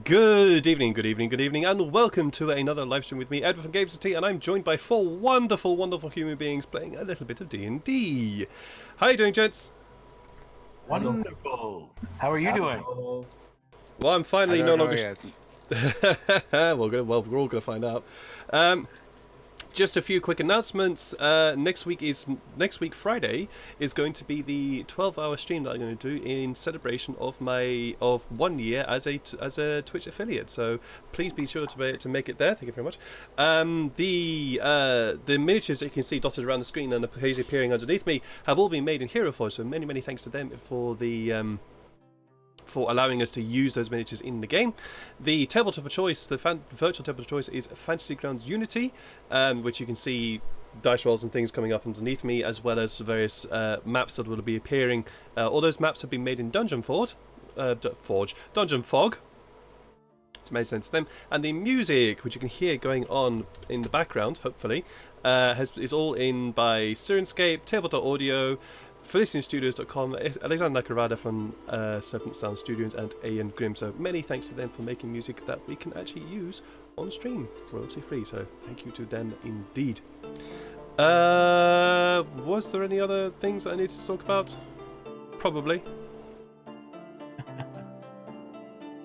Good evening, and welcome to another live stream with me, Edward from Games of Tea, and I'm joined by four wonderful, wonderful human beings playing a little bit of D&D. How are you doing, gents? Wonderful. How are you doing? Well, I'm finally I no don't know longer. yet. We're all gonna find out. Just a few quick announcements. Next week Friday is going to be the 12-hour stream that I'm going to do in celebration of my 1 year as a Twitch affiliate. So please be sure to make it there. Thank you very much. The miniatures that you can see dotted around the screen and occasionally appearing underneath me have all been made in Heroforge. So many thanks to them for allowing us to use those miniatures in the game. The tabletop of choice, the virtual tabletop of choice, is Fantasy Grounds Unity, which you can see dice rolls and things coming up underneath me, as well as various maps that will be appearing. All those maps have been made in Dungeon Fog. It's made sense to them, and the music, which you can hear going on in the background, hopefully, is all in by Sirenscape, Tabletop Audio, FelicianStudios.com, Alexander Nakarada from Serpent Sound Studios, and Ian Grimm. So many thanks to them for making music that we can actually use on stream, royalty free. So thank you to them indeed. Was there any other things I needed to talk about? Probably.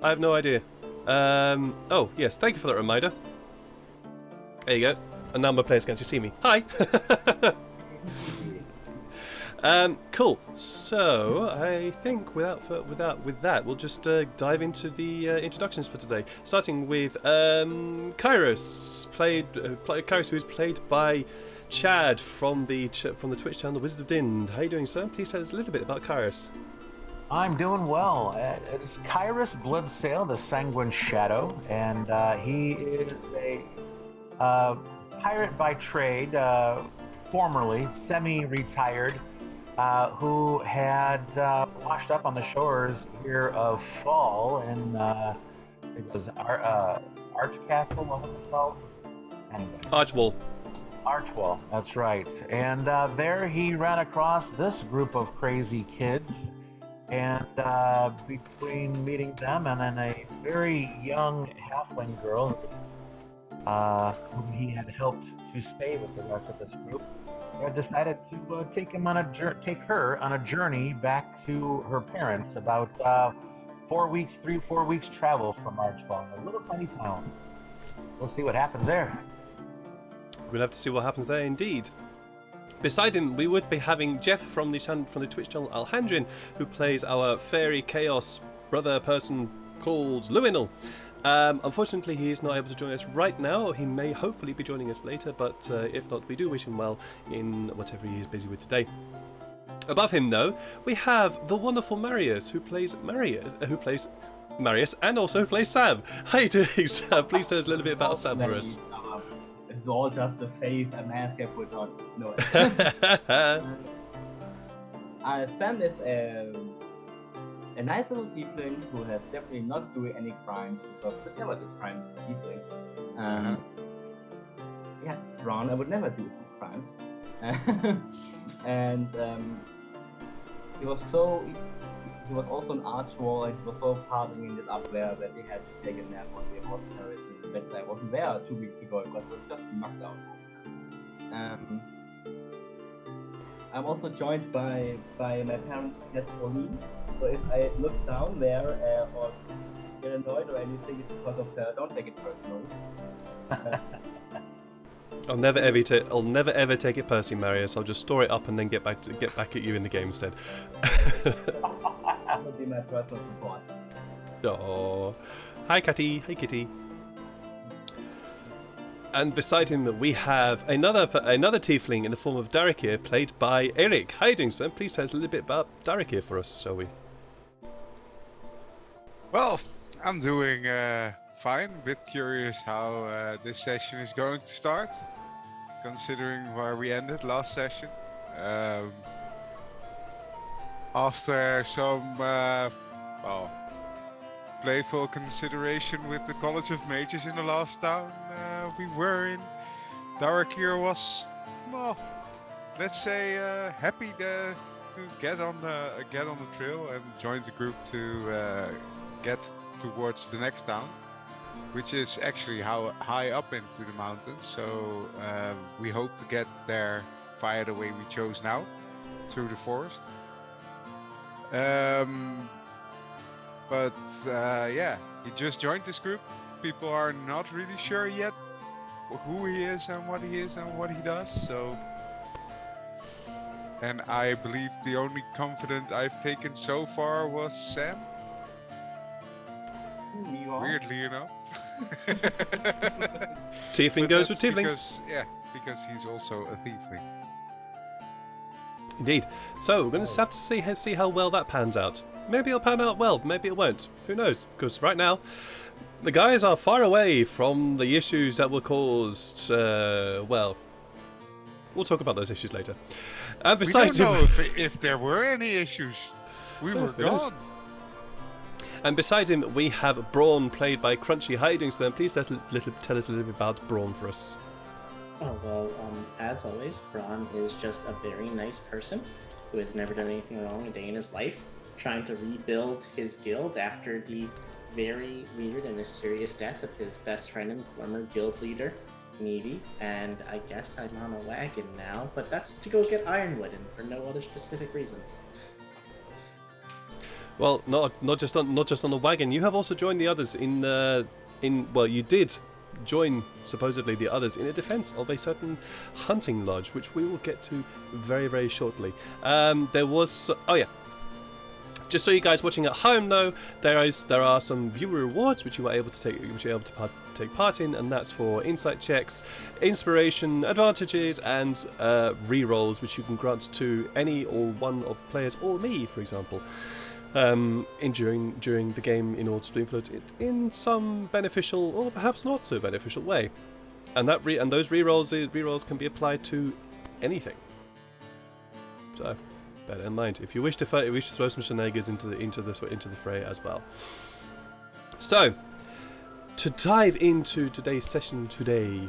I have no idea. Oh yes, thank you for that reminder. There you go. And now my players can actually see me. Hi. Cool. So I think with that, we'll just dive into the introductions for today. Starting with Kairos, Kairos, who's played by Chad from the Twitch channel Wizard of Dind. How are you doing, sir? Please tell us a little bit about Kairos. I'm doing well. It's Kairos Bloodsail, the Sanguine Shadow, and he is a pirate by trade, formerly semi-retired, who had washed up on the shores here of Fall in it was Archcastle, what was it called? Anyway. Archwall, that's right. And there he ran across this group of crazy kids, and between meeting them and then a very young halfling girl whom he had helped to stay with the rest of this group, I decided to take her on a journey back to her parents, about 4 weeks travel from Archwell, a little tiny town. We'll see what happens there. We'll have to see what happens there, indeed. Beside him, we would be having Jeff from the Twitch channel Alhandrin, who plays our fairy chaos brother person called Luinal. Unfortunately, he is not able to join us right now. He may hopefully be joining us later, but if not, we do wish him well in whatever he is busy with today. Above him, though, we have the wonderful Marius, who plays Marius, and also plays Sam. How are you doing, Sam? Please tell us a little bit about Sam for us. It's all just a face and mask I put on. No. Sam is a nice little tiefling who has definitely not doing any crimes, because would never do crimes as a tiefling. Yeah, Ron, I would never do crimes. And he was also an archwall, and he was so partying it up there that he had to take a nap on the horse terrace. I wasn't there 2 weeks ago, but was just knocked out. I'm also joined by my parents' cat Pauline. So if I look down there or get annoyed or anything, it's because of her. Don't take it personally. I'll never ever take it personally, Marius. I'll just store it up and then get back at you in the game instead. That would be my personal support. Oh, hi, Catty. Hey, Kitty. And beside him, we have another tiefling in the form of Darakir, played by Eric. How are you doing, sir? Please tell us a little bit about Darakir for us, shall we? Well, I'm doing fine. A bit curious how this session is going to start, considering where we ended last session. After some playful consideration with the College of Mages in the last town we were in, Darakir was, well, let's say, happy to get on the trail and join the group to get towards the next town, which is actually how high up into the mountains. So we hope to get there via the way we chose now, through the forest. But yeah, he just joined this group. People are not really sure yet who he is and what he does. So, and I believe the only confidant I've taken so far was Sam. Weirdly enough. Tiefling But goes with that's tieflings. because he's also a tiefling. Indeed. So we're going to have to see how well that pans out. Maybe it'll pan out well, maybe it won't. Who knows? Because right now, the guys are far away from the issues that were caused. Well, we'll talk about those issues later. And We besides, don't know if there were any issues. We were who knows? gone. And beside him, we have Braun, played by Crunchy. How are you doing, Stern? Please tell us a little bit about Braun for us. Oh, well, as always, Braun is just a very nice person who has never done anything wrong a day in his life, trying to rebuild his guild after the very weird and mysterious death of his best friend and former guild leader, Needy. And I guess I'm on a wagon now, but that's to go get ironwood and for no other specific reasons. Well, not just on the wagon. You have also joined the others well, you did join supposedly the others in a defense of a certain hunting lodge, which we will get to very, very shortly. There was just so you guys watching at home know, there are some viewer rewards which you are able to take part in, and that's for insight checks, inspiration, advantages, and re-rolls, which you can grant to any or one of the players or me, for example. During the game, in order to influence it in some beneficial or perhaps not so beneficial way, and those rerolls can be applied to anything. So bear that in mind if you wish to throw some shenanigans into the fray as well. So to dive into today's session today,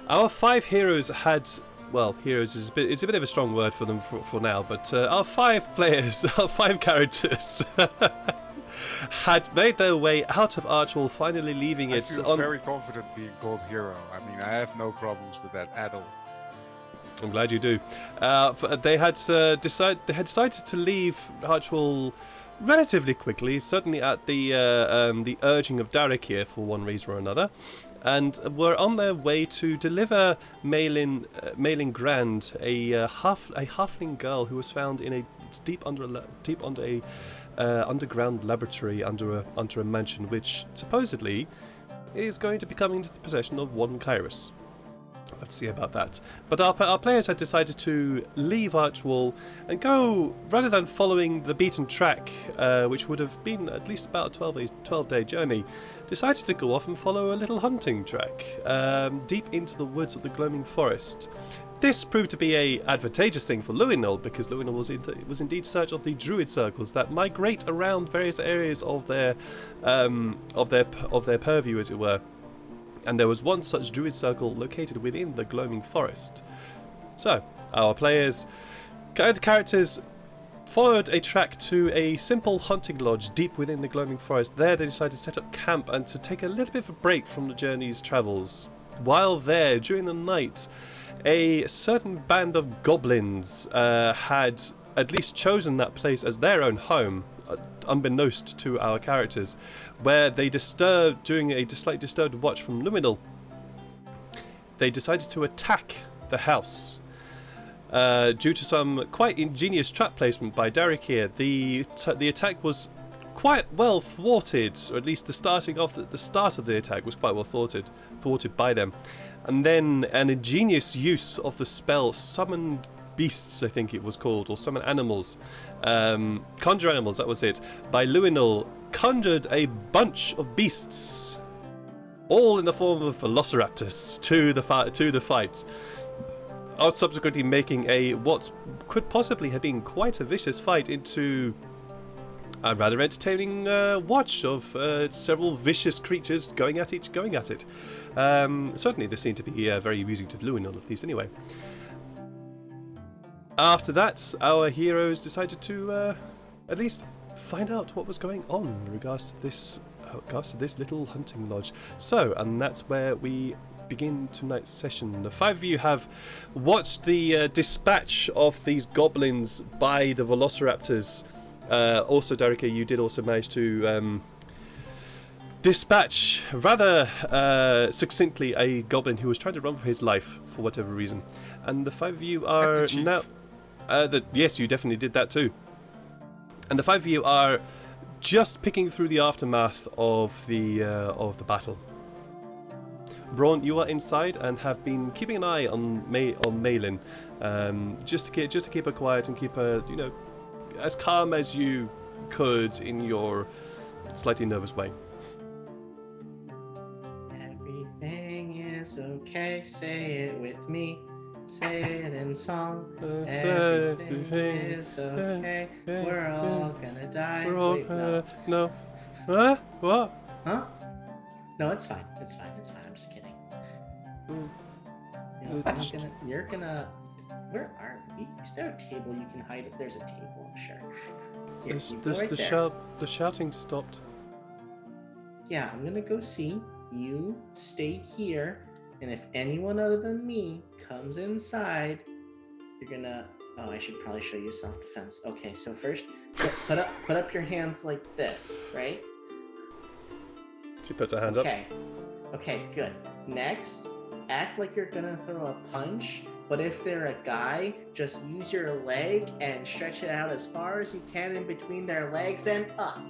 our 5 heroes had. Well, heroes is it's a bit of a strong word for them for now, but our 5 players, our 5 characters, had made their way out of Archwall, finally leaving I it feel on. very confident being called hero. I mean, I have no problems with that at all. I'm glad you do. They had decided to leave Archwall relatively quickly, certainly at the urging of Derek here for one reason or another, and were on their way to deliver Malin Grand, a halfling girl who was found in a deep under a underground laboratory under a mansion, which supposedly is going to be coming into the possession of one Kairos. Let's see about that. But our players had decided to leave Archwall and go, rather than following the beaten track, which would have been at least about a 12-day journey, decided to go off and follow a little hunting track deep into the woods of the Gloaming Forest. This proved to be a advantageous thing for Lewinol, because Lewinol was indeed in search of the druid circles that migrate around various areas of their purview, as it were. And there was one such druid circle located within the Gloaming Forest. So, our characters followed a track to a simple hunting lodge deep within the Gloaming Forest. There they decided to set up camp and to take a little bit of a break from the journey's travels. While there, during the night, a certain band of goblins had at least chosen that place as their own home, unbeknownst to our characters, where they during a slightly disturbed watch from Luminal, they decided to attack the house. Due to some quite ingenious trap placement by Derek here, the attack was quite well thwarted, or at least the start of the attack was quite well thwarted by them. And then an ingenious use of the spell Summon Beasts, I think it was called, or Summon Animals, Conjure Animals, that was it, by Luinol, conjured a bunch of beasts, all in the form of velociraptors, to the fight. Subsequently making what could possibly have been quite a vicious fight into a rather entertaining watch of several vicious creatures going at it. Certainly this seemed to be very amusing to Lewinol, at least anyway. After that, our heroes decided to at least find out what was going on in regards to this gosh, this little hunting lodge. So, and that's where we begin tonight's session. The 5 of you have watched the dispatch of these goblins by the velociraptors. Also, Darika, you did also manage to dispatch rather succinctly a goblin who was trying to run for his life for whatever reason. And the 5 of you are now... yes, you definitely did that too. And the 5 of you are just picking through the aftermath of the battle. Braun, you are inside and have been keeping an eye on Malin, just to keep her quiet and keep her, as calm as you could in your slightly nervous way. Everything is okay. Say it with me. Say it in song. Everything is okay. We're all gonna die. Wait, no. Huh? What? Huh? No, it's fine. It's fine. I'm just kidding. You're gonna. Where are we? Is there a table you can hide? There's a table, I'm sure. Here, The shouting stopped. Yeah, I'm gonna go see. You stay here, and if anyone other than me comes inside, you're gonna. Oh, I should probably show you self-defense. Okay, so first, put up your hands like this, right? She puts her hands up. Okay, good. Next, act like you're gonna throw a punch, but if they're a guy, just use your leg and stretch it out as far as you can in between their legs and up.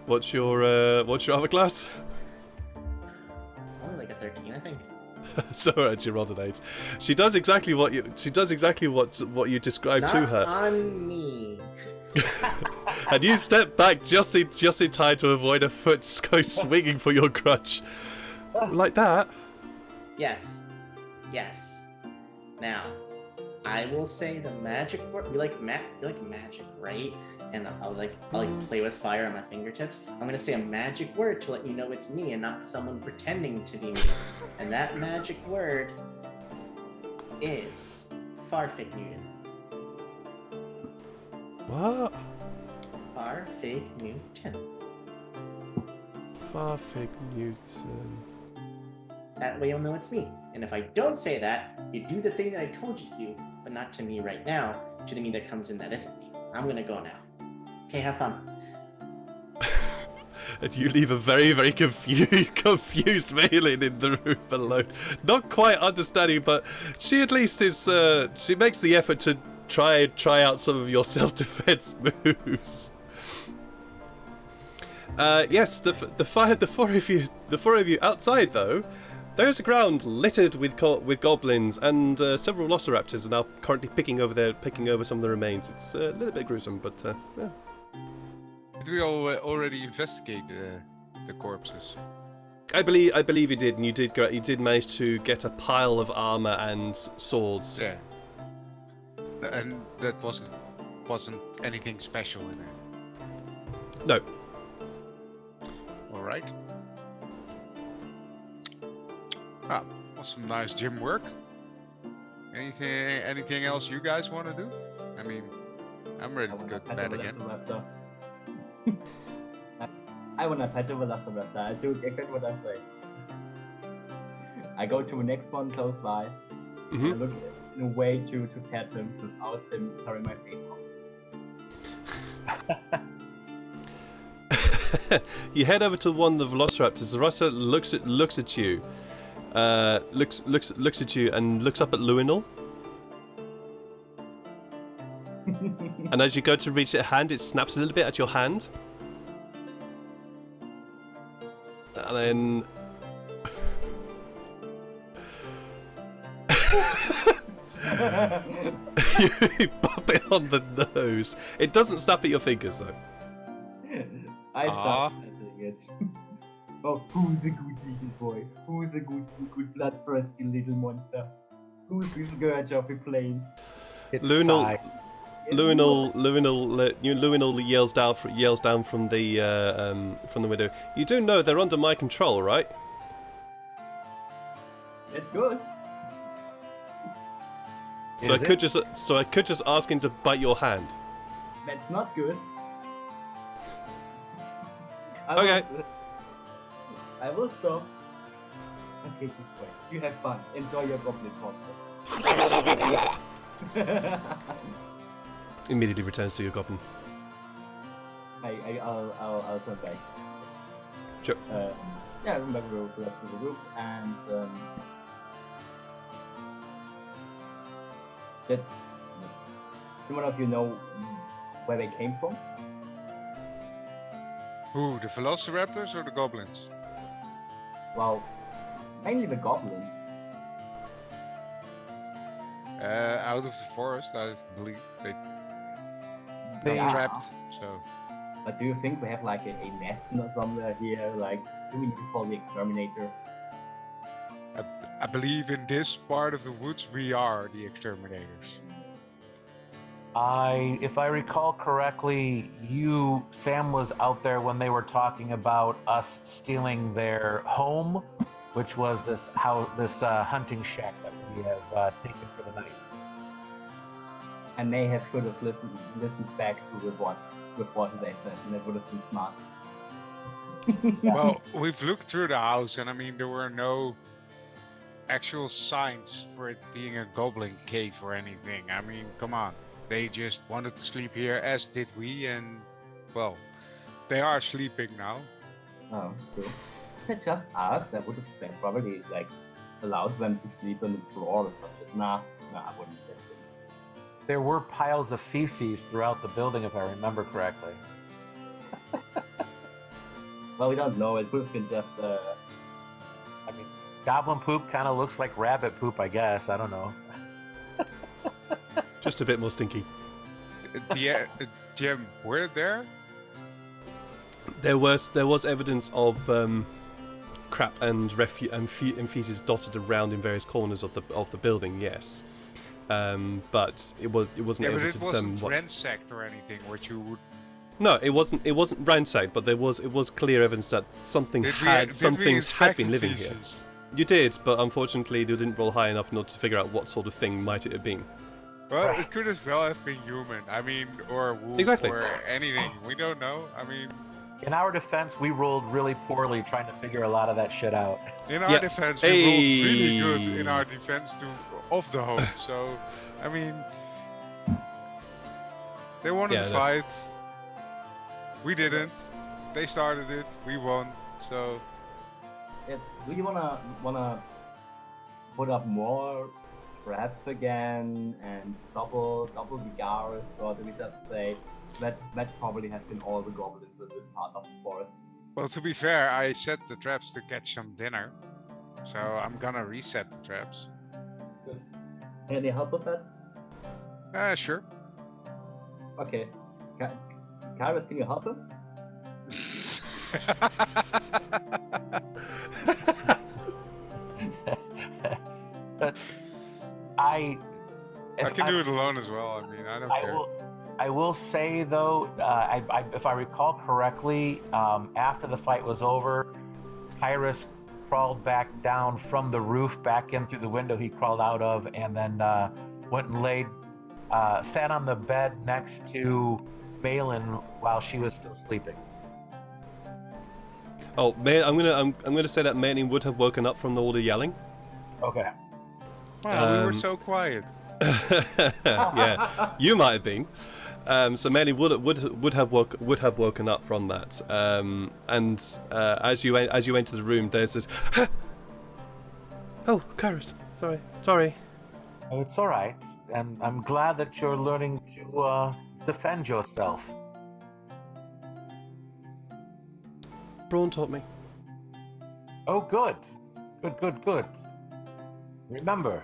What's your armor class? Only like a 13, I think. So she rolled an 8. She does exactly what you you described to her. Not on me. And you step back just in time to avoid a foot go swinging for your crutch. Like that? Yes. Now, I will say the magic word. You like magic, right? And I'll play with fire on my fingertips. I'm gonna say a magic word to let you know it's me and not someone pretending to be me. And that magic word is Farfig Newton. What? Farfig Newton. Farfig Newton. That way you'll know it's me. And if I don't say that, you do the thing that I told you to do, but not to me right now, to the me that comes in that isn't me. I'm gonna go now. Okay, have fun. And you leave a very, very confused Malin in the room alone. Not quite understanding, but she at least is. She makes the effort to try out some of your self-defense moves. Yes, the four of you outside though. There's a ground littered with goblins, and several velociraptors are now currently picking over some of the remains. It's a little bit gruesome, but yeah. Did we already investigate the corpses? I believe you did, and you did manage to get a pile of armor and swords. Yeah. And that wasn't anything special in it. No. All right. Was some nice gym work. Anything else you guys want to do? I mean, I'm ready to go to bed again. I wanna pet the Velociraptor. I do exactly what I say. I go to the next one close by. Mm-hmm. I look in a way to pet him without him tearing my face off. You head over to one of the velociraptors. The velociraptor looks at you. Looks at you and looks up at Luinal. And as you go to reach a hand, it snaps a little bit at your hand. And then... you pop it on the nose. It doesn't snap at your fingers, though. I start petting it. Oh, who's a good little boy? Who's a good bloodthirsty little monster? Who's this scourge of a plane? Luinal yells down from the window. You do know they're under my control, right? That's good. So I could just ask him to bite your hand. That's not good. Okay. I will stop. Okay, this way. You have fun. Enjoy your goblin podcast. Immediately returns to your goblin. I'll turn back. Sure. Yeah, I remember the rest of the group, and did one of you know where they came from? Who, the Velociraptors or the goblins? Well, mainly the goblins. Out of the forest, I believe. They They- got trapped, so... But do you think we have like a nest or somewhere here? Like, do we need to call the exterminator? I believe in this part of the woods, we are the exterminators. If I recall correctly, Sam was out there when they were talking about us stealing their home, which was this hunting shack that we have taken for the night. And they have should have listened back to what they said, and it would have been smart. Well, we've looked through the house, and I mean, there were no actual signs for it being a goblin cave or anything. I mean, come on. They just wanted to sleep here, as did we, and, well, they are sleeping now. Oh, true. If they just asked, that would have been probably like allowed them to sleep on the floor or something. Nah, I wouldn't say so. There were piles of feces throughout the building, if I remember correctly. Well, we don't know. It could have been just. I mean, goblin poop kind of looks like rabbit poop, I guess. I don't know. Just a bit more stinky. Jim, we're there? There was evidence of crap and feces dotted around in various corners of the building. Yes, but it wasn't able but to it determine wasn't what. ransacked or anything, which you would... No, it wasn't ransacked, but it was clear evidence that some things had been living here. feces? You did, but unfortunately you didn't roll high enough in order to figure out what sort of thing might it have been. Well, it could as well have been human. I mean, or wolf, Exactly. or anything. We don't know. I mean, In our defense, we rolled really poorly trying to figure a lot of that shit out. in our Yeah. defense, we rolled really good Hey. in our defense of the home. So, I mean, they wanted Yeah, to that's- fight. We didn't. They started it. We won. So, Do you wanna put up more traps again and double the guards, or do we just say that probably has been all the goblins in this part of the forest? well, to be fair, I set the traps to catch some dinner. So I'm gonna reset the traps. Any help with that? Sure. Okay. Kyrus, can you help him? But I can do it alone as well. I mean, I don't care. I will say though, if I recall correctly, after the fight was over, Tyrus crawled back down from the roof back in through the window he crawled out of, and then went and sat on the bed next to Balin while she was still sleeping. Oh, man, I'm gonna say that Manning would have woken up from all the yelling. Okay. Wow, we were so quiet. Yeah, you might have been. So Manny would have woken up from that. And as you enter the room, there's this. Oh, Kyrus, sorry. Oh, it's all right, and I'm glad that you're learning to defend yourself. Braun taught me. Oh, good. Good. Remember,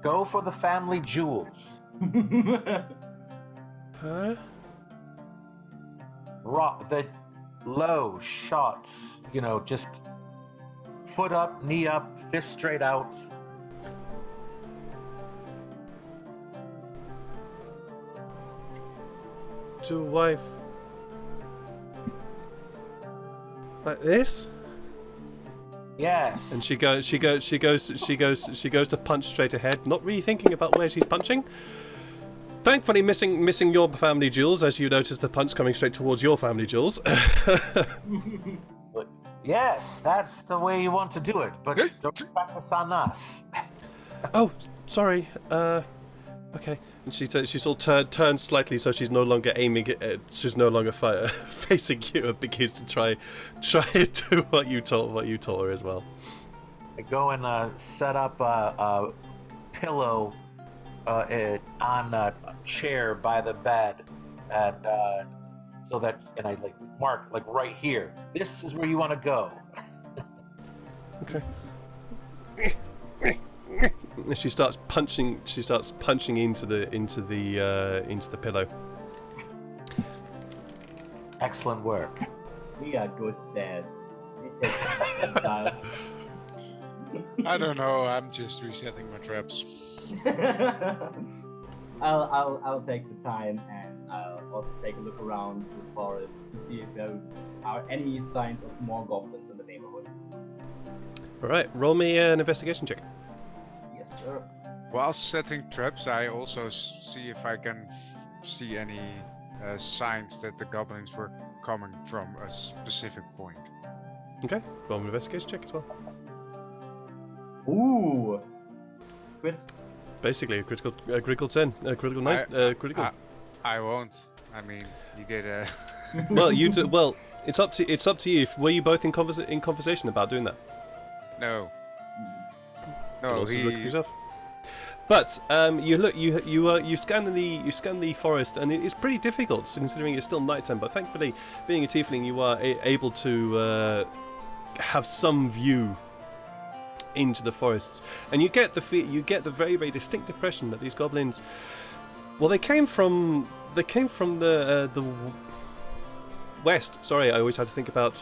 go for the family jewels. Huh? Rock the low shots, just foot up, knee up, fist straight out. To a wife. Like this? Yes. And she goes to punch straight ahead, not really thinking about where she's punching. Thankfully, missing your family jewels, as you notice the punch coming straight towards your family jewels. Yes, that's the way you want to do it, but don't practice on us. Oh, sorry. Okay. And she sort of turns slightly, so she's no longer aiming. She's no longer facing you, and begins to try and do what you told her as well. I go and set up a pillow on a chair by the bed, and so that, and I like mark like right here. This is where you want to go. Okay. She starts punching into the pillow. Excellent work. We are good dads. We take style. I don't know. I'm just resetting my traps. I'll take the time, and I'll also take a look around the forest to see if there are any signs of more goblins in the neighborhood. All right, roll me an investigation check. Yes, sir. While setting traps, I also see if I can see any signs that the goblins were coming from a specific point. Okay, roll me an investigation check as well. Ooh. Quit. Basically, a critical 10, a critical 9, critical. I won't. I mean, you get a. Well, you do, well, it's up to you. Were you both in conversation about doing that? No. You No, also he. look for yourself. But you scan the forest, and it's pretty difficult considering it's still nighttime. But thankfully, being a tiefling, you are able to have some view into the forests, and you get the very, very distinct impression that these goblins, well, they came from the west. Sorry, I always had to think about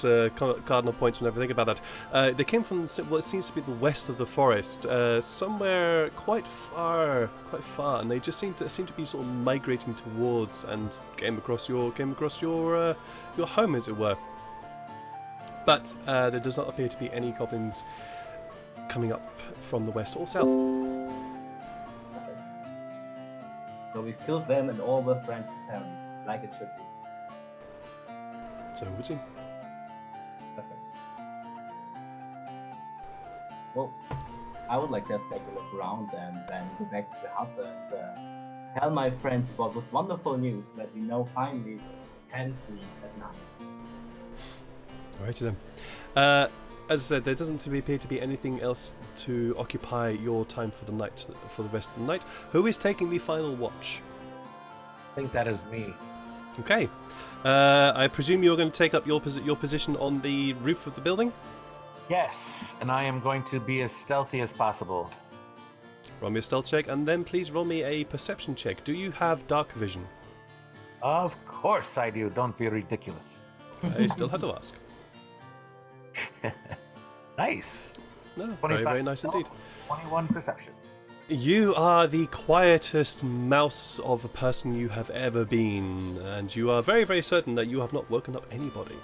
cardinal points whenever I think about that. They came from what seems to be the west of the forest, somewhere quite far, and they just seem to be sort of migrating towards and came across your home, as it were. But there does not appear to be any goblins coming up from the west or south. So we killed them and all were friends with them, like it should be. So it would seem. Okay. Well, I would like to take a look around and then go back to the hut and tell my friends about this wonderful news that we now finally can sleep at night. Alrighty then. As I said, there doesn't appear to be anything else to occupy your time for the night, for the rest of the night. Who is taking the final watch? I think that is me. Okay. I presume you're going to take up your position on the roof of the building? Yes, and I am going to be as stealthy as possible. Roll me a stealth check, and then please roll me a perception check. Do you have dark vision? Of course I do. Don't be ridiculous. I still had to ask. Nice. No, very, very nice stealth, indeed. 21 perception. You are the quietest mouse of a person you have ever been, and you are very, very certain that you have not woken up anybody.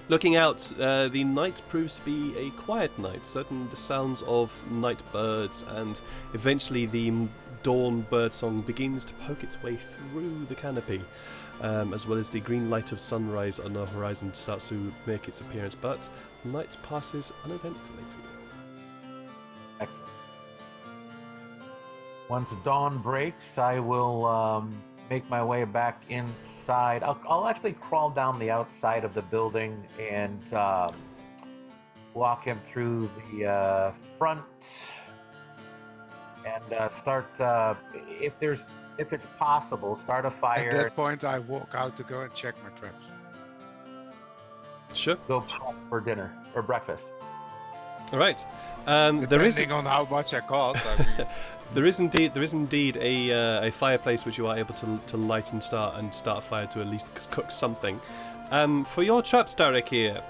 Looking out, the night proves to be a quiet night. Certain sounds of night birds, and eventually the dawn birdsong begins to poke its way through the canopy, as well as the green light of sunrise on the horizon starts to make its appearance. But night passes uneventfully for you. Excellent. Once dawn breaks, I will make my way back inside. I'll actually crawl down the outside of the building and walk him through the front and start, if it's possible, start a fire. At that point, I walk out to go and check my traps. Sure. Go prep for dinner or breakfast. All right. Depending on how much I caught. I mean. There is indeed a fireplace which you are able to light and start a fire to at least cook something. For your traps, Derek, here,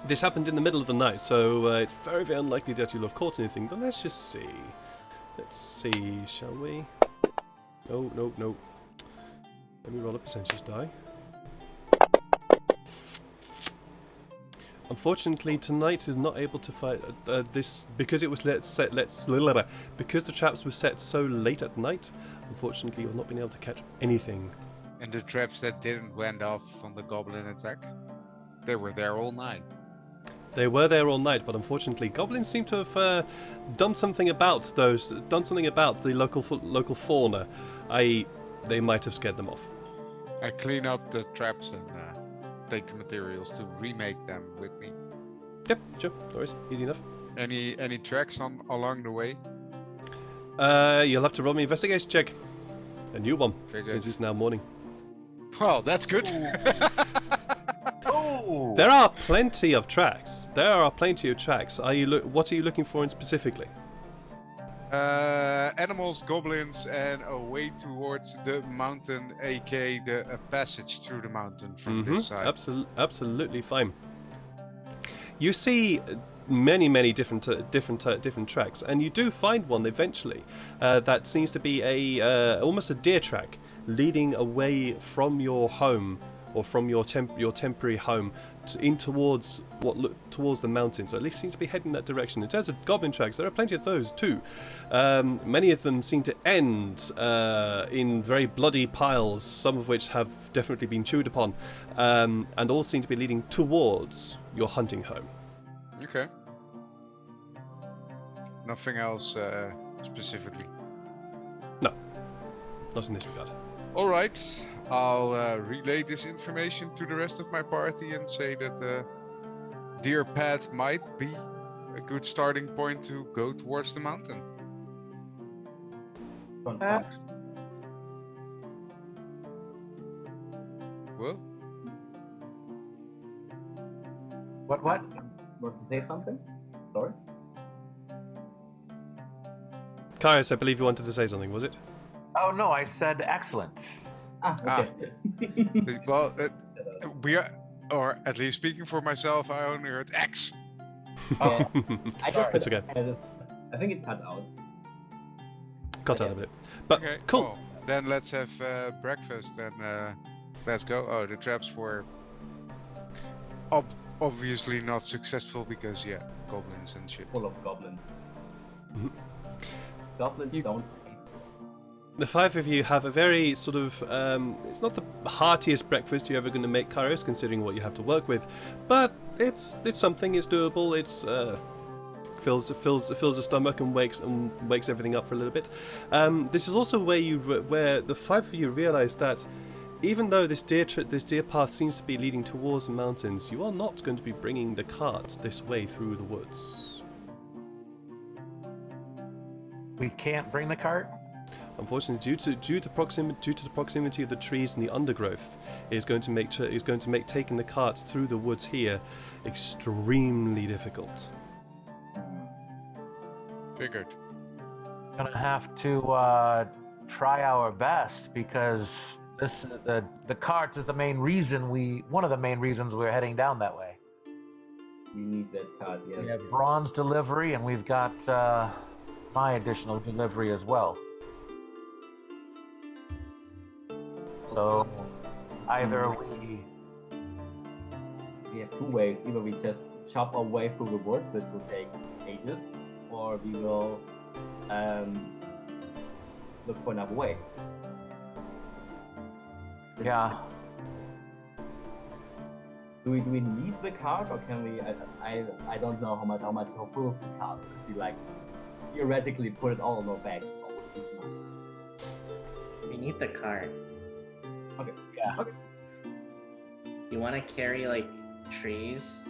this happened in the middle of the night, so it's very, very unlikely that you'll have caught anything. But let's just see. Let's see, shall we? No. Let me roll a percentage die. Unfortunately, tonight is not able to fight this because it was because the traps were set so late at night. Unfortunately, you've not been able to catch anything. And the traps that didn't went off on the goblin attack, they were there all night. They were there all night, but unfortunately, goblins seem to have done something about the local fauna. I.e., they might have scared them off. I clean up the traps and take the materials to remake them with me. Yep, sure, no worries, easy enough. Any tracks along the way? You'll have to roll me investigation check. A new one, Figured. since it's now morning. Well, that's good. Oh! There are plenty of tracks. What are you looking for in specifically? Animals, goblins, and a way towards the mountain, aka a passage through the mountain from this side. Absolutely fine. You see many different tracks, and you do find one eventually that seems to be almost a deer track leading away from your home or from your temporary home towards the mountains. So at least seems to be heading that direction. In terms of goblin tracks, there are plenty of those too. Many of them seem to end in very bloody piles, some of which have definitely been chewed upon, and all seem to be leading towards your hunting home. Okay. Nothing else specifically. No, not in this regard. All right. I'll relay this information to the rest of my party and say that Deer Path might be a good starting point to go towards the mountain. Well, What? Want to say something? Sorry? Kairos, I believe you wanted to say something, was it? Oh no, I said excellent. Okay. well, we are, or at least speaking for myself, I only heard X. Yeah. It's okay. I think it cut out. Cut out a bit. But Okay, cool. well, then let's have breakfast and let's go. Oh, the traps were obviously not successful because, yeah, goblins and shit. Full of goblins. Mhm. Goblins don't eat. The five of you have a very sort of, it's not the heartiest breakfast you're ever going to make, Kairos, considering what you have to work with, but it's something, it's doable, it's fills the stomach and wakes everything up for a little bit. This is also where the five of you realize that even though this deer path seems to be leading towards the mountains, you are not going to be bringing the cart this way through the woods. We can't bring the cart? Unfortunately, due to the proximity of the trees and the undergrowth, it is going to make taking the cart through the woods here extremely difficult. Figured. Gonna have to try our best because the cart is one of the main reasons we're heading down that way. We need that card, yes. We have bronze delivery and we've got my additional delivery as well. So either We have two ways. Either we just chop our way through the woods, which will take ages, or we will look for another way. yeah. Do we need the cart, or can we? I don't know how full is the cart. If we like theoretically put it all in our bags, or would be too much? We need the cart. Okay. Yeah. Okay. You want to carry like trees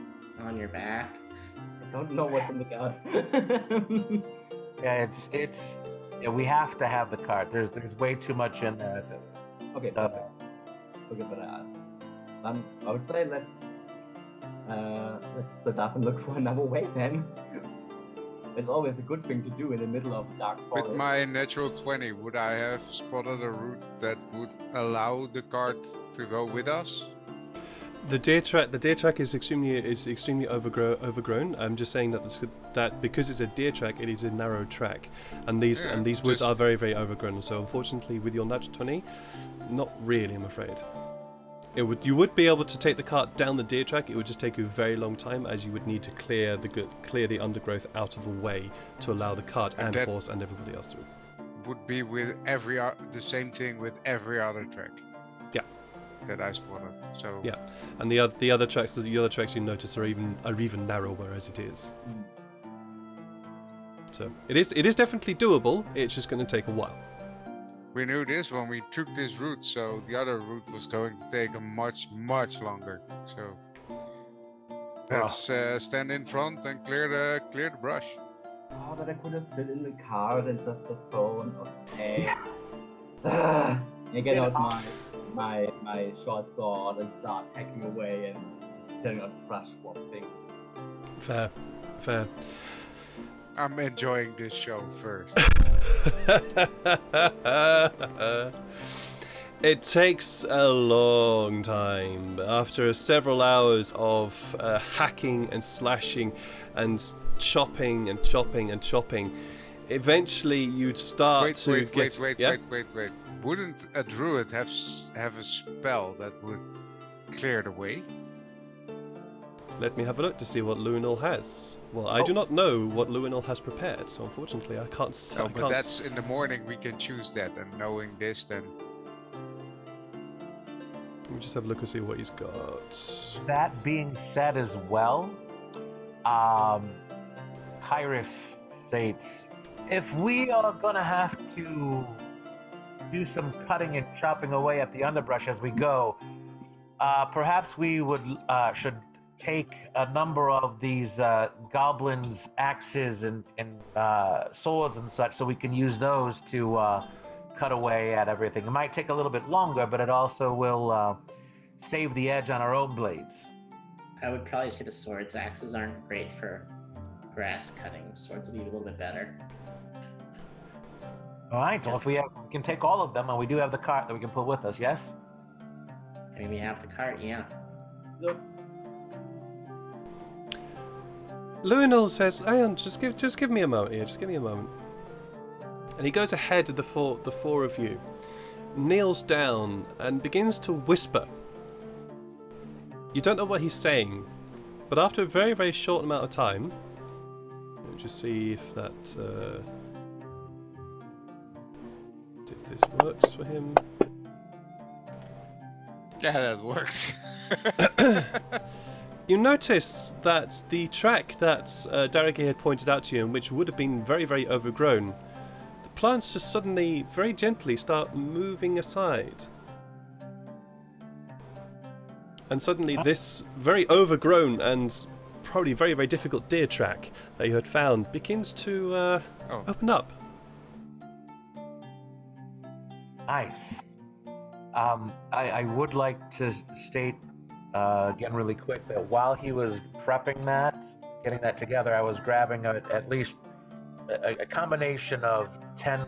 on your back? I don't know what's in the cart. Yeah, it's we have to have the cart. There's way too much in there. Okay. Perfect. Okay, but I would say let's split up and look for another way then. It's always a good thing to do in the middle of a dark forest. With my natural 20, would I have spotted a route that would allow the cart to go with us? The deer track is extremely overgrown. I'm just saying that because it's a deer track, it is a narrow track, and these woods are very overgrown. So unfortunately, with your natural 20, not really, I'm afraid. You would be able to take the cart down the deer track. It would just take you a very long time, as you would need to clear the undergrowth out of the way to allow the cart and that- horse and everybody else through. Would be with the same thing with every other track. Yeah. That I spotted. So Yeah, and the other tracks you notice are even narrower as it is. So it is definitely doable. It's just going to take a while. we knew this when we took this route, so the other route was going to take a much longer. So let's stand in front and clear the brush. Oh, that I could have sit in the car and just the phone. Okay. I get out my short sword and start hacking away and killing a brush swap thing. Fair. I'm enjoying this show first. It takes a long time. After several hours of hacking and slashing and chopping, eventually you'd start to get... Wait. Wouldn't a druid have a spell that would clear the way? Let me have a look to see what Luinol has. Well, I do not know what Luinol has prepared, so unfortunately I can't... No, but that's in the morning, we can choose that, and knowing this, then... Let me just have a look and see what he's got. That being said as well, Kyrus states, if we are gonna have to do some cutting and chopping away at the underbrush as we go, perhaps we should take a number of these goblins' axes and swords and such, so we can use those to cut away at everything. It might take a little bit longer, but it also will save the edge on our own blades. I would probably say the swords. Axes aren't great for grass cutting. Swords would be a little bit better. All right. Well, if we can take all of them, and we do have the cart that we can pull with us, yes? I mean, we have the cart, yeah. Look, Luinol says, "Hang on, just give me a moment here. Just give me a moment." And he goes ahead of the four of you, kneels down, and begins to whisper. You don't know what he's saying, but after a very, very short amount of time, let me just see if that if this works for him. Yeah, that works. You notice that the track that Darragh had pointed out to you, and which would have been very, very overgrown, the plants just suddenly, very gently, start moving aside. And suddenly this very overgrown and probably very, very difficult deer track that you had found begins to open up. Nice. I would like to state again really quick that while he was prepping that, getting that together, I was grabbing at least a combination of 10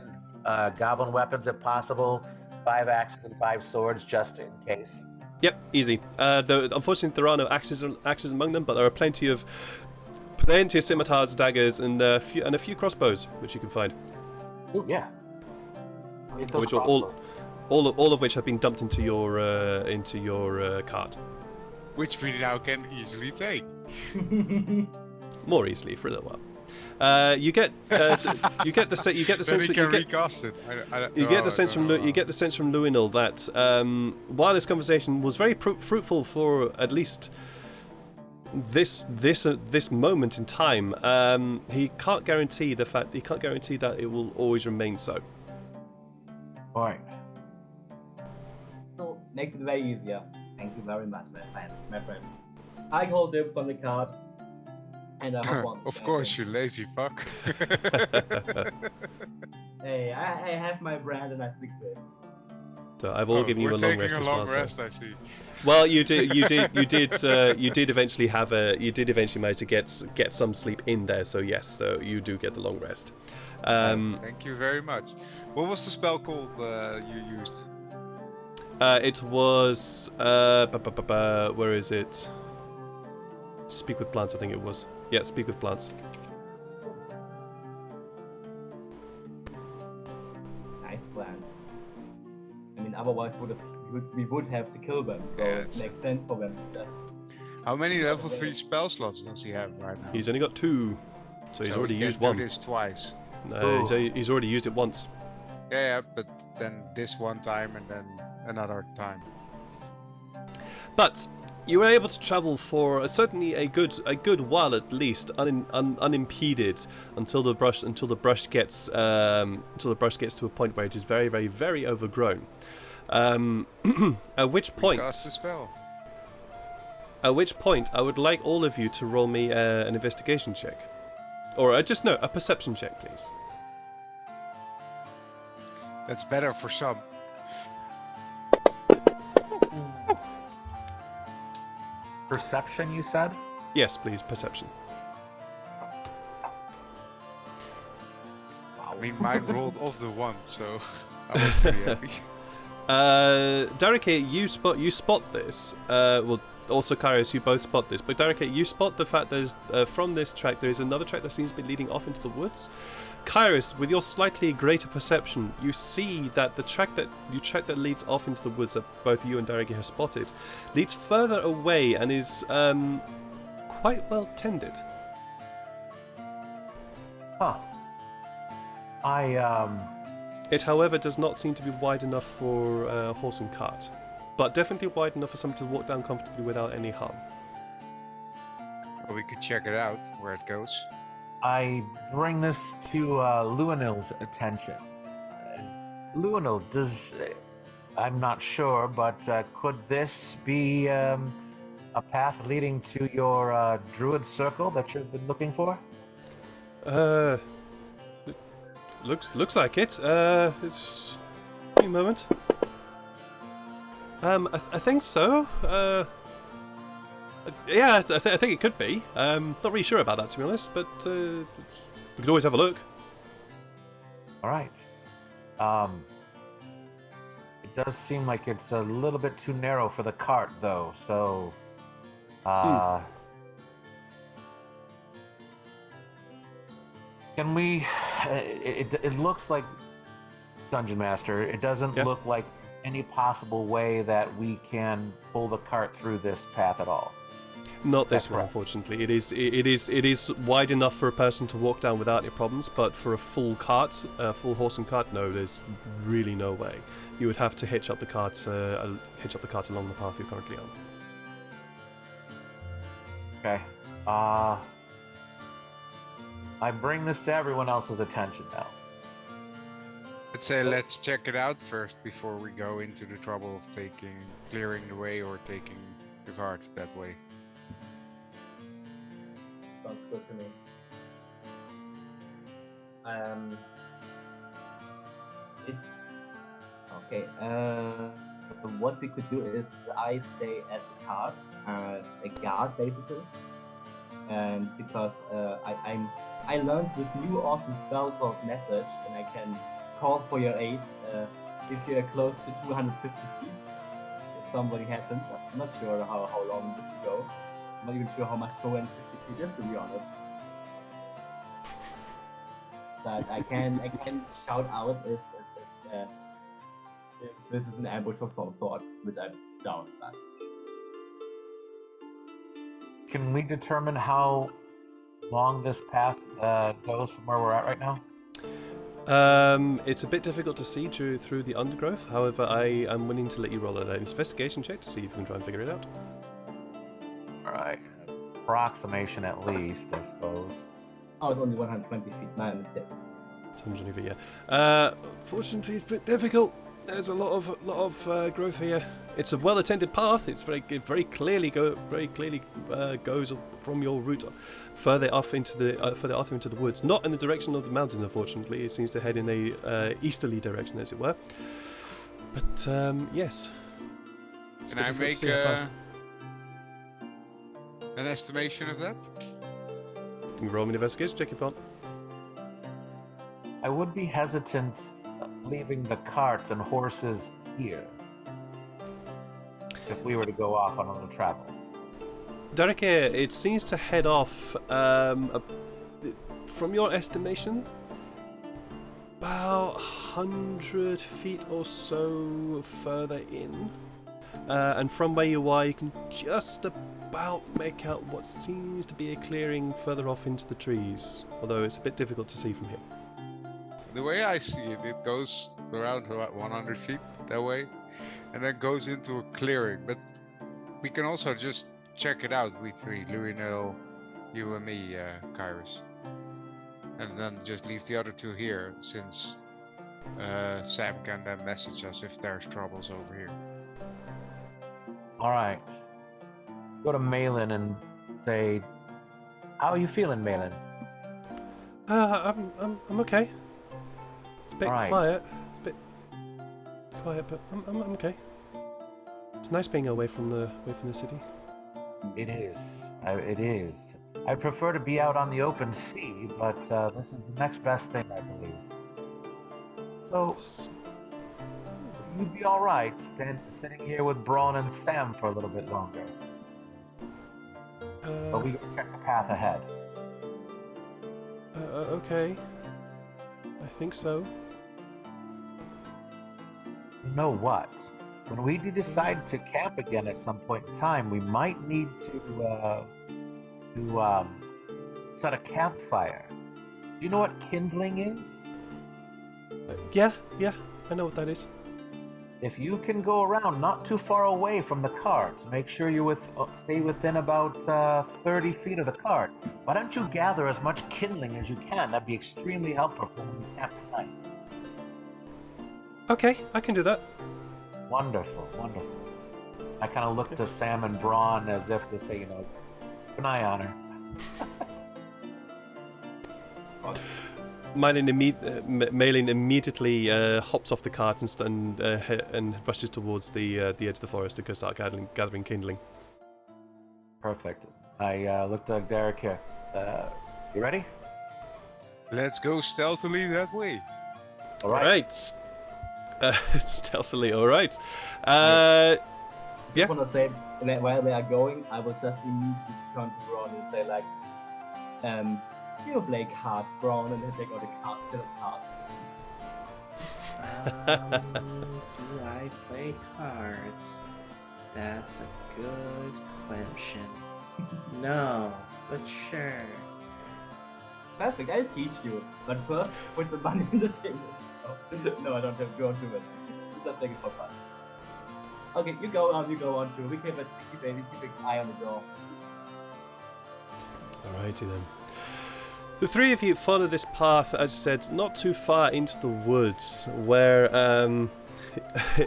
goblin weapons if possible, 5 axes and 5 swords just in case. Yep, easy. Unfortunately, there are no axes among them, but there are plenty of scimitars, daggers, and a few crossbows which you can find. Oh yeah. Which are all of which have been dumped into your cart. Which we now can easily take. More easily for a little while. You get the sense. You get the sense from Luinol that while this conversation was very fruitful for at least this moment in time, he can't guarantee that it will always remain so. All right. so makes it very easier. Thank you very much, my friend. I hold dip from the card, and I hop on. Of course, you lazy fuck. Hey, I have my brand and I stick to it. So I've all given you a long rest as well. We're taking a long rest, I see. Well, you did eventually manage to get some sleep in there. So yes, so you do get the long rest. Thank you very much. What was the spell called you used? It was where is it? Speak with plants, I think it was. Yeah, speak with plants. Nice plans. I mean, otherwise otherwise we would have to kill them. So Yeah, it it's- makes sense for them to just. How many level 3 spell slots does he have right now? He's only got 2, so he's already he can used do one. this twice. He's already used it once. Yeah, but then this one time and then another time. But you were able to travel for certainly a good while at least, unimpeded, until the brush gets to a point where it is very, very, very overgrown. At which point, Cast the spell. I would like all of you to roll me an investigation check, or a perception check, please. That's better for some. Perception, you said? Yes, please, perception. I mean, mine rolled off the 1, so I was pretty happy. Darike, you spot this. Well, also Kairos, you both spot this. But Darike, you spot the fact there's from this track there is another track that seems to be leading off into the woods. Kairos, with your slightly greater perception, you see that the track that leads off into the woods that both you and Darike have spotted leads further away and is quite well tended. Huh. It, however, does not seem to be wide enough for a horse and cart, but definitely wide enough for someone to walk down comfortably without any harm. Well, we could check it out, where it goes. I bring this to Luanil's attention. Luanil, I'm not sure, but could this be a path leading to your druid circle that you've been looking for? Looks like it. It's give me a moment. I think so. Yeah, I think it could be. Not really sure about that, to be honest, but we could always have a look. All right. It does seem like it's a little bit too narrow for the cart, though. So, can we? It looks like Dungeon Master. It doesn't look like any possible way that we can pull the cart through this path at all. Not this one, unfortunately. It is wide enough for a person to walk down without any problems, but for a full cart, full horse and cart, no, there's really no way. You would have to hitch up the cart along the path you're currently on. Okay. I bring this to everyone else's attention now. I'd say let's check it out first before we go into the trouble of clearing the way or taking the cart that way. Sounds good to me. What we could do is I stay at the cart, a guard basically, and because I learned this new awesome spell called Message, and I can call for your aid if you are close to 250 feet. If somebody happens, I'm not sure how long this will go. I'm not even sure how much 250 feet is, to be honest. But I can shout out if this is an ambush of some sort, which I doubt that. Can we determine how long this path goes from where we're at right now? It's a bit difficult to see through the undergrowth. However, I am willing to let you roll an investigation check to see if you can try and figure it out. All right, approximation at least, I suppose. Oh, it's only 120 feet. My mistake. 120 feet, yeah. Fortunately, it's a bit difficult. There's a lot of growth here. It's a well-attended path. It very clearly goes from your route further off into the woods. Not in the direction of the mountains, unfortunately. It seems to head in a easterly direction, as it were. But yes. Can I make an estimation of that? You can roll me an investigation check if you want. I would be hesitant leaving the cart and horses here if we were to go off on a little travel. Darike, it seems to head off, from your estimation, about 100 feet or so further in. And from where you are, you can just about make out what seems to be a clearing further off into the trees, although it's a bit difficult to see from here. The way I see it, it goes around about 100 feet that way, and then goes into a clearing. But we can also just check it out, we three, Luinel, you and me, Kairos. And then just leave the other two here, since Sam can then message us if there's troubles over here. All right. Go to Malin and say, "How are you feeling, Malin?" I'm okay. It's a bit Alright. quiet. Bit quiet, but I'm okay. It's nice being away from the city. It is. It is. I prefer to be out on the open sea, but this is the next best thing, I believe. So, you'd be all right sitting here with Braun and Sam for a little bit longer. But we can check the path ahead. Okay. I think so. You know what? When we decide to camp again at some point in time, we might need to set a campfire. Do you know what kindling is? Yeah, I know what that is. If you can go around not too far away from the carts, make sure you stay within about 30 feet of the cart. Why don't you gather as much kindling as you can? That'd be extremely helpful for when we camp tonight. Okay, I can do that. Wonderful, wonderful. I kind of looked to Sam and Braun as if to say, keep an eye on her. Malin immediately hops off the cart and rushes towards the edge of the forest to go start gathering kindling. Perfect. I looked at Derek here. You ready? Let's go stealthily that way. All right. Stealthily, all right. I Yeah. just want to say, while they are going, I will just immediately turn to Braun and say, like, do you play cards, Braun? And then take out the cards, set of cards. Do I play cards? That's a good question. No, but sure. Perfect, I'll teach you. But first, put the money in the table. No, I don't do it. Just take it for fun. Okay, you go on too. We keep an eye on the door. Alrighty then. The three of you follow this path, as I said, not too far into the woods, where,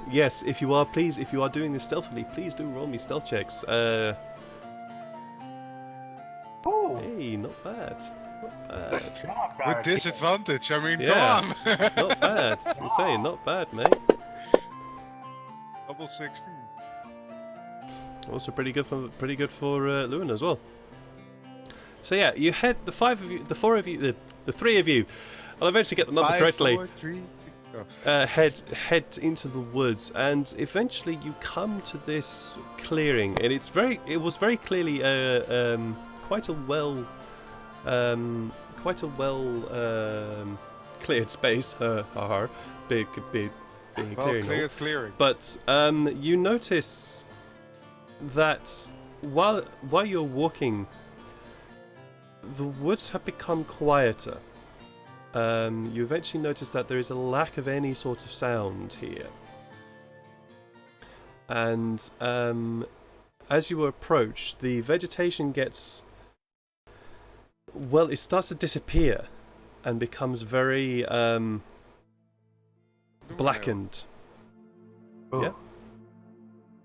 yes, if you are doing this stealthily, please do roll me stealth checks. Ooh. Hey, not bad. Good job, With Derek. disadvantage, I mean, Yeah. come on! Not bad. That's what I'm saying, not bad, mate. Double 16. Also pretty good for Lewin as well. So yeah, you head the three of you. I'll eventually get the number 5, correctly. 4, 3, 2, oh. Head into the woods, and eventually you come to this clearing, and it was very clearly quite a well cleared space. Big being Well, clearing. clear is clearing. But you notice that while you're walking, the woods have become quieter. You eventually notice that there is a lack of any sort of sound here. And as you approach, the vegetation gets... well, it starts to disappear and becomes very blackened. Ooh. Yeah.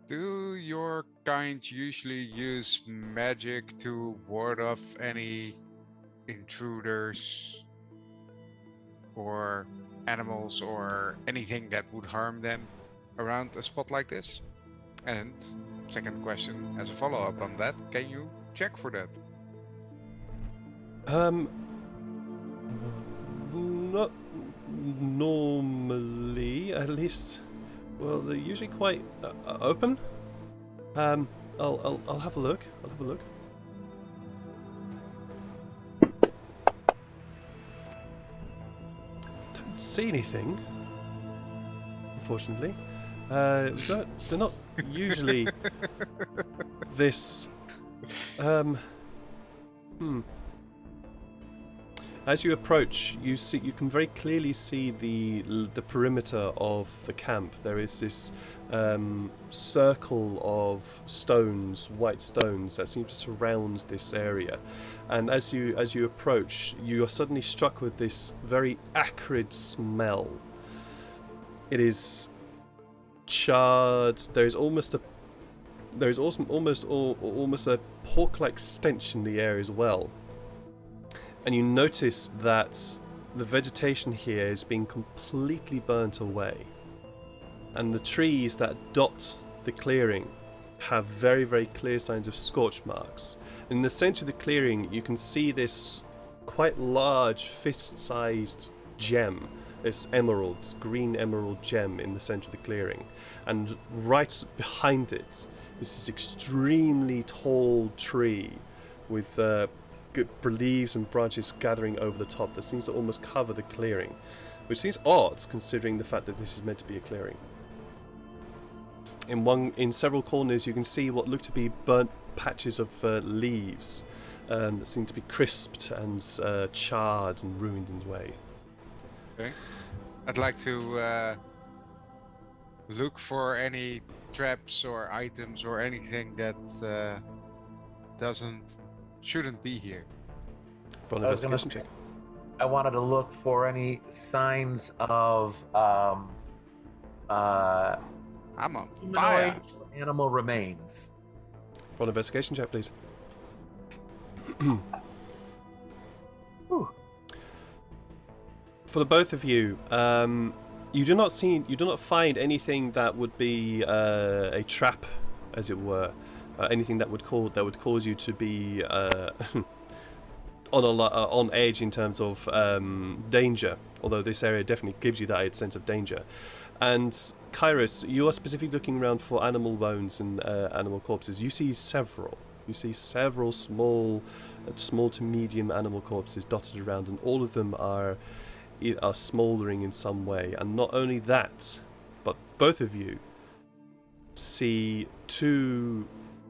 Do your kind usually use magic to ward off any intruders or animals or anything that would harm them around a spot like this? And second question, as a follow-up on that, can you check for that? Not normally, at least. Well, they're usually quite open. I'll have a look. Don't see anything, unfortunately. They're not usually this. As you approach, you can very clearly see the perimeter of the camp. There is this circle of stones, white stones, that seem to surround this area. And as you approach, you are suddenly struck with this very acrid smell. It is charred. There is almost a pork-like stench in the air as well. And you notice that the vegetation here is being completely burnt away. And the trees that dot the clearing have very, very clear signs of scorch marks. In the center of the clearing, you can see this quite large fist-sized gem, this emerald, green emerald gem in the center of the clearing. And right behind it is this extremely tall tree with leaves and branches gathering over the top that seems to almost cover the clearing, which seems odd considering the fact that this is meant to be a clearing. In several corners you can see what look to be burnt patches of leaves that seem to be crisped and charred and ruined in a way. Okay. I'd like to look for any traps or items or anything that shouldn't be here. Roll an investigation check. I wanted to look for any signs of I'm on fire. humanoid animal remains. Roll an investigation check, please. For the both of you, you do not find anything that would be a trap, as it were. Anything that would cause you to be on edge in terms of danger. Although this area definitely gives you that sense of danger. And Kairos, you are specifically looking around for animal bones and animal corpses. You see several. You see several small to medium animal corpses dotted around, and all of them are smouldering in some way. And not only that, but both of you see two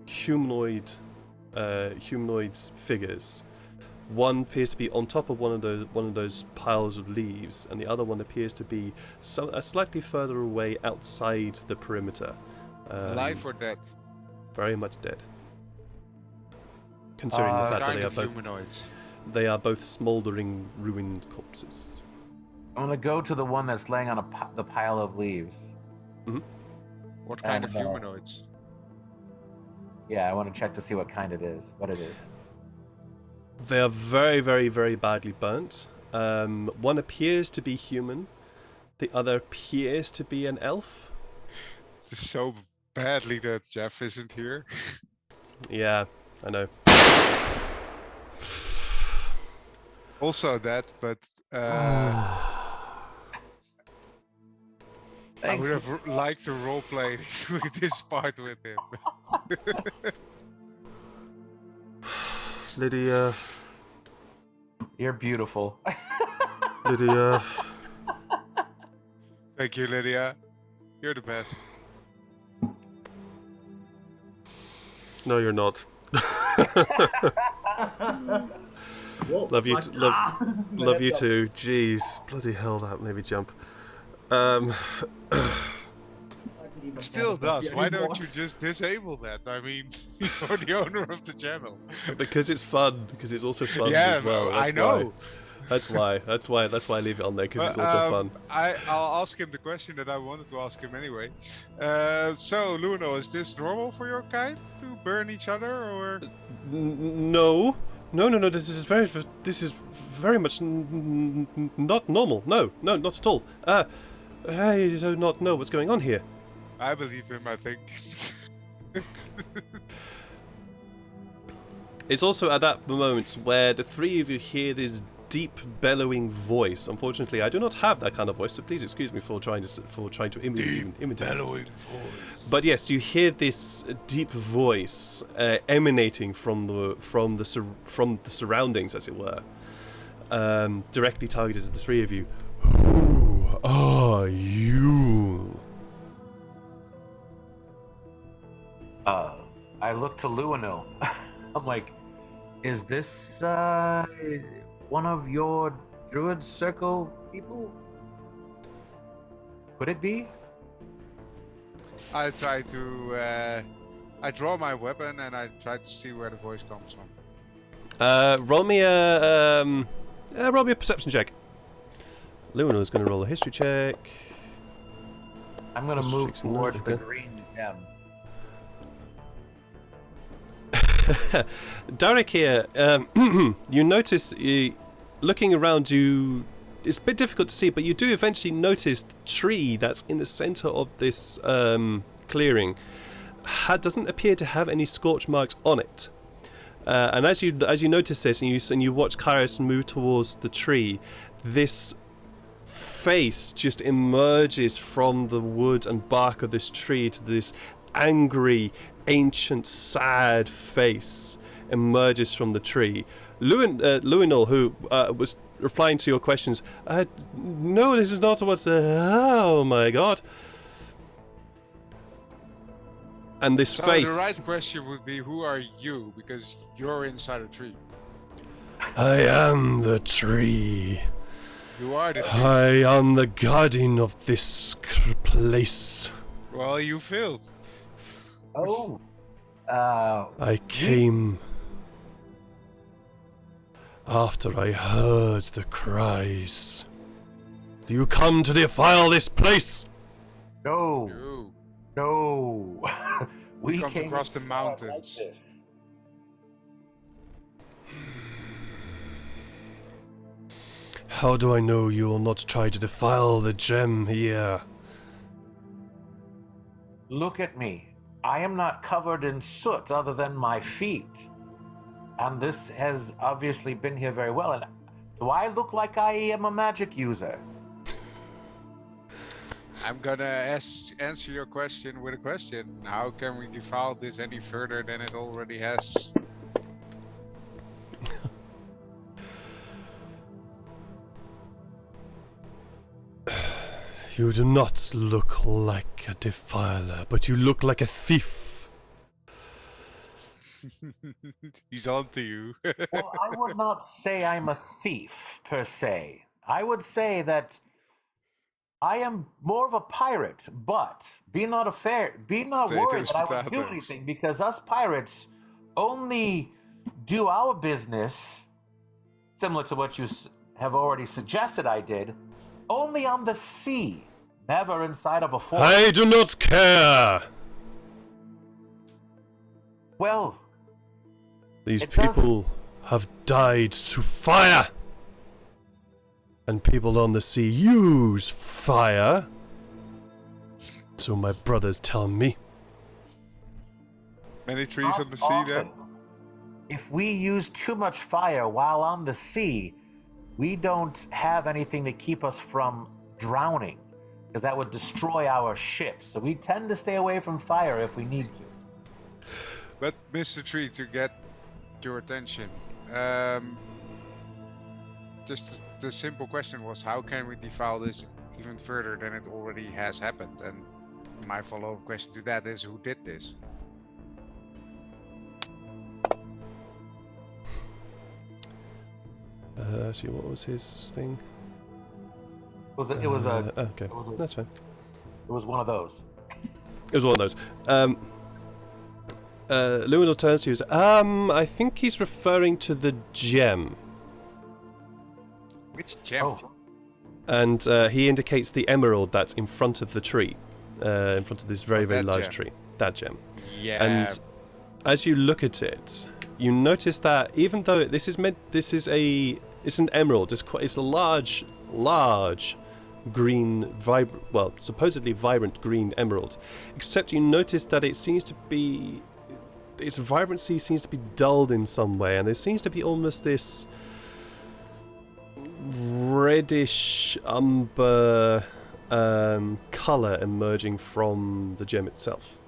humanoid figures. One appears to be on top of one of those piles of leaves, and the other one appears to be slightly further away outside the perimeter. Alive or dead? Very much dead. Considering the fact that they are both smouldering, ruined corpses. I'm gonna go to the one that's laying on the pile of leaves. Mm-hmm. What kind of humanoids? Yeah, I want to check to see what kind it is. What it is. They are very, very, very badly burnt. One appears to be human. The other appears to be an elf. It's so badly that Jeff isn't here. Yeah, I know. Also that, but I would have liked to roleplay this part with him. Lydia. You're beautiful. Lydia. Thank you, Lydia. You're the best. No, you're not. Love you, love you too. Jeez, bloody hell, that made me jump. It still does. Why don't you just disable that? I mean, you're the owner of the channel. Because it's fun. Because it's also fun yeah, as well. I know. That's why I leave it on there, because it's also fun. I'll ask him the question that I wanted to ask him anyway. So, Luno, is this normal for your kind to burn each other, or? No. This is very much not normal. No, not at all. I do not know what's going on here. I believe him, I think. It's also at that moment where the three of you hear this deep bellowing voice. Unfortunately, I do not have that kind of voice, so please excuse me for trying to imitate. Bellowing voice. But yes, you hear this deep voice emanating from the surroundings, as it were, directly targeted at the three of you. are you? I look to Luino. I'm like, is this one of your Druid Circle people? Could it be? I try to. I draw my weapon and I try to see where the voice comes from. Roll me a perception check. Luna's going to roll a history check. I'm gonna History move check's not towards the good. green gem. Derek here, you notice, looking around you, it's a bit difficult to see, but you do eventually notice the tree that's in the center of this clearing doesn't appear to have any scorch marks on it. And as you notice this, and you watch Kairos move towards the tree, this face just emerges from the wood and bark of this tree to this angry, ancient, sad face emerges from the tree. Luinol, who was replying to your questions, no, this is not what. Oh my god! And this So face. the right question would be, who are you? Because you're inside a tree. I am the tree. You are the tree. I am the guardian of this place. Well, you failed. Oh. I came after I heard the cries. Do you come to defile this place? No. You. No. We comes came across the inside mountains. Like this. How do I know you will not try to defile the gem here? Look at me. I am not covered in soot other than my feet. And this has obviously been here very well. And do I look like I am a magic user? I'm gonna answer your question with a question. How can we defile this any further than it already has? You do not look like a defiler, but you look like a thief. He's on to you. Well, I would not say I'm a thief, per se. I would say that I am more of a pirate, but be not worried Potatoes, that I would do potatoes. anything, because us pirates only do our business, similar to what you have already suggested I did, only on the sea, never inside of a fort. I do not care. Well, These it people does- have died to fire. And people on the sea use fire. So my brothers tell me. Many trees on the sea often. then? If we use too much fire while on the sea, we don't have anything to keep us from drowning, because that would destroy our ships. So we tend to stay away from fire if we need to. But Mr. Tree, to get your attention, just the simple question was, how can we defile this even further than it already has happened? And my follow-up question to that is, who did this? See, what was his thing? Okay. Okay, that's fine. It was one of those. It was one of those. Luminal turns to you and says, I think he's referring to the gem. Which gem? Oh, And he indicates the emerald that's in front of the tree. In front of this very, very that large gem. tree. That gem. Yeah. And as you look at it, you notice that even though it's an emerald. It's a large green, supposedly vibrant green emerald. Except you notice that its vibrancy seems to be dulled in some way, and there seems to be almost this reddish umber color emerging from the gem itself.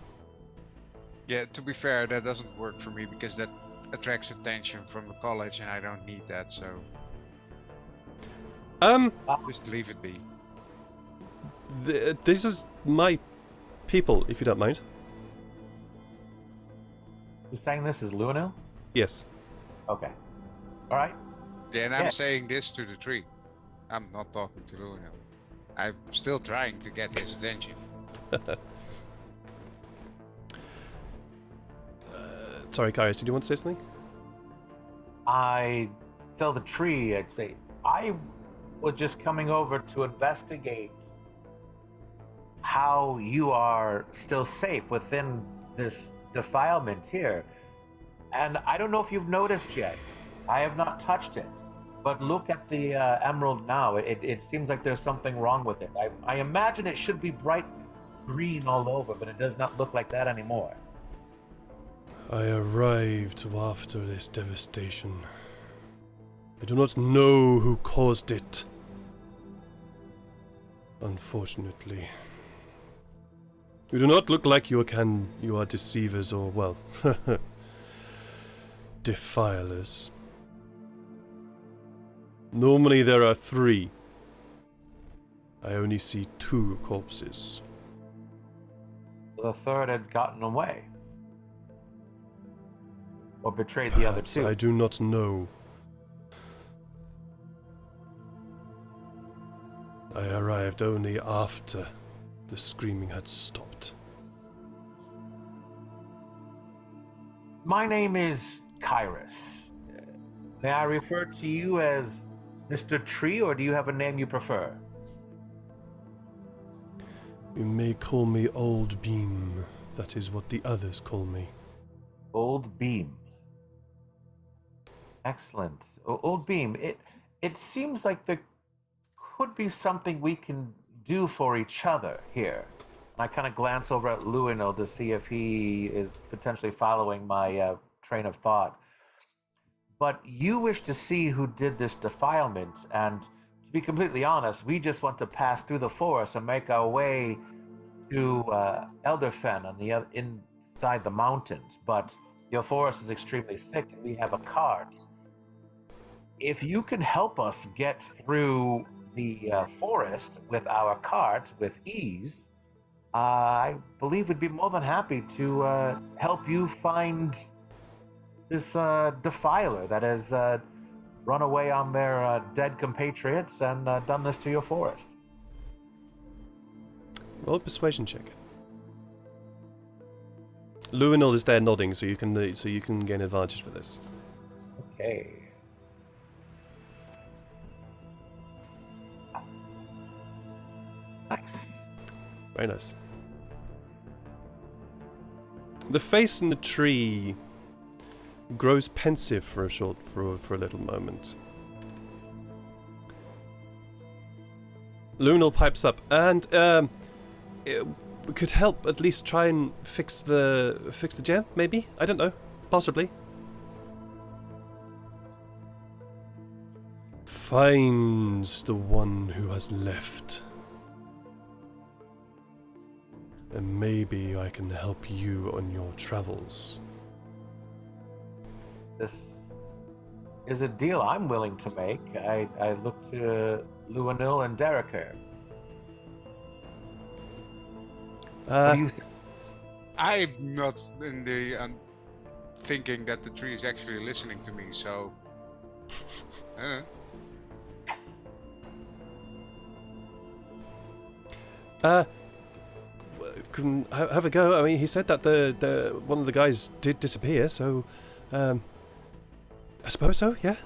Yeah, to be fair, that doesn't work for me because that attracts attention from the college and I don't need that, so just leave it be. This is my people, if you don't mind. Who's saying this is Luno? Yes. Okay. All right. Yeah, and I'm Yeah. saying this to the tree. I'm not talking to Luna. I'm still trying to get his attention. Sorry, Kairos, did you want to say something? I tell the tree, I'd say, I was just coming over to investigate how you are still safe within this defilement here. And I don't know if you've noticed yet. I have not touched it. But look at the emerald now. It seems like there's something wrong with it. I imagine it should be bright green all over, but it does not look like that anymore. I arrived after this devastation. I do not know who caused it. Unfortunately. You do not look like you are deceivers or, well, defilers. Normally there are 3. I only see 2 corpses. The third had gotten away. Or betrayed the other Perhaps, 2. I do not know. I arrived only after the screaming had stopped. My name is Kairos. May I refer to you as Mr. Tree, or do you have a name you prefer? You may call me Old Beam. That is what the others call me. Old Beam. Excellent. Old Beam, it seems like there could be something we can do for each other here. I kind of glance over at Luinil to see if he is potentially following my train of thought. But you wish to see who did this defilement, and to be completely honest, we just want to pass through the forest and make our way to Elderfen on the inside the mountains. But your forest is extremely thick, and we have a cart. If you can help us get through the forest with our cart with ease, I believe we'd be more than happy to help you find this defiler that has run away on their dead compatriots and done this to your forest. Roll a persuasion check. Luinil is there nodding, so you can gain advantage for this. Okay. Nice. Very nice. The face in the tree grows pensive for a little moment. Luinil pipes up, and we could help at least try and fix the gem, maybe? I don't know. Possibly. Finds the one who has left. And maybe I can help you on your travels. This is a deal I'm willing to make. I look to Luinil and Derek here. What do you think? I'm not in the thinking that the tree is actually listening to me, so. Can have a go. I mean, he said that the one of the guys did disappear, so I suppose so. Yeah.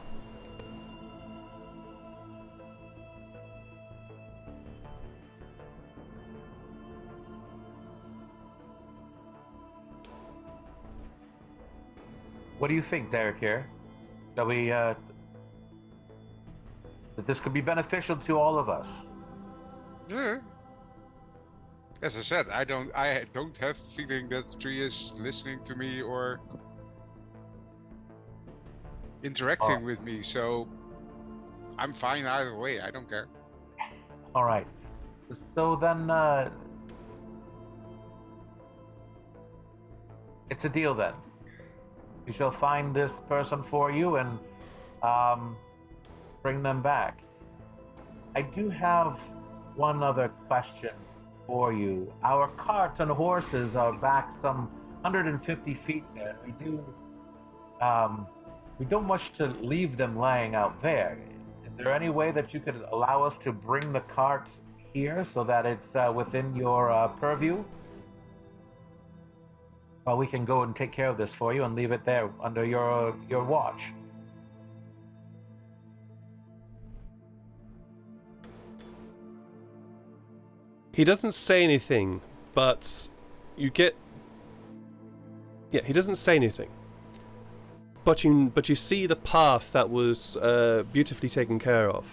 What do you think, Derek here? That we that this could be beneficial to all of us? Yeah. As I said, I don't have the feeling that the tree is listening to me or interacting with me, so I'm fine either way. I don't care. All right. So then, it's a deal then. We shall find this person for you and bring them back. I do have one other question for you. Our carts and horses are back some 150 feet there. We don't much to leave them lying out there. Is there any way that you could allow us to bring the carts here so that it's within your purview? Well, we can go and take care of this for you and leave it there under your watch. He doesn't say anything, but you get... Yeah, he doesn't say anything. But you see the path that was beautifully taken care of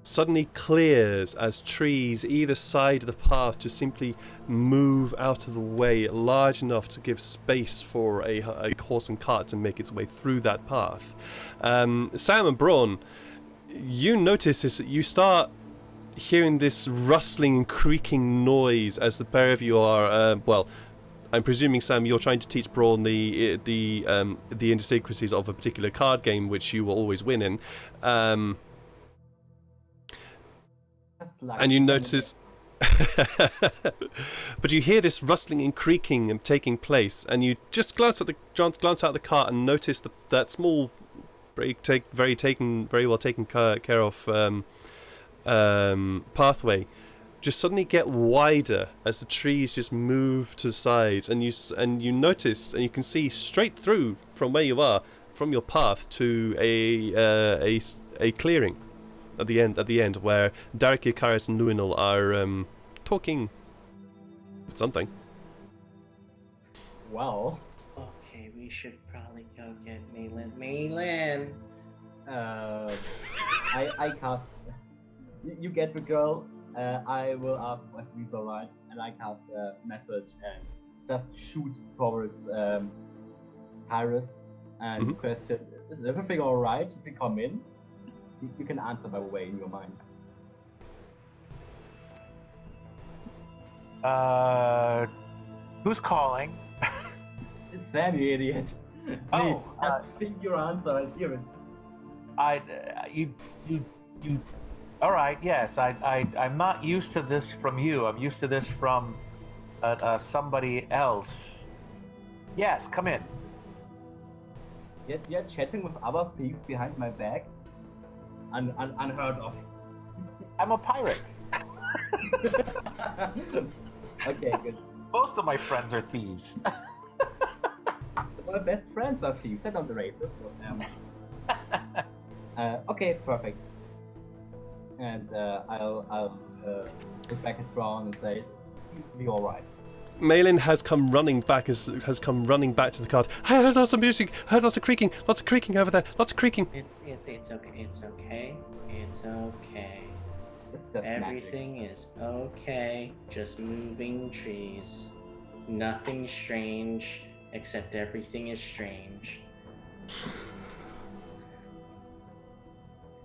suddenly clears as trees either side of the path just simply move out of the way large enough to give space for a horse and cart to make its way through that path. Sam and Braun, you notice this, you start hearing this rustling and creaking noise as the pair of you are, well, I'm presuming, Sam, you're trying to teach Braun the idiosyncrasies of a particular card game, which you will always win in. And you notice... But you hear this rustling and creaking taking place, and you just glance out the cart and notice that small, very well taken care of pathway just suddenly get wider as the trees just move to the sides, and you notice and you can see straight through from where you are, from your path, to a clearing at the end where Derek, Ikaris, and Luinal are talking with something. Well, Okay, we should probably go get Maylin. I cast. You get the girl. I will ask what we provide, and I cast a message and just shoot towards Iris and question: is everything all right? Should we come in? You can answer by the way in your mind. Who's calling? It's Sam, you idiot. Oh, just think your answer and hear it. You. All right. Yes, I'm not used to this from you. I'm used to this from somebody else. Yes, come in. You're chatting with other thieves behind my back. Unheard of. I'm a pirate. Okay, good. Most of my friends are thieves. My best friends are thieves. That's not the racist. Okay, perfect. And I'll look back at Braun and say, "Be all right." Maylin has come running back to the cart. I heard lots of music. Heard lots of creaking over there. Lots of creaking. It's okay. It's okay. It's okay. It's just Everything magic. is okay. Just moving trees. Nothing strange, except everything is strange.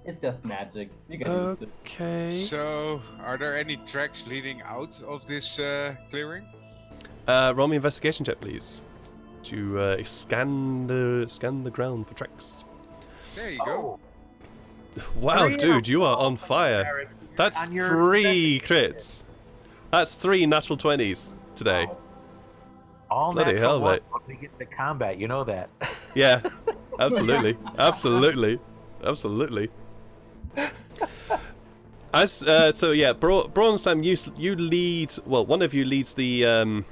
It's just magic. You can use it. Okay. So, are there any tracks leading out of this clearing? Roll me investigation check, please. To scan the ground for tracks. There you go. Wow, Hurry dude, up. you are on fire. That's On your 3 crits. That's 3 natural 20s today. Wow. All Bloody natural hell, ones mate. when we get into combat, you know that. Yeah, absolutely, absolutely. As so yeah, Braun and Sam, you lead. Well, one of you leads the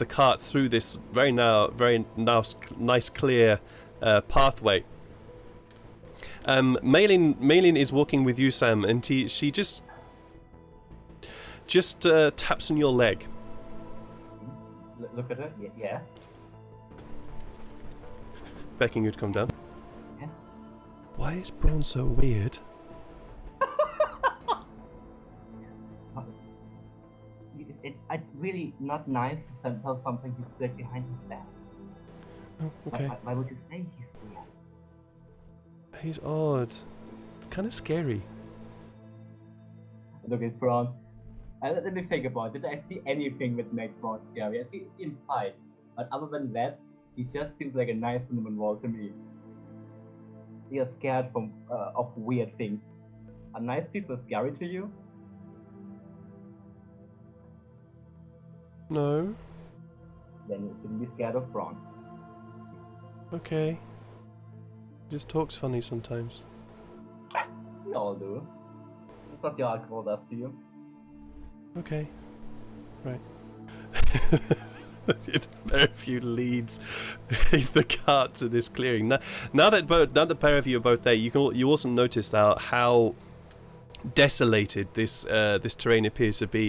cart through this very nice clear pathway. Maylin is walking with you, Sam, and she just taps on your leg. Look at it. Yeah. Begging you to come down. Yeah. Why is Braun so weird? It's really not nice to tell something he's said behind his back. Oh, okay. Why would you say he's weird? He's odd. Kind of scary. Look at Braun. Let me think about it. Did I see anything that makes Braun scary? I see him fight, but other than that, he just seems like a nice cinnamon roll to me. You're scared of weird things. Are nice people scary to you? No. Then you shouldn't be scared of Braun. Okay. He just talks funny sometimes. We all do. It's what the alcohol does to you. Okay. Right. Very few leads the cart to this clearing. Now that the pair of you are both there, you also notice how desolated this terrain appears to be.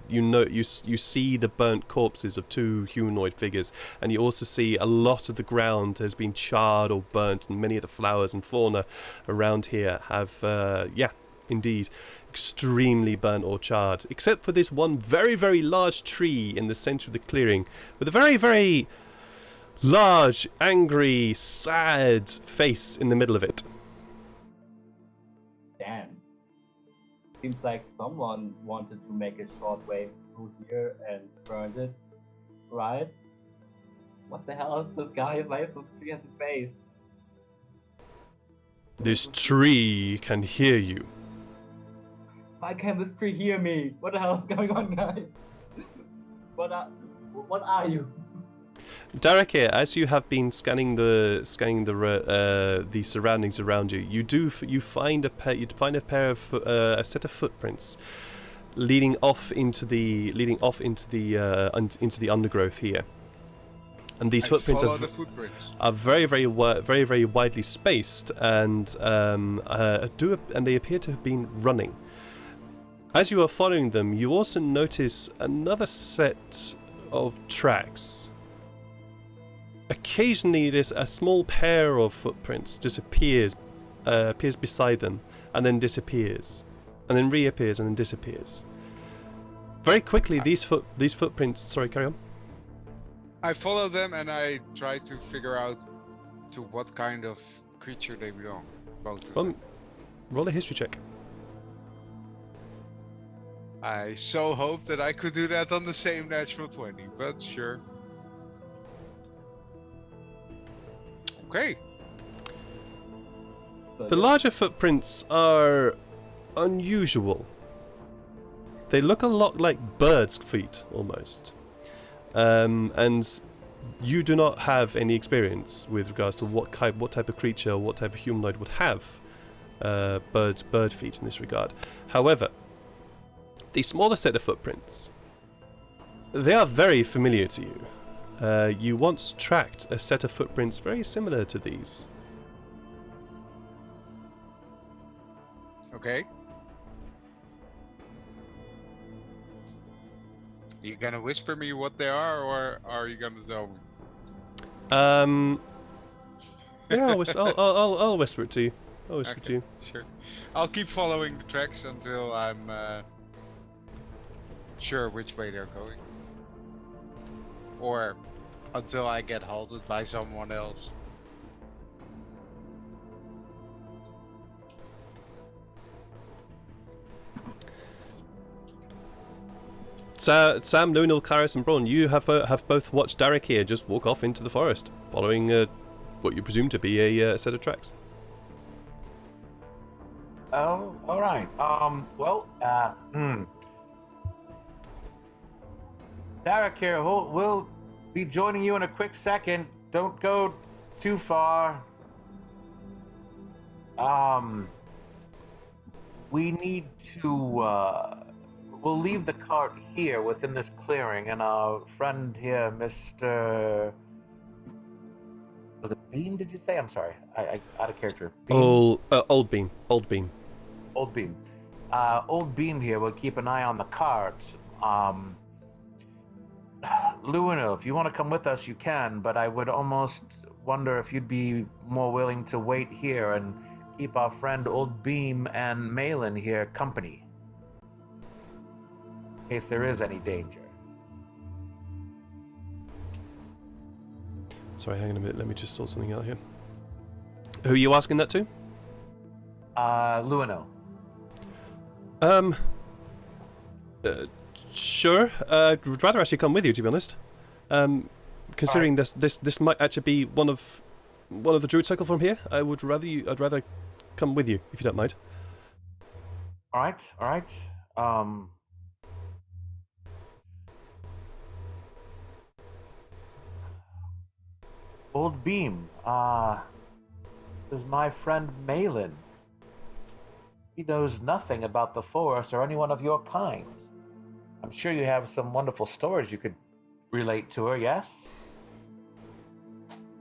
You see the burnt corpses of two humanoid figures, and you also see a lot of the ground has been charred or burnt, and many of the flowers and fauna around here have indeed extremely burnt or charred, except for this one very, very large tree in the center of the clearing with a very, very large, angry, sad face in the middle of it. Damn. Seems like someone wanted to make a short way through here and burned it, right? What the hell is this guy? Why is this tree has a face? This tree can hear you. Why can't this tree hear me? What the hell is going on, guys? What are you? Derek, here, as you have been scanning the surroundings around you, you find a set of footprints leading off into the undergrowth here. And these footprints are very, very widely spaced, and they appear to have been running. As you are following them, you also notice another set of tracks. Occasionally, a small pair of footprints appears beside them, and then disappears, and then reappears, and then disappears. Very quickly, these footprints. Sorry, carry on. I follow them and I try to figure out to what kind of creature they belong. Both of them. Roll a history check. I so hope that I could do that on the same natural 20, but sure. Okay. The larger footprints are unusual. They look a lot like birds' feet, almost. And you do not have any experience with regards to what type of creature, what type of humanoid would have bird feet in this regard. However, the smaller set of footprints, they are very familiar to you. You once tracked a set of footprints very similar to these. Okay. You gonna whisper me what they are, or are you gonna tell me? Yeah, I'll whisper it to you. I'll whisper it to you. Sure. I'll keep following the tracks until I'm sure which way they're going. Or until I get halted by someone else. Sam, Lunel, Karis, and Braun, you have both watched Derek here just walk off into the forest, following what you presume to be a set of tracks. Oh, all right. Derek here, we'll be joining you in a quick second. Don't go too far. We need to, we'll leave the cart here within this clearing, and our friend here, Mr. Was it Beam, did you say? I'm sorry. I out of character. Beam? Old Beam. Old Beam. Old Beam here will keep an eye on the cart. Luino, if you want to come with us, you can, but I would almost wonder if you'd be more willing to wait here and keep our friend Old Beam and Malin here company, in case there is any danger. Sorry, hang on a minute. Let me just sort something out here. Who are you asking that to? Luino. Sure. I'd rather actually come with you, to be honest. Considering this might actually be one of the Druid Circle from here, I'd rather come with you if you don't mind. All right. Old Beam. This is my friend Malin. He knows nothing about the forest or anyone of your kind. I'm sure you have some wonderful stories you could relate to her, yes?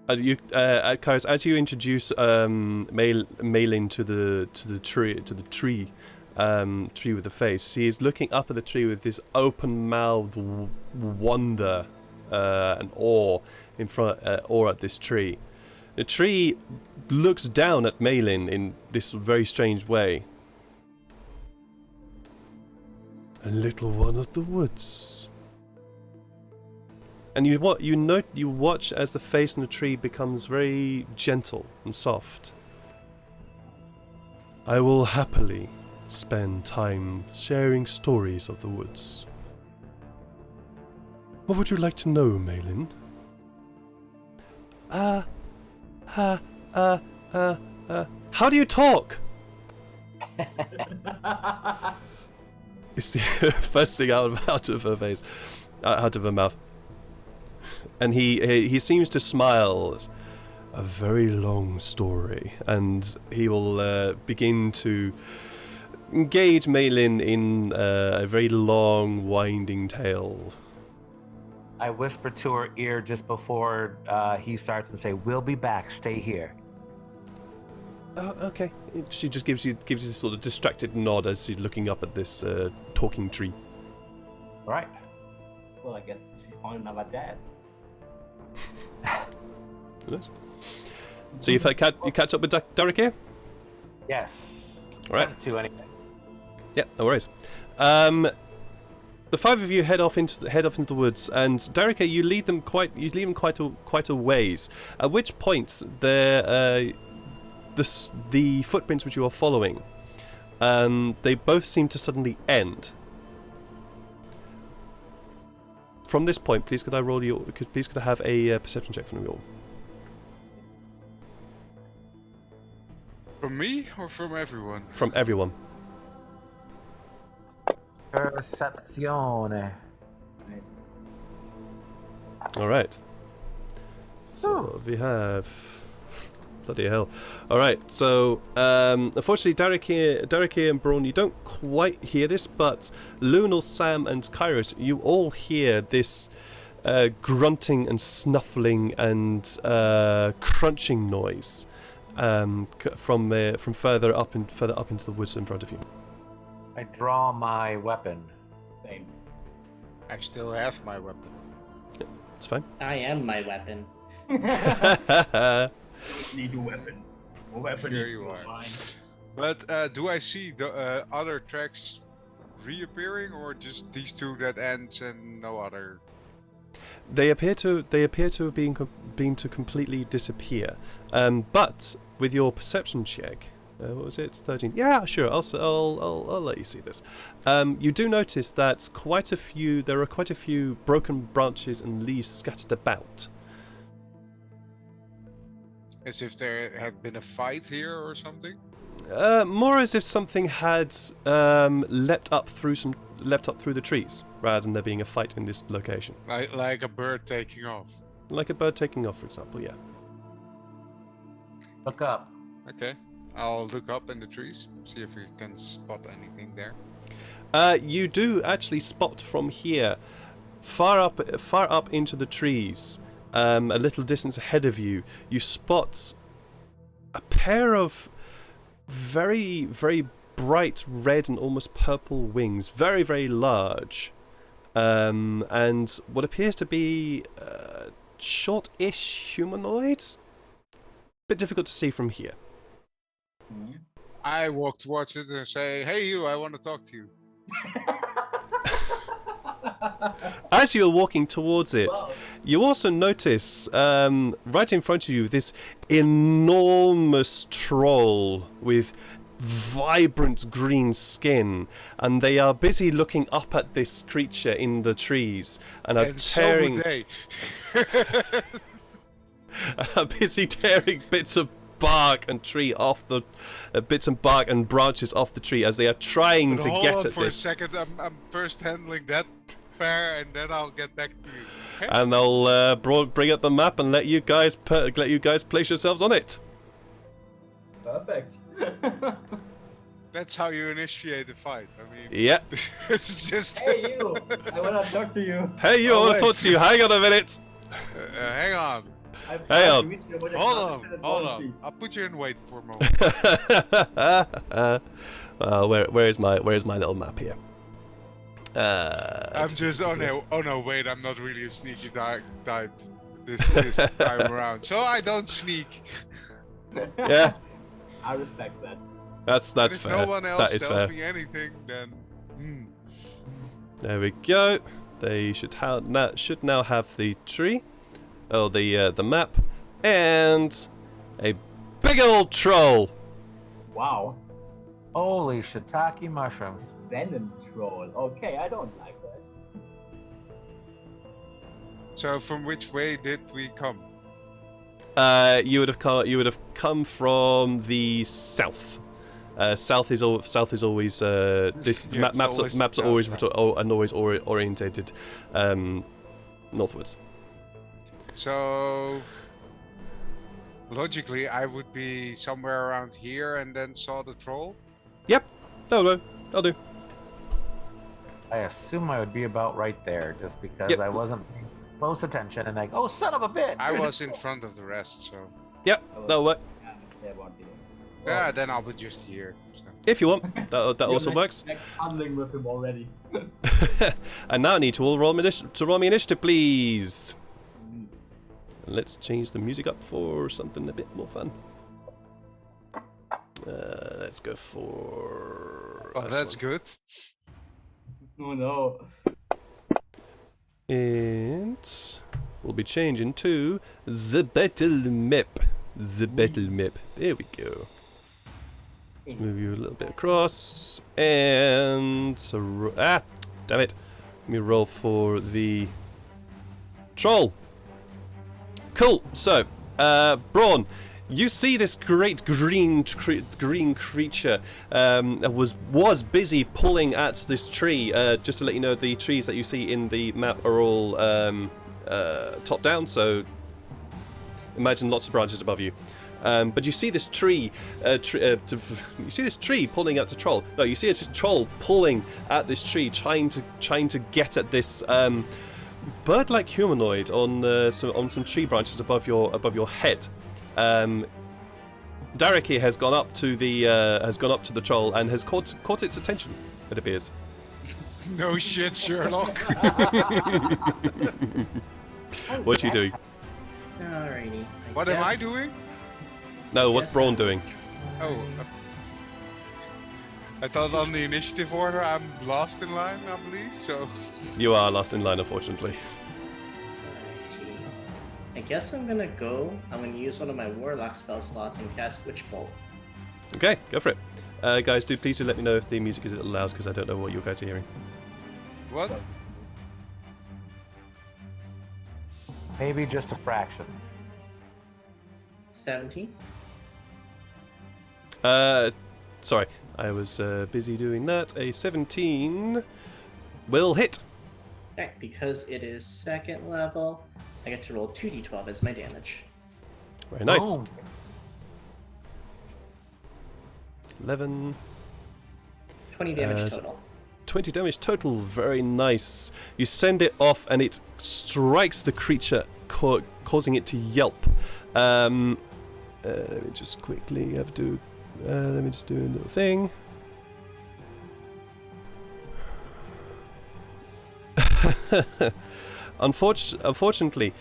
Kairos, as you introduce Malin to the tree with the face, she is looking up at the tree with this open-mouthed wonder and awe awe at this tree. The tree looks down at Malin in this very strange way. A little one of the woods. And you watch as the face on the tree becomes very gentle and soft. I will happily spend time sharing stories of the woods. What would you like to know, Malin? How do you talk? It's the first thing out of her face, out of her mouth. And he seems to smile. A very long story, and he will begin to engage Malin in a very long, winding tale. I whisper to her ear just before he starts and say, "We'll be back. Stay here." Oh, okay. She just gives you this sort of distracted nod as she's looking up at this talking tree. All right. Well, I guess she found another dad. Nice. So you catch up with Derek here? Yes. All right. Attempt to anyway. Yeah, no worries. The five of you head off into the woods, and Darica, you lead them quite a ways. At which point the footprints which you are following, they both seem to suddenly end. From this point, please could I have a perception check from you all? From me or from everyone? From everyone. Percepzione. Alright. So we have... Bloody hell. Alright, so unfortunately Derek here and Braun, you don't quite hear this, but Lunal, Sam and Kairos, you all hear this grunting and snuffling and crunching noise from further up into the woods in front of you. I draw my weapon. Same. I still have my weapon. It's fine. I am my weapon. Need a weapon. A weapon Here is you are. mine. But do I see the other tracks reappearing, or just these two that ends and no other? They appear to have been to completely disappear. But with your perception check, what was it? 13. Yeah, sure. I'll let you see this. You do notice that there are quite a few broken branches and leaves scattered about. As if there had been a fight here or something? More as if something had leapt up through the trees, rather than there being a fight in this location. Like a bird taking off. Like a bird taking off, for example, yeah. Look up. Okay. I'll look up in the trees, see if we can spot anything there. You do actually spot from here, far up into the trees, a little distance ahead of you, you spot a pair of very, very bright red and almost purple wings, very, very large, and what appears to be short-ish humanoid. Bit difficult to see from here. I walk towards it and say, "Hey you, I want to talk to you." As you are walking towards it, Wow. you also notice right in front of you this enormous troll with vibrant green skin, and they are busy looking up at this creature in the trees and are tearing. So would they. Are busy tearing bits of bark and tree off the bits and bark and branches off the tree as they are trying But to hold get on at for this. a second. I'm first handling that pair, and then I'll get back to you. and I'll bring up the map and let you guys place yourselves on it. Perfect. That's how you initiate the fight. I mean, Yeah. it's just. Hey you! I wanna talk to you. Hey, you! I want to talk to you. Hang on a minute. Hang on. I'm Hang trying on. to reach you, but I Hold can't on. fit it Hold one on. feet. I'll put you in wait for a moment. Where's my little map here? I'm just. Oh no! Wait, I'm not really a sneaky type this time around, so I don't sneak. Yeah, I respect that. that's And if fair. no one else That is tells fair. me anything, then. There we go. They should now have the tree, the map, and a big old troll. Wow. Holy shiitake mushrooms. Venom troll. Okay, I don't like that. So from which way did we come? You would have come from the south. South is always this Yeah, it's always maps are south, always right. orientated northwards. So logically, I would be somewhere around here and then saw the troll. Yep, that'll do. I assume I would be about right there, just because Yep. I wasn't paying close attention and like, oh son of a bitch! I was in front of the rest, so Yep, that'll work. Yeah, won't be. yeah. Then I'll be just here. So. If you want, that also works. Like cuddling with him already. And now I need to all roll me initiative, please. Let's change the music up for something a bit more fun. Let's go for. Oh, this that's one. good. Oh no. And we'll be changing to the battle map. The battle map. There we go. Let's move you a little bit across. And damn it. Let me roll for the troll. Cool. So, Braun, you see this great green creature was busy pulling at this tree. Just to let you know, the trees that you see in the map are all top down. So imagine lots of branches above you. But you see this tree. You see this tree pulling at the troll. No, you see this troll pulling at this tree, trying to get at this bird-like humanoid on some tree branches above your head. Derek here has gone up to the troll and has caught its attention. It appears. No shit, Sherlock. What's you doing? Alrighty. What am I doing? No, what's Yes. Braun doing? Oh, I thought on the initiative order I'm last in line, I believe. So. You are last in line, unfortunately. Alrighty. I guess I'm gonna use one of my warlock spell slots and cast Witch Bolt. Okay, go for it. Guys, please do let me know if the music is a little loud because I don't know what you guys are hearing. What? Maybe just a fraction. 17. Sorry, I was busy doing that. A 17 will hit. Alright, because it is second level, I get to roll 2d12 as my damage. Very nice. Boom. 11, 20 damage Uh, total. 20 damage total. Very nice. You send it off and it strikes the creature, causing it to yelp. Let me just quickly let me just do a little thing. Unfortunately,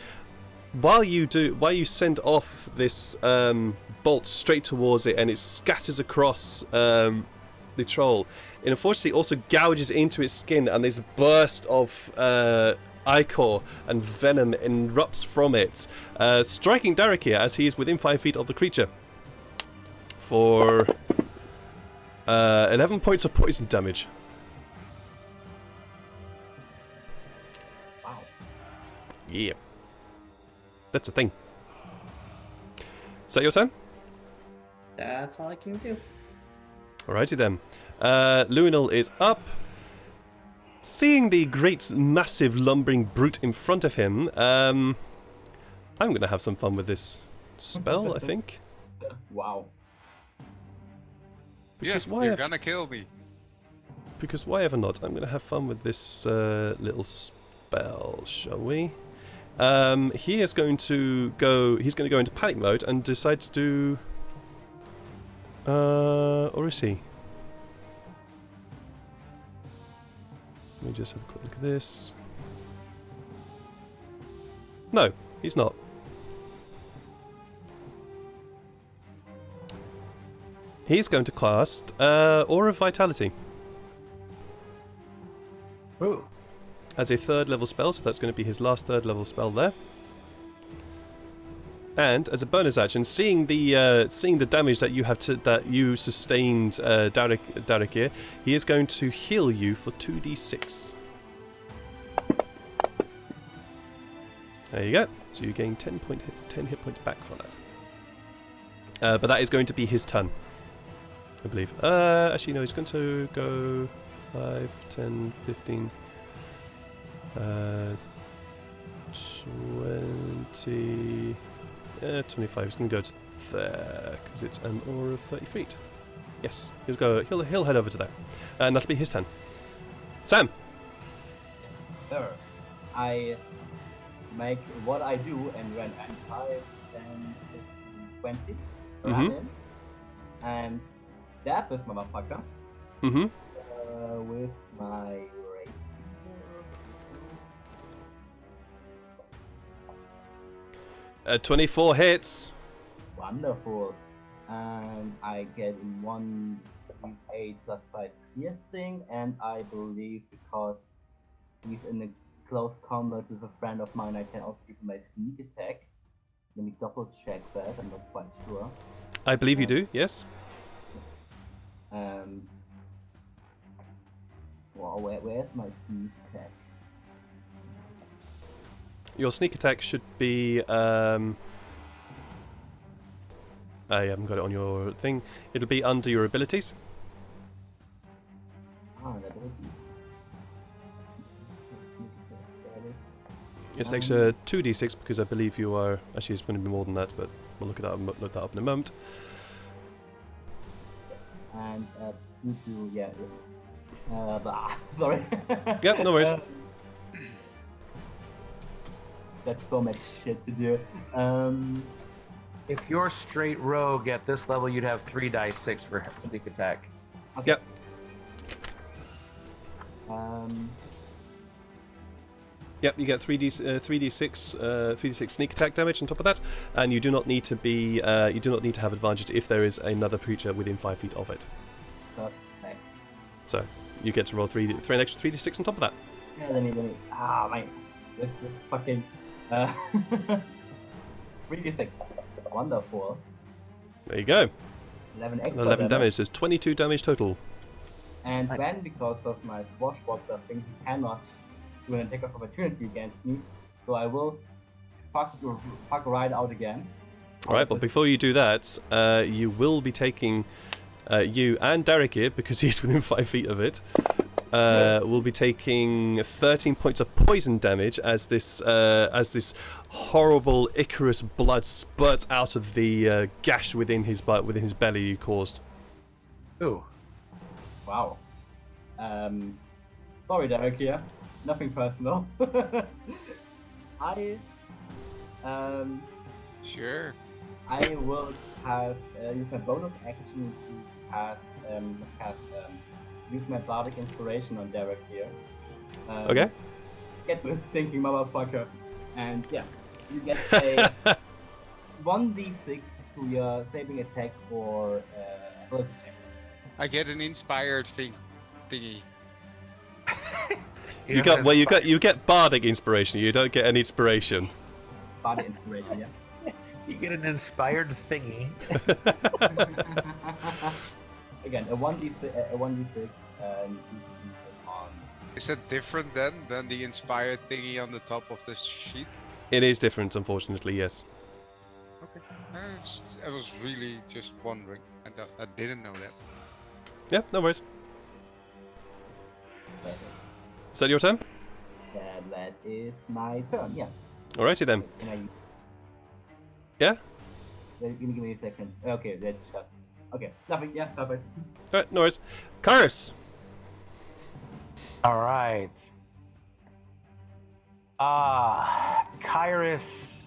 while you send off this bolt straight towards it and it scatters across the troll, it unfortunately also gouges into its skin and there's a burst of ichor and venom erupts from it, striking Derek here as he is within 5 feet of the creature for 11 points of poison damage. Wow. Yeah. That's a thing. Is that your turn? That's all I can do. Alrighty then. Luminal is up. Seeing the great, massive, lumbering brute in front of him, I'm going to have some fun with this spell, I think. Wow. Because Yeah, why you're ever, gonna kill me. because why ever not? I'm going to have fun with this little spell, shall we? He is going to go. He's going to go into panic mode and decide to do. Or is he? Let me just have a quick look at this. No, he's not. He's going to cast Aura of Vitality Ooh. as a 3rd level spell, so that's going to be his last 3rd level spell there. And as a bonus action, seeing the damage that you have that you sustained, Derek here, he is going to heal you for 2d6. There you go. So you gain 10 hit points back from that. But that is going to be his turn, I believe. Actually, no, he's going to go 5, 10, 15, 20... 25. He's going to go to there because it's an aura of 30 feet. Yes, he'll head over to there, and that'll be his turn. Sam. Sir, I make what I do, and when I'm 5, 10, 15, 20, run in and stab this motherfucker with my rapier. 24 hits. Wonderful. And I get 1d8 plus 5 piercing, and I believe because he's in a close combat with a friend of mine, I can also give him my sneak attack. Let me double check that, I'm not quite sure. I believe you do, yes. Well, where's my sneak attack? Your sneak attack should be. I haven't got it on your thing. It'll be under your abilities. That would be. It's extra 2d6 because I believe you are. Actually, it's going to be more than that, but we'll look that up in a moment. And due to sorry. Yep, no worries. That's so much shit to do. If you're straight rogue at this level, you'd have 3 dice 6 for sneak attack. Okay. Yep. Yep, you get 3d6 sneak attack damage on top of that, and you do not need to be you do not need to have advantage if there is another creature within 5 feet of it. Okay. So you get to roll an extra 3d6 on top of that. Yeah, let me. Mate. This fucking 3d6. Wonderful. There you go. 11 extra 11 damage. There's 22 damage total. And then, because of my swashbuckler thing, he cannot do an attack of opportunity against me. So I will fuck right out again. Alright, but before you do that, you will be taking, you and Derek here, because he's within 5 feet of it, will be taking 13 points of poison damage as this horrible Icarus blood spurts out of the gash within his belly you caused. Ooh. Wow. Sorry, Derek here. Nothing personal. Sure. I will have use my bonus action to use my bardic inspiration on Derek here. Okay. Get this thinking motherfucker, and yeah, you get a 1d6 to your saving attack or ability check. I get an inspired thingy. You get bardic inspiration. You don't get any inspiration. Bardic inspiration, yeah. You get an inspired thingy. Again, a 1d6 and on. Is that different then than the inspired thingy on the top of the sheet? It is different, unfortunately. Yes. Okay. I was really just wondering. I didn't know that. Yeah, no worries. Is that your turn? That is my turn, yeah. Alrighty then. Can I... Yeah? Give me a second. Okay, that's just... Okay, nothing, yeah, perfect. Alright, no worries. Kairos! All right. Kairos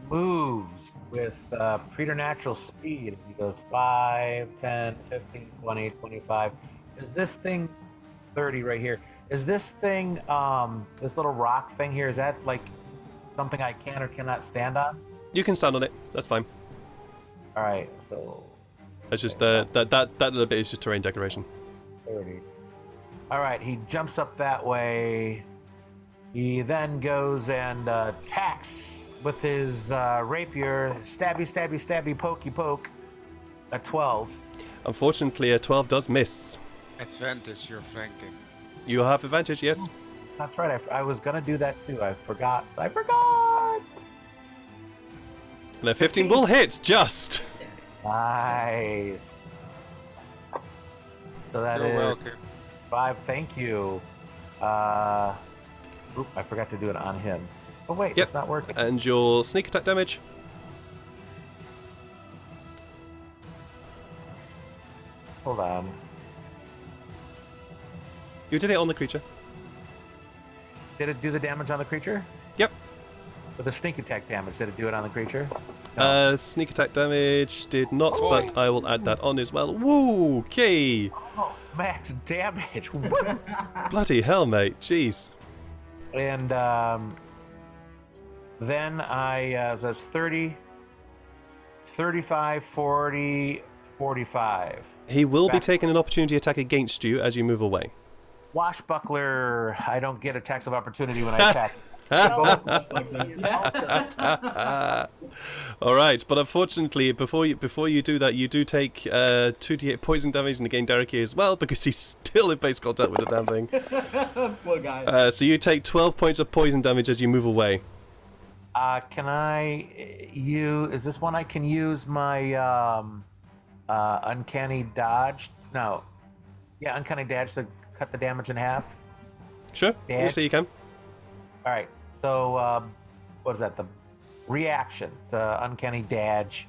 moves with preternatural speed. He goes 5, 10, 15, 20, 25. Is this thing 30 right here? Is this thing, this little rock thing here, is that like something I can or cannot stand on? You can stand on it. That's fine. All right, so That's just that little bit is just terrain decoration. 30. All right, he jumps up that way. He then goes and attacks with his rapier. Stabby, stabby, stabby, pokey, poke. A 12. Unfortunately, a 12 does miss. Advantage, you're flanking. You have advantage, yes. That's right. I was gonna do that too. I forgot. And a 15 will hit, just. Nice. So that You're is welcome. 5. Thank you. Oop, I forgot to do it on him. Oh wait, Yep. it's not working. And your sneak attack damage. Hold on. You did it on the creature. Did it do the damage on the creature? Yep. With the sneak attack damage, did it do it on the creature? Sneak attack damage did not, Oh. but I will add that on as well. Woo! Okay. Almost max damage. Woo! Bloody hell, mate. Jeez. And then so that's 30, 35, 40, 45. He will be Back. taking an opportunity attack against you as you move away. Washbuckler, I don't get attacks of opportunity when I attack. All right, but unfortunately, before you do that, you do take 2d8 poison damage, and again Derek here as well because he's still in base contact with the damn thing. Poor guy. So you take 12 points of poison damage as you move away. Can I use? Is this one I can use my uncanny dodge? No. Yeah, uncanny dodge to cut the damage in half. Sure, Yeah. yes, you can. All right. So what is that? The reaction to uncanny dodge.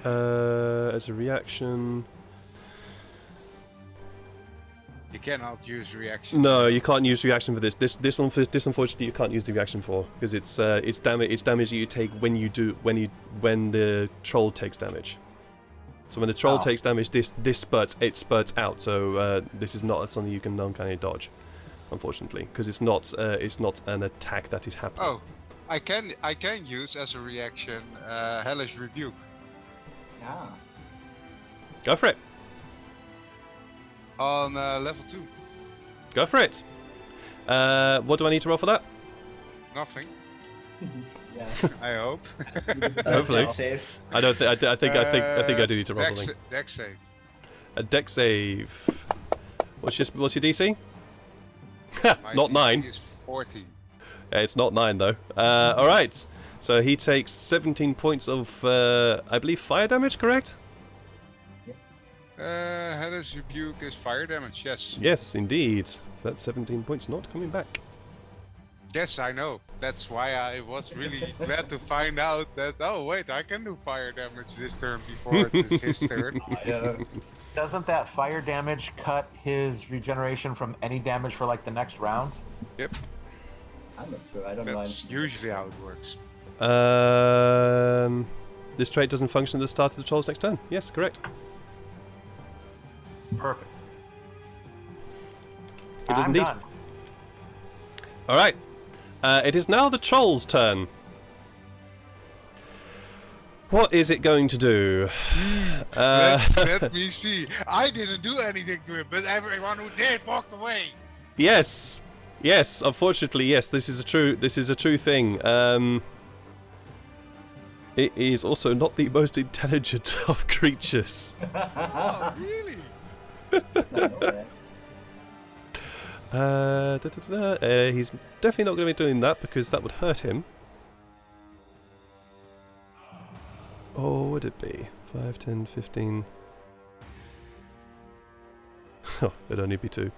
As a reaction. You cannot use reaction. No, you can't use reaction for this. This unfortunately you can't use the reaction for because it's damage. It's damage that you take when the troll takes damage. So when the troll Oh. takes damage, this spurts out. So this is not something you can uncanny dodge, unfortunately, because it's not an attack that is happening. Oh, I can use as a reaction Hellish Rebuke. Yeah. Go for it. On level 2. Go for it. What do I need to roll for that? Nothing. Yeah. I hope. Hopefully. Dex save. I don't think. I think I do need to roll something. Dex save. A dex save. What's your DC? My Not DC 9. is 14. It's not 9 though. All right. So he takes 17 points of, I believe, fire damage. Correct? Hellish Rebuke is fire damage. Yes. Yes, indeed. So that's 17 points not coming back. Yes, I know. That's why I was really glad to find out that. Oh wait, I can do fire damage this turn before it's his turn. Doesn't that fire damage cut his regeneration from any damage for like the next round? Yep. I'm not sure. I don't know. That's usually how it works. This trait doesn't function at the start of the troll's next turn. Yes, correct. Perfect. It is I'm indeed. done. All right. It is now the troll's turn. What is it going to do? Let me see. I didn't do anything to it, but everyone who did walked away. Yes, yes. Unfortunately, yes. This is a true thing. It is also not the most intelligent of creatures. Oh, really? He's definitely not going to be doing that because that would hurt him. Or would it be? 5, 10, 15... Oh, it'd only be 2.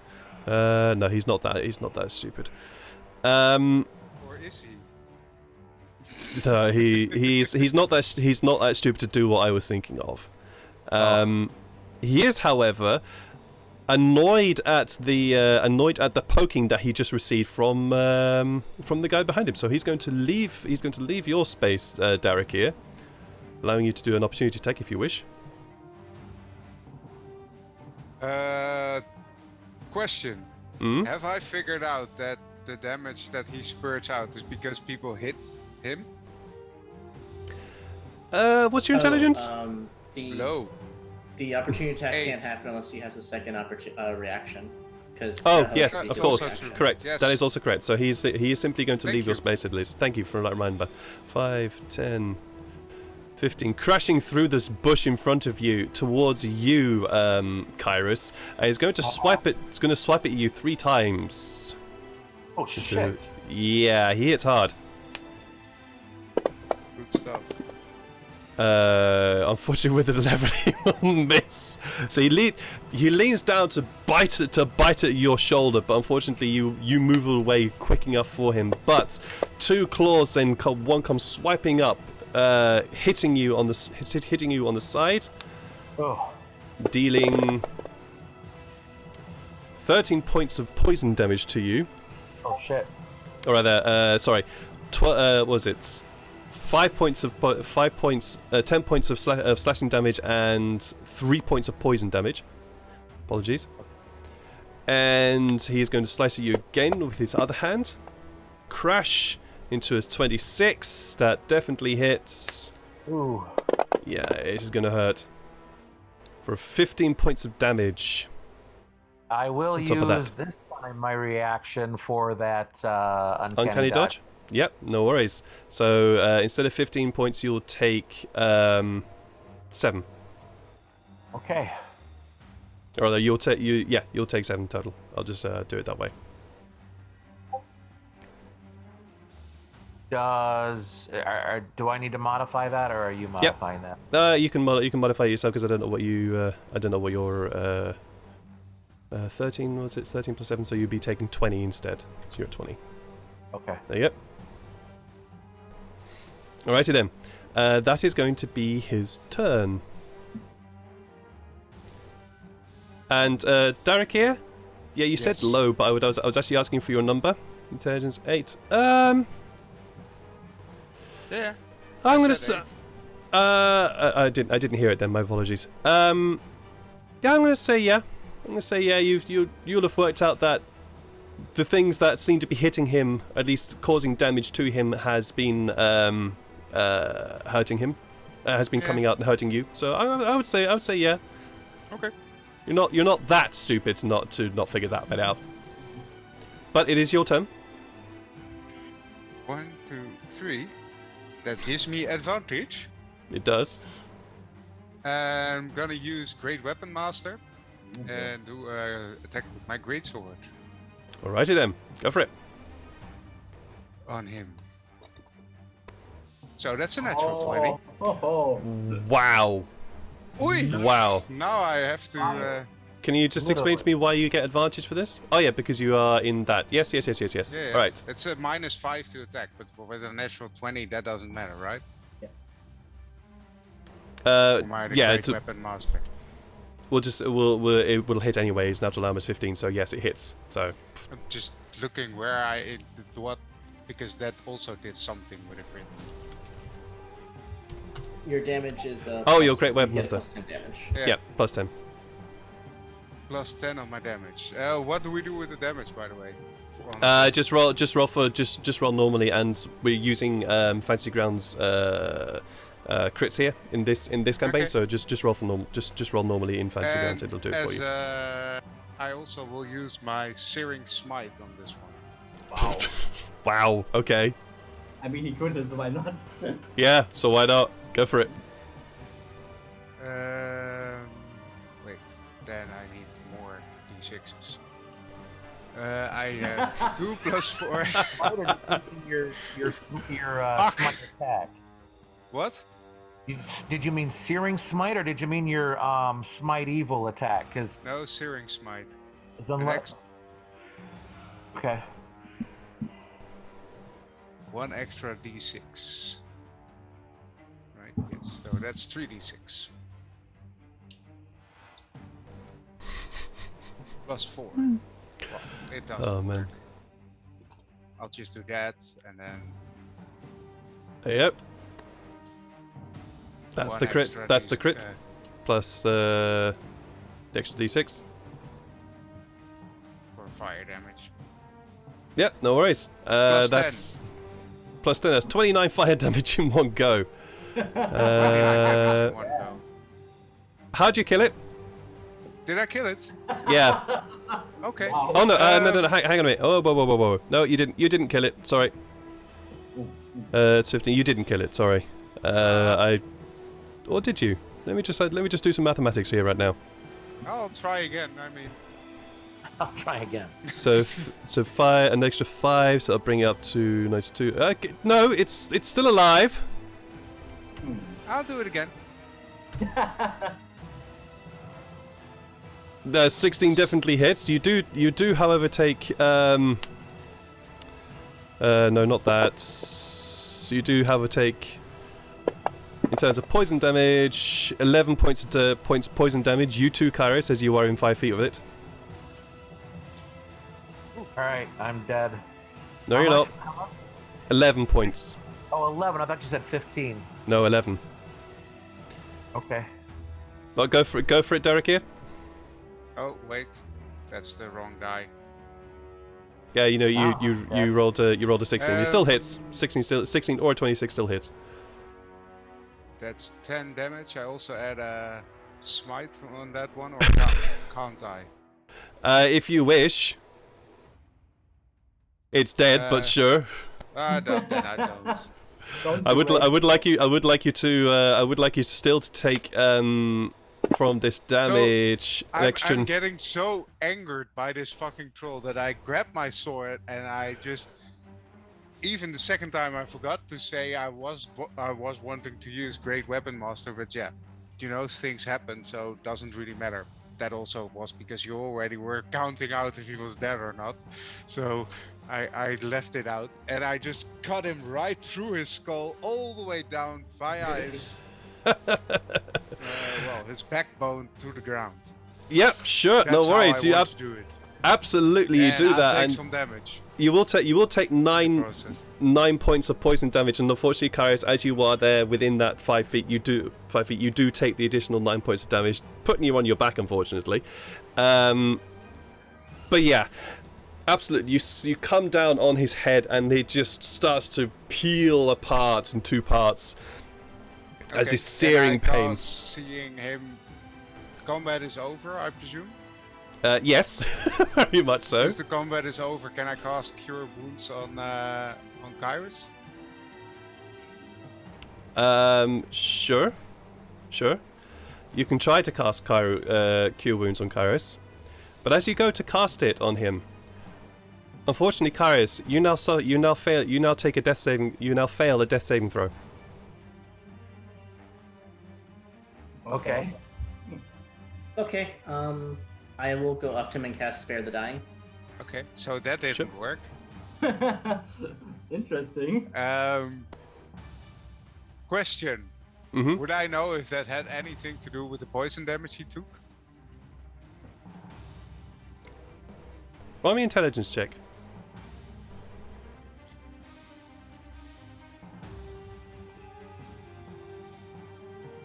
No, he's not that. He's not that stupid. Or is he? No, he's not that stupid to do what I was thinking of. He is, however, annoyed at the poking that he just received from the guy behind him. So he's going to leave. He's going to leave your space, Derek, here, allowing you to do an opportunity attack if you wish. Question. Have I figured out that the damage that he spurts out is because people hit him? What's your intelligence? Low. The opportunity attack can't happen unless he has a second reaction. Yes, of course. Correct. Yes. That is also correct. So he is simply going to leave your space at least. Thank you for that reminder. 5, 10, 15. Crashing through this bush in front of you towards you, Kairos. He's going to swipe it. It's going to swipe at you 3 times. Oh shit! Yeah, he hits hard. Good stuff. Unfortunately, with an 11, he will miss. So he leans down to bite at your shoulder, but unfortunately, you move away quick enough for him. But 2 claws, and one comes swiping up, hitting you on the side, dealing 13 points of poison damage to you. Oh shit! Or rather, sorry, what was it? 10 points of slashing damage and 3 points of poison damage. Apologies. And he's going to slice at you again with his other hand. Crash into his 26. That definitely hits. Ooh. Yeah, this is going to hurt. For 15 points of damage. I will use this time my reaction for that uncanny dodge. Yep, no worries. So instead of 15 points, you'll take 7. Okay. Or you'll take you'll take 7 total. I'll just do it that way. Do I need to modify that, or are you modifying that? You can modify it yourself because I don't know what your 13 was it? 13 plus 7, so you'd be taking 20 instead. So you're at 20. Okay. There you go. Alrighty then. That is going to be his turn. And Derek here? Yeah, you said low, but I was actually asking for your number. Intelligence 8. Yeah. I'm gonna say. I didn't hear it then. My apologies. Yeah, I'm gonna say yeah. I'm gonna say yeah. You'll have worked out that the things that seem to be hitting him, at least causing damage to him, has been hurting him. Has been coming out and hurting you. So I would say yeah. Okay. You're not that stupid to not figure that bit out. But it is your turn. 1, 2, 3. That gives me advantage. It does. I'm gonna use Great Weapon Master and do attack with my greatsword. Alrighty then, go for it. On him. So that's a natural 20. Wow. Oi! Wow. Now I have to. Can you just explain to me why you get advantage for this? Oh yeah, because you are in that. Yes. Yeah, Right. It's a -5 to attack, but with a natural 20, that doesn't matter, right? Great Weapon Master. It will hit anyways. Natural armor is 15, so yes, it hits. So. I'm just looking where because that also did something with a crit. Your damage is. Your Great Weapon Master. Plus 10 damage. Yeah, plus 10. Plus 10 on my damage. What do we do with the damage, by the way? Just roll normally, and we're using Fantasy Grounds crits here in this campaign. Okay. So just roll for normal. Just roll normally in Fantasy Grounds. It'll do it for you. I also will use my Searing Smite on this one. Wow. Wow. Okay. I mean, he could, so why not? Yeah. So why not? Go for it. Wait. Then I need more d6s. I have 2 plus 4. your smite attack. What? Did you mean Searing Smite, or did you mean your Smite Evil attack? Because No, Searing Smite. Okay. 1 extra d6. Right, yes, so that's 3d6. Plus 4. Well, it doesn't Oh, man. work. I'll just do that, and then Yep. That's one the crit. extra That's the D6, crit. Plus the extra d6. for fire damage. Yep, no worries. Plus 10. That's plus 10. That's 29 fire damage in one go. 29 damage in one go. How'd you kill it? Did I kill it? Yeah. Okay. Wow. Oh no, no, hang on a minute. Oh, whoa. No, you didn't. You didn't kill it. Sorry. It's 15. You didn't kill it. Sorry. Or did you? Let me just do some mathematics here right now. I'll try again. I mean, I'll try again. So an extra 5, so I'll bring it up to 92. No, it's still alive. I'll do it again. 16 definitely hits. You do, however, take no, not that. You do, however, take in terms of poison damage, 11 points poison damage. You too, Kairos, as you are in 5 feet of it. Alright, I'm dead. No, you're not. 11 points. Oh, 11. I thought you said 15. No, 11. Okay. Well, go for it, Derek. Here. Oh wait, that's the wrong die. Yeah, you know, yeah. you rolled a 16. It still hits. 16 or 26 still hits. That's 10 damage. I also add a smite on that one, or can't I? If you wish. It's dead, but sure. I don't. Then I don't. I would like you to still to take from this damage extra. I'm getting so angered by this fucking troll that I grab my sword and I just. Even the second time I forgot to say I was wanting to use Great Weapon Master, but yeah, you know, things happen, so it doesn't really matter. That also was because you already were counting out if he was dead or not, so I left it out and I just cut him right through his skull all the way down via his his backbone to the ground. Yep, sure, That's no worries. How I want to do it. Absolutely, you do I'll that, take and some damage. you will take nine Process. 9 points of poison damage, and unfortunately, Kairos, as you are there within that 5 feet, you do take the additional 9 points of damage, putting you on your back, unfortunately. But yeah, absolutely, you come down on his head, and it just starts to peel apart in 2 parts as this searing pain. Seeing him, combat is over, I presume. Yes, very much so. As the combat is over, can I cast Cure Wounds on Kairos? Sure. You can try to cast Cure Wounds on Kairos, but as you go to cast it on him, unfortunately, Kairos, you now fail a death saving throw. Okay. Okay, I will go up to him and cast Spare the Dying. Okay, so that didn't work. Interesting. Question. Mm-hmm. Would I know if that had anything to do with the poison damage he took? Roll me intelligence check.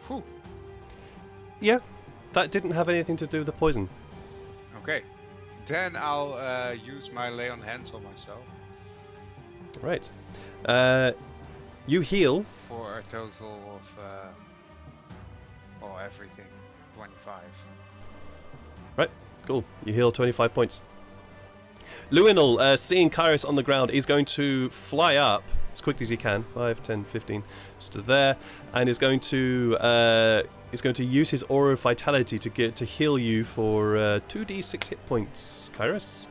Whew. Yeah, that didn't have anything to do with the poison. Okay. Then I'll use my lay on hands on myself. Right. You heal. For a total of everything, 25. Right, cool. You heal 25 points. Luinal, seeing Kairos on the ground, is going to fly up as quickly as he can. 5, 10, 15, just to there, and is going to use his aura of vitality to heal you for 2d6 hit points. Kairos.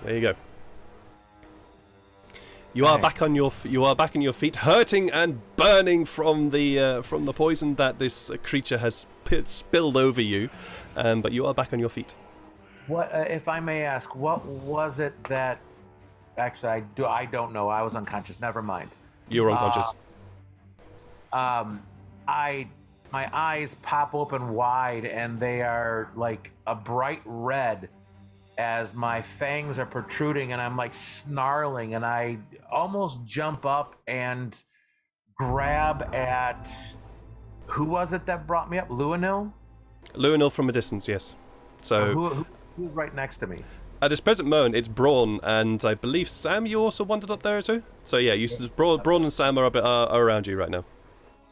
There you go. You are back on your feet, hurting and burning from the poison that this creature has spilled over you, but you are back on your feet. What, if I may ask, what was it that? Actually, I don't know. I was unconscious. Never mind. You were unconscious. My eyes pop open wide, and they are like a bright red as my fangs are protruding, and I'm like snarling, and I almost jump up and grab at, who was it that brought me up? Luanil? Luanil from a distance, yes. So who's right next to me? at this present moment, it's Braun, and I believe Sam, you also wandered up there too? So yeah, Braun and Sam are around you right now.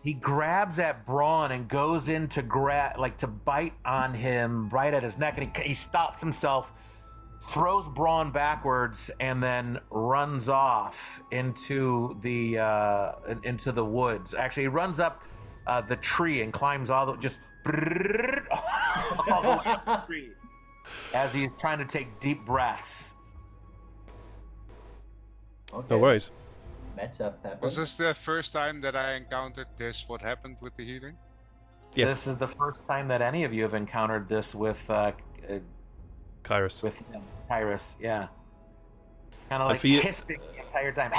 He grabs at Braun and goes in to to bite on him right at his neck, and he stops himself, throws Braun backwards, and then runs off into the woods. Actually, he runs up the tree and climbs all the way up the tree as he's trying to take deep breaths. Okay. No worries. Matchup happened. Was this the first time that I encountered this? What happened with the healing? Yes. This is the first time that any of you have encountered this with Kairos. With Kairos, yeah. Kind of like hissing the entire time.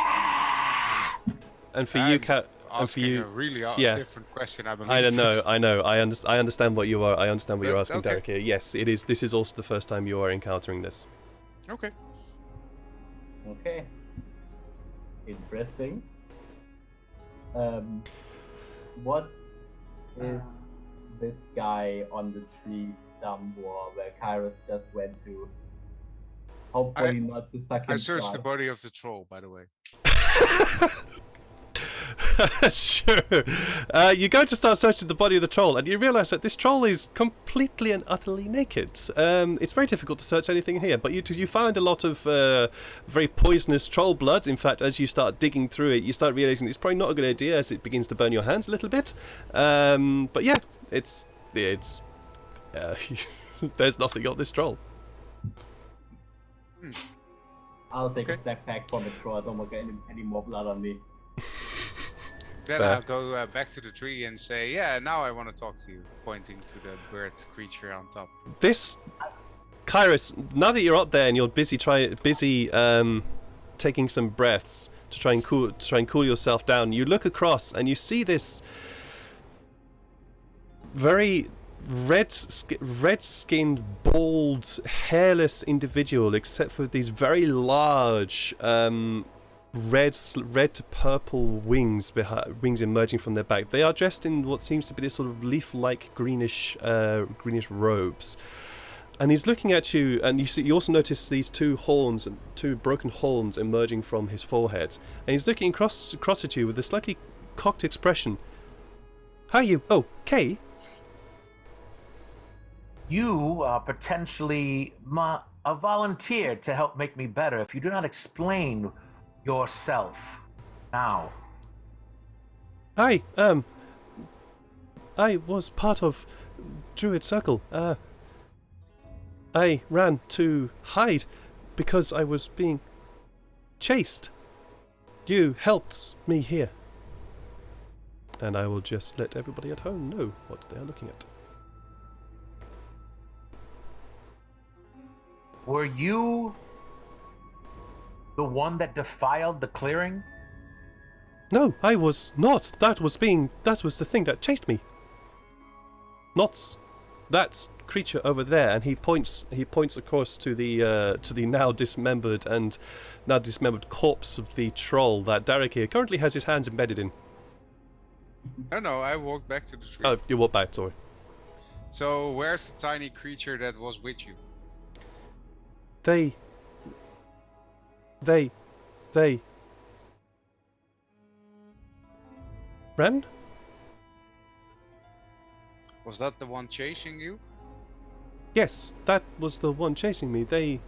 And for you, Kat, and for you, a really different question, I believe. I don't know. I know. I understand what you are. I understand what you're asking, okay. Derek. Here. Yes, it is. This is also the first time you are encountering this. Okay. Okay. Interesting. What is this guy on the tree somewhere where Kairos just went to? Hopefully not to suck him. I searched the body of the troll, by the way. Sure. You go to start searching the body of the troll, and you realise that this troll is completely and utterly naked. It's very difficult to search anything here, but you find a lot of very poisonous troll blood. In fact, as you start digging through it, you start realising it's probably not a good idea as it begins to burn your hands a little bit. But yeah, it's there's nothing on this troll. I'll take a step back from the troll. I don't want to get any more blood on me. Then Fair. I'll go back to the tree and say, yeah, now I want to talk to you, pointing to the bird creature on top. This, Kairos, now that you're up there and you're busy taking some breaths to try and cool yourself down, you look across and you see this very red-skinned, bald, hairless individual, except for these very large red to purple wings emerging from their back. They are dressed in what seems to be this sort of leaf-like greenish robes. And he's looking at you, and you also notice these two broken horns emerging from his forehead. And he's looking across at you with a slightly cocked expression. How are you? Oh, Kay? You are potentially a volunteer to help make me better if you do not explain yourself now. I was part of Druid Circle. I ran to hide because I was being chased. You helped me here. And I will just let everybody at home know what they are looking at. Were you the one that defiled the clearing? No, I was not. That was the thing that chased me. Not that creature over there. And he points across to the now dismembered corpse of the troll that Derek here currently has his hands embedded in. No, I walked back to the tree. Oh, you walked back, sorry. So where's the tiny creature that was with you? They. Ren? Was that the one chasing you? Yes, that was the one chasing me. They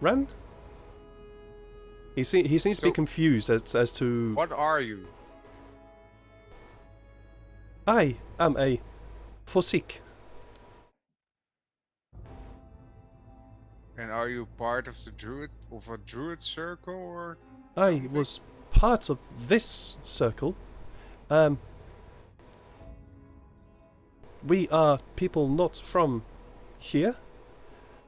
ran? He seems to be confused as to... What are you? I am a Forseek. And are you part of a druid circle or? I something? was part of this circle. We are people not from here.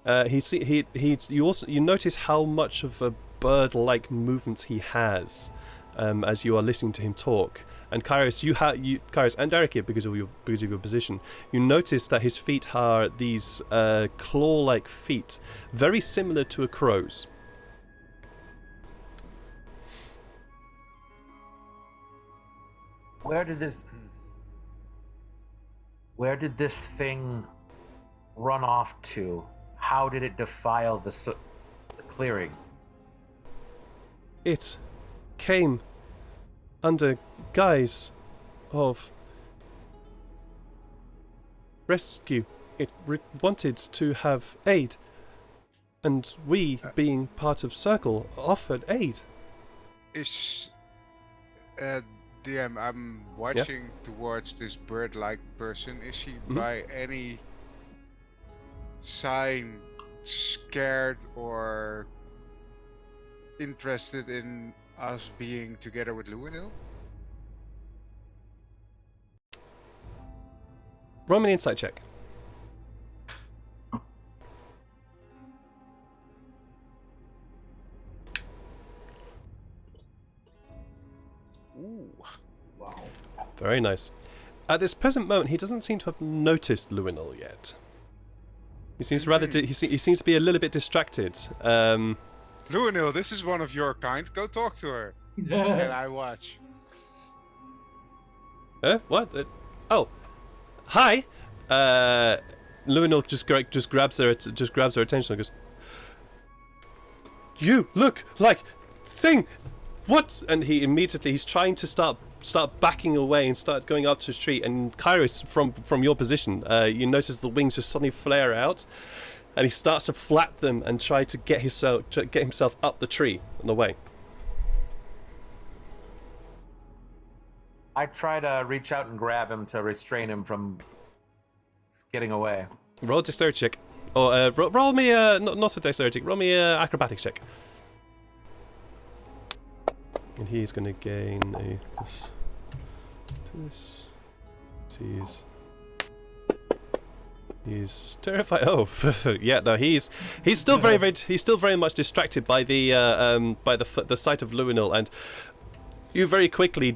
You notice how much of a bird-like movement he has, as you are listening to him talk. And Kairos, Kairos and Derek here, because of your position, you notice that his feet are these claw-like feet, very similar to a crow's. Where did this thing run off to? How did it defile the clearing? It came under guise of rescue. It wanted to have aid, and we, being part of Circle, offered aid. Is DM, I'm watching towards this bird-like person. Is she by any sign scared or interested in us being together with Luinil? Roll me an insight check. Ooh. Wow. Very nice. At this present moment, he doesn't seem to have noticed Luinil yet. He seems he seems to be a little bit distracted. Luinil, this is one of your kind. Go talk to her. And I watch. What? Oh, hi. Luinil just grabs her attention and goes, "You look like thing. What?" And he's trying to start backing away and start going up to his tree. And Kairos, from your position, you notice the wings just suddenly flare out, and he starts to flap them and try to get himself up the tree and away. I try to reach out and grab him to restrain him from getting away. Roll a dexterity check, or roll me not a dexterity check. Roll me a acrobatics check. And he's going to gain a this. He's terrified. Oh, yeah. No, he's still very much distracted by the sight of Luinil, and you very quickly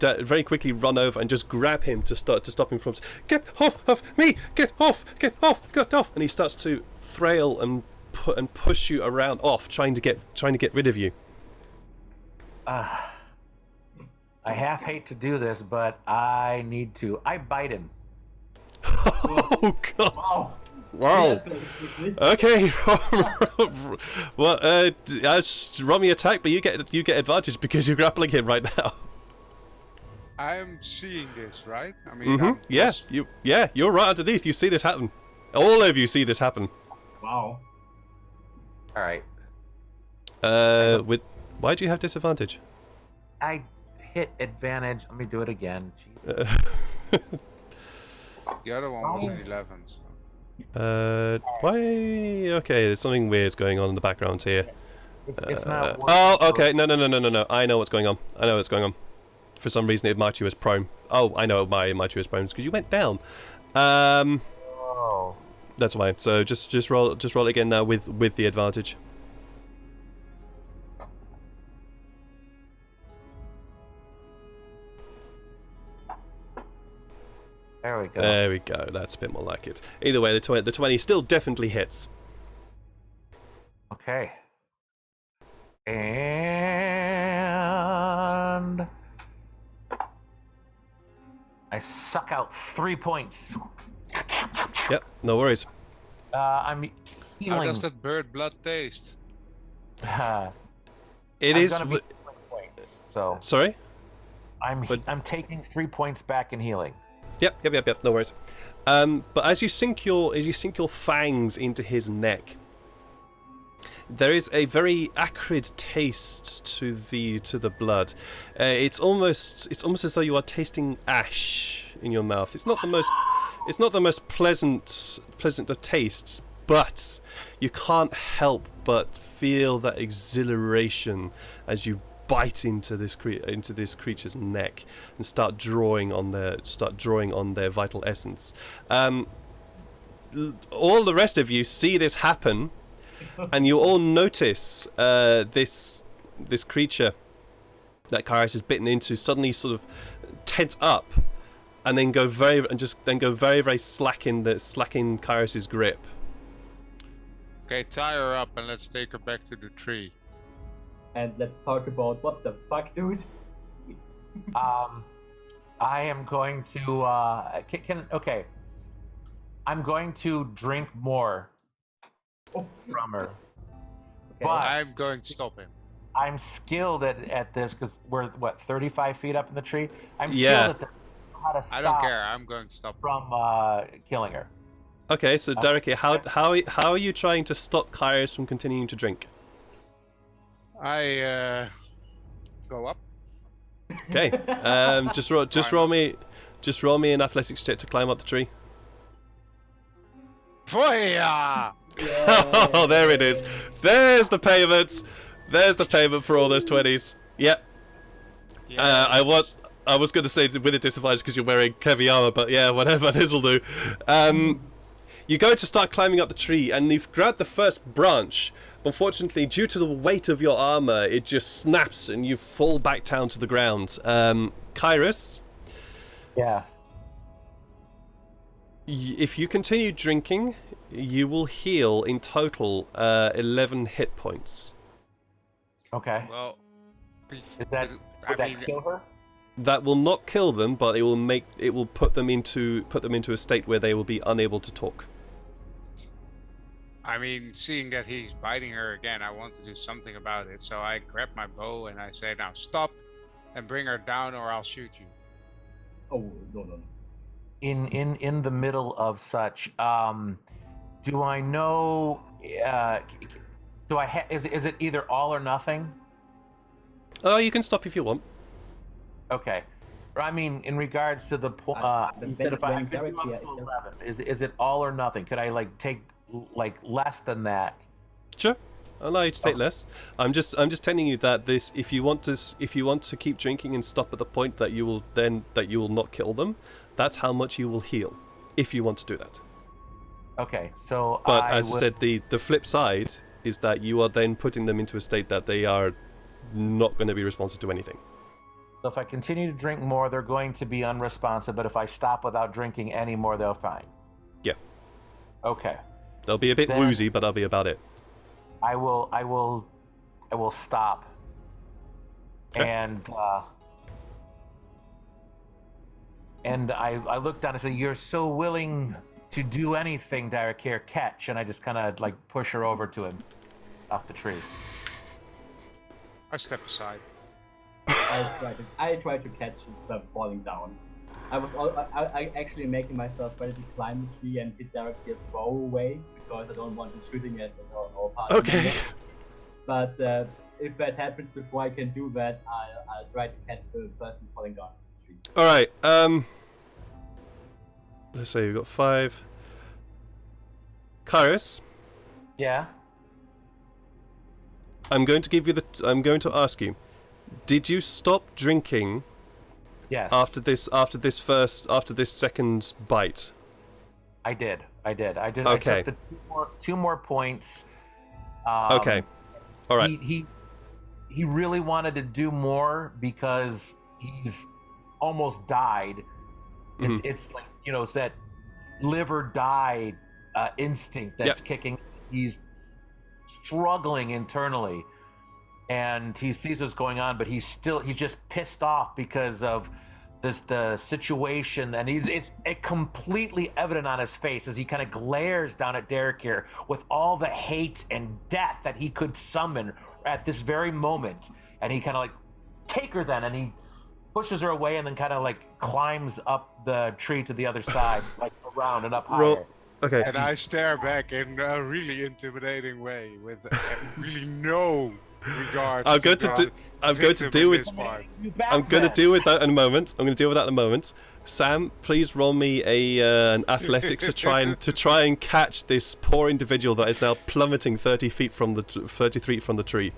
run over and just grab him to stop him from. Get off of me! Get off! Get off! Get off! And he starts to thrail and push you around off, trying to get rid of you. I half hate to do this, but I need to. I bite him. Oh God! Wow. Wow. Okay. Well, roll me attack, but you get advantage because you're grappling him right now. I'm seeing this, right? I mean, You're right underneath. You see this happen. All of you see this happen. Wow. All right. Why do you have disadvantage? I hit advantage. Let me do it again. the other one was an 11. So. Why? Okay, there's something weird's going on in the background here. It's not. Oh, okay. No. I know what's going on. For some reason, it marked you as prone. Oh, I know why it marked you as prone. It's because you went down. Oh. That's why. So just roll it again now with the advantage. There we go. There we go. That's a bit more like it. Either way, the 20 still definitely hits. Okay. And I suck out 3 points. Yep. No worries. I'm healing. How does that bird blood taste? It is. Gonna be 3 points, so Sorry. I'm taking 3 points back in healing. Yep. No worries. But as you sink your fangs into his neck, there is a very acrid taste to the blood. It's almost as though you are tasting ash in your mouth. It's not the most pleasant of tastes, but you can't help but feel that exhilaration as you bite into this creature's neck and start drawing on their vital essence. All the rest of you see this happen, and you all notice this creature that Kairos has bitten into suddenly sort of tense up, and then go very very slack in Kairos' grip. Okay, tie her up and let's take her back to the tree. And let's talk about what the fuck, dude. I am going to okay. I'm going to drink more from her. Okay. But I'm going to stop him. I'm skilled at this because we're 35 feet up in the tree. I'm skilled Yeah. at this. How to stop I don't care. I'm going to stop her. from killing her. Okay, so Derek, how are you trying to stop Kairos from continuing to drink? I go up. Okay, just roll me an athletics check to climb up the tree. Fire! Oh, there it is. There's the payment. There's the payment for all those 20s. Yep. Yeah, I was going to say with a disadvantage because you're wearing heavy armor, but yeah, whatever, this'll do. You go to start climbing up the tree, and you've grabbed the first branch. Unfortunately, due to the weight of your armor, it just snaps, and you fall back down to the ground. Kairos, Yeah. if you continue drinking, you will heal in total 11 hit points. Okay. well, Is that I would that mean, kill her? That will not kill them, but it will put them into a state where they will be unable to talk. seeing that he's biting her again, I want to do something about it. So I grab my bow and I say, "Now stop, and bring her down, or I'll shoot you." Oh, no. In the middle of such, do I know? Is it either all or nothing? Oh, you can stop if you want. Okay. I mean, in regards to the point, you said if I could do up to 11, is it all or nothing? Could I take less than that? Sure, I'll allow you to take less. I'm just telling you that this, if you want to keep drinking and stop at the point that you will not kill them, that's how much you will heal, if you want to do that. Okay, so But as I said, the flip side is that you are then putting them into a state that they are not going to be responsive to anything. So if I continue to drink more, they're going to be unresponsive. But if I stop without drinking any more, they're fine. Yeah. Okay. They'll be a bit woozy, but that'll be about it. I will stop. Okay. And I look down and say, "You're so willing to do anything, Derek. Here, catch." And I just kind of push her over to him off the tree. I step aside. I try to catch them falling down. I actually making myself ready to climb the tree and hit directly a bow away because I don't want him shooting at our party. Okay. But if that happens before I can do that, I'll try to catch the person falling down the tree. All right. Let's say we've got 5. Kairos, Yeah. I'm going to ask you, did you stop drinking Yes. after this second bite? I did. Okay. I took the two more points. Okay. All right. He really wanted to do more because he's almost died. It's like, it's that live or die instinct that's kicking. He's struggling internally, and he sees what's going on, but he's just pissed off because of the situation, and it's completely evident on his face as he kind of glares down at Derek here with all the hate and death that he could summon at this very moment. And he kind of take her then, and he pushes her away and then kind of climbs up the tree to the other side, around and up higher. Okay. And I stare back in a really intimidating way with really no regard. I'm going to deal with that in a moment. Sam, please roll me an athletics to try and catch this poor individual that is now plummeting 30 feet from the 30 feet from the tree.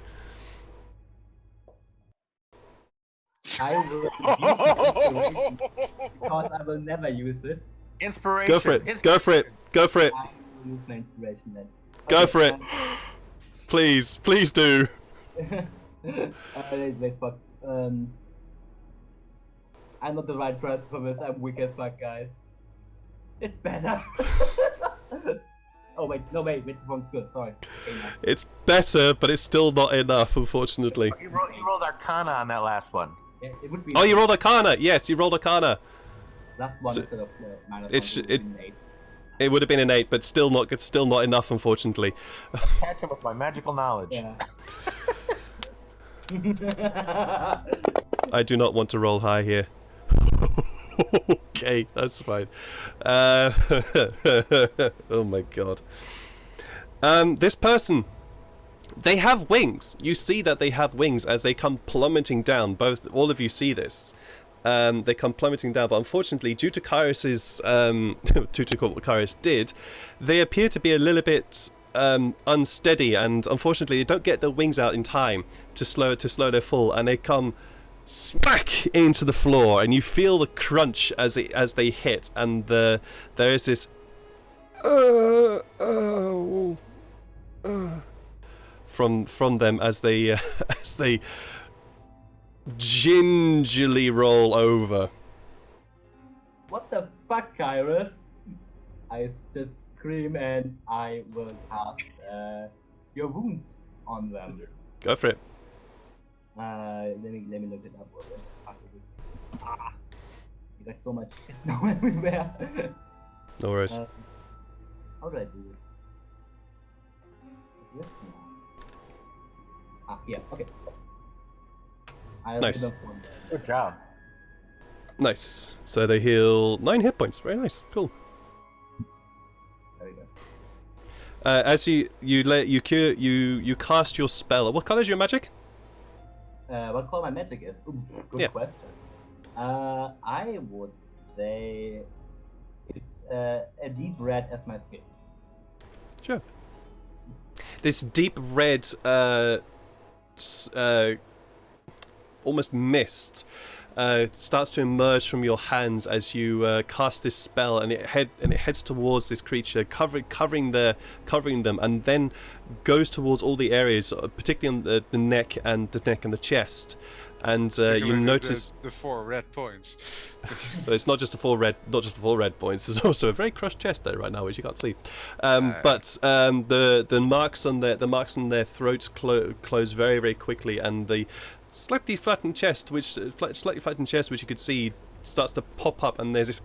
I will use inspiration because I will never use it. Inspiration. Go for it. Go for it. Go for it. I will use my inspiration then. Go for it. Please, please do. Wait, fuck. I'm not the right person for this. I'm weak as fuck, guys. It's better. Oh wait, no wait, it's wrong. Good, sorry. Okay, no. It's better, but it's still not enough, unfortunately. You rolled Arcana on that last one. Yeah, it would be. Oh, you rolled Arcana. Yes, you rolled Arcana. Last one So instead of minus it's- one. it- It would have been an 8, but still not enough, unfortunately. Catch him with my magical knowledge. Yeah. I do not want to roll high here. Okay, that's fine. Oh my god. This person, they have wings. You see that they have wings as they come plummeting down. All of you see this. They come plummeting down, but unfortunately, due to Kyrus's, due to what Kyrus did, they appear to be a little bit unsteady, and unfortunately, they don't get their wings out in time to slow their fall, and they come smack into the floor, and you feel the crunch as they hit, and there is this from them as they gingerly roll over. What the fuck, Kyrus? I just scream and I will cast your wounds on them. Go for it. Let me look it up. Ah, there's so much snow everywhere. No worries. How do I do it? Yes, no. Ah, yeah, okay. I'll Nice. give them one. Good job. Nice. So they heal 9 hit points. Very nice. Cool. There we go. As you cast your spell. What color is your magic? What color my magic is? Ooh, good Yeah. question. I would say it's a deep red as my skin. Sure. This deep red, almost mist, starts to emerge from your hands as you cast this spell, and it heads towards this creature, covering them, and then goes towards all the areas, particularly on the neck and the chest. And you notice the 4 red points. but it's not just the four red points. There's also a very crushed chest there right now, which you can't see. But the marks on their throats close very, very quickly, and the slightly flattened chest, which you could see, starts to pop up, and there's this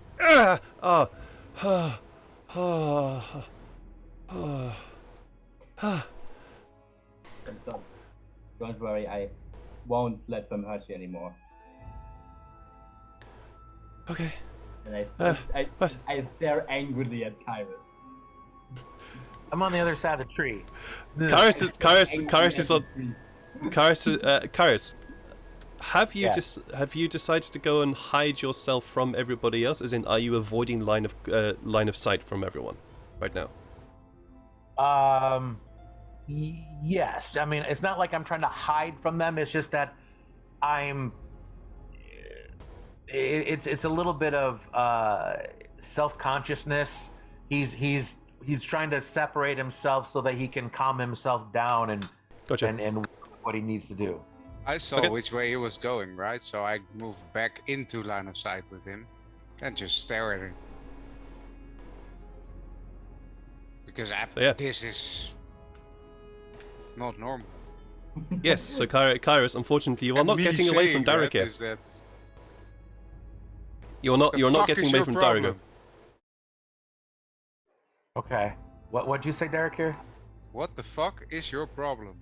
Don't worry, I won't let them hurt you anymore. Okay. And What? I stare angrily at Kyrus. I'm on the other side of the tree. Kyrus have you Yes. have you decided to go and hide yourself from everybody else? As in, are you avoiding line of sight from everyone right now? Yes. I mean, it's not like I'm trying to hide from them. It's just that I'm. It's a little bit of self-consciousness. He's trying to separate himself so that he can calm himself down and Gotcha. and what he needs to do. I saw Okay. which way he was going, right? So I moved back into line of sight with him and just stare at him. Because yeah. this is not normal. Yes. So Kyrus, unfortunately, you are And not me getting away from saying Darek that here. is that You're not the fuck getting is away your from problem? Darek. Okay. What'd you say, Derek? Here. What the fuck is your problem?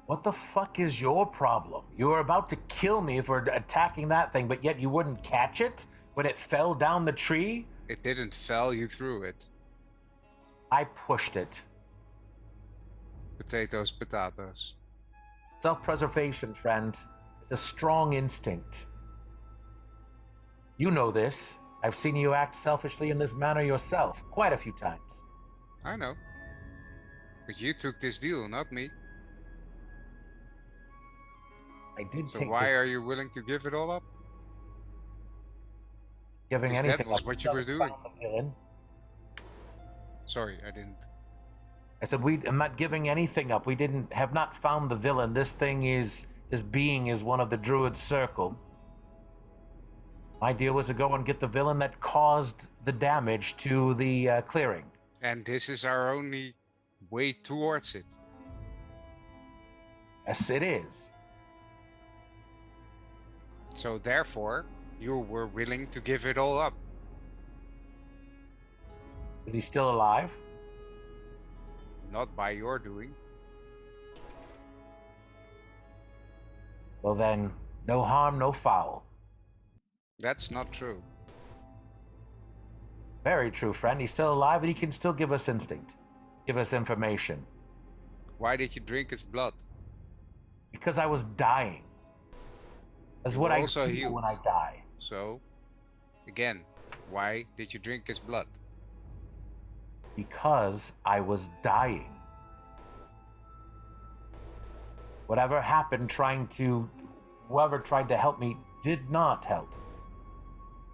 What the fuck is your problem? You were about to kill me for attacking that thing, but yet you wouldn't catch it when it fell down the tree? It didn't fell, you threw it. I pushed it. Potatoes, potatoes. Self-preservation, friend. It's a strong instinct. You know this. I've seen you act selfishly in this manner yourself quite a few times. I know. But you took this deal, not me. I did So take why are you willing to give it all up? giving Because anything that was up. what We you were still doing. found the villain. Sorry, I didn't. I said I'm not giving anything up. We have not found the villain. This being is one of the Druid's circle. My deal was to go and get the villain that caused the damage to the clearing. And this is our only way towards it. Yes, it is. So therefore, you were willing to give it all up. Is he still alive? Not by your doing. Well then, no harm, no foul. That's not true. Very true, friend. He's still alive and he can still give us instinct. Give us information. Why did you drink his blood? Because I was dying. That's You what were I also do healed. when I die. So, again, why did you drink his blood? Because I was dying. Whatever happened whoever tried to help me did not help.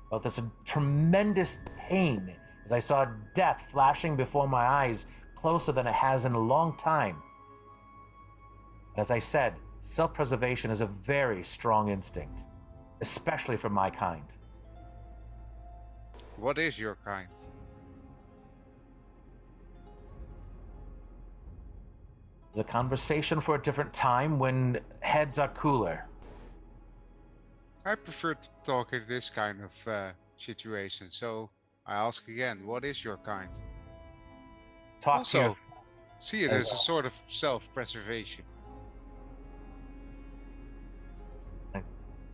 I felt this tremendous pain as I saw death flashing before my eyes closer than it has in a long time. As I said, self-preservation is a very strong instinct, especially for my kind. What is your kind? The conversation for a different time when heads are cooler. I prefer to talk in this kind of situation, so I ask again, what is your kind? Talk to your Also, see it as a sort of self-preservation.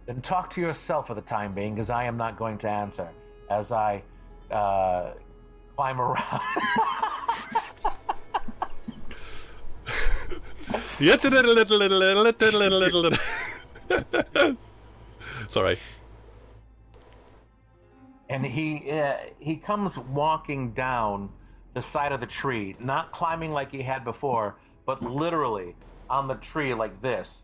Then talk to yourself for the time being, because I am not going to answer as I climb around. Sorry. And he comes walking down the side of the tree, not climbing like he had before, but literally on the tree like this.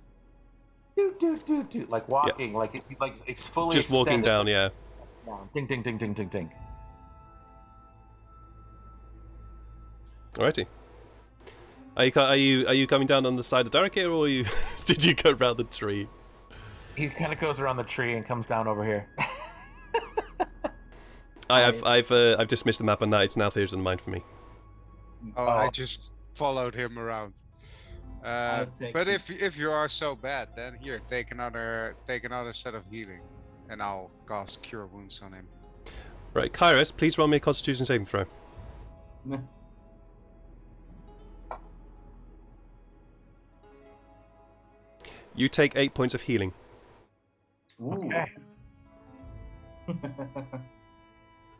Like walking, like it's fully Just walking extended. down, yeah. Ding, ding, ding, ding, ding, ding. Alrighty. Are you coming down on the side of Derek here, or did you go around the tree? He kind of goes around the tree and comes down over here. I've dismissed the map, and that it's now theaters of the mind for me. Oh, I just followed him around. I'll take But it. if you are so bad, then here, take another set of healing, and I'll cast Cure Wounds on him. Right, Kairos, please roll me a Constitution saving throw. You take 8 points of healing. Ooh. Okay.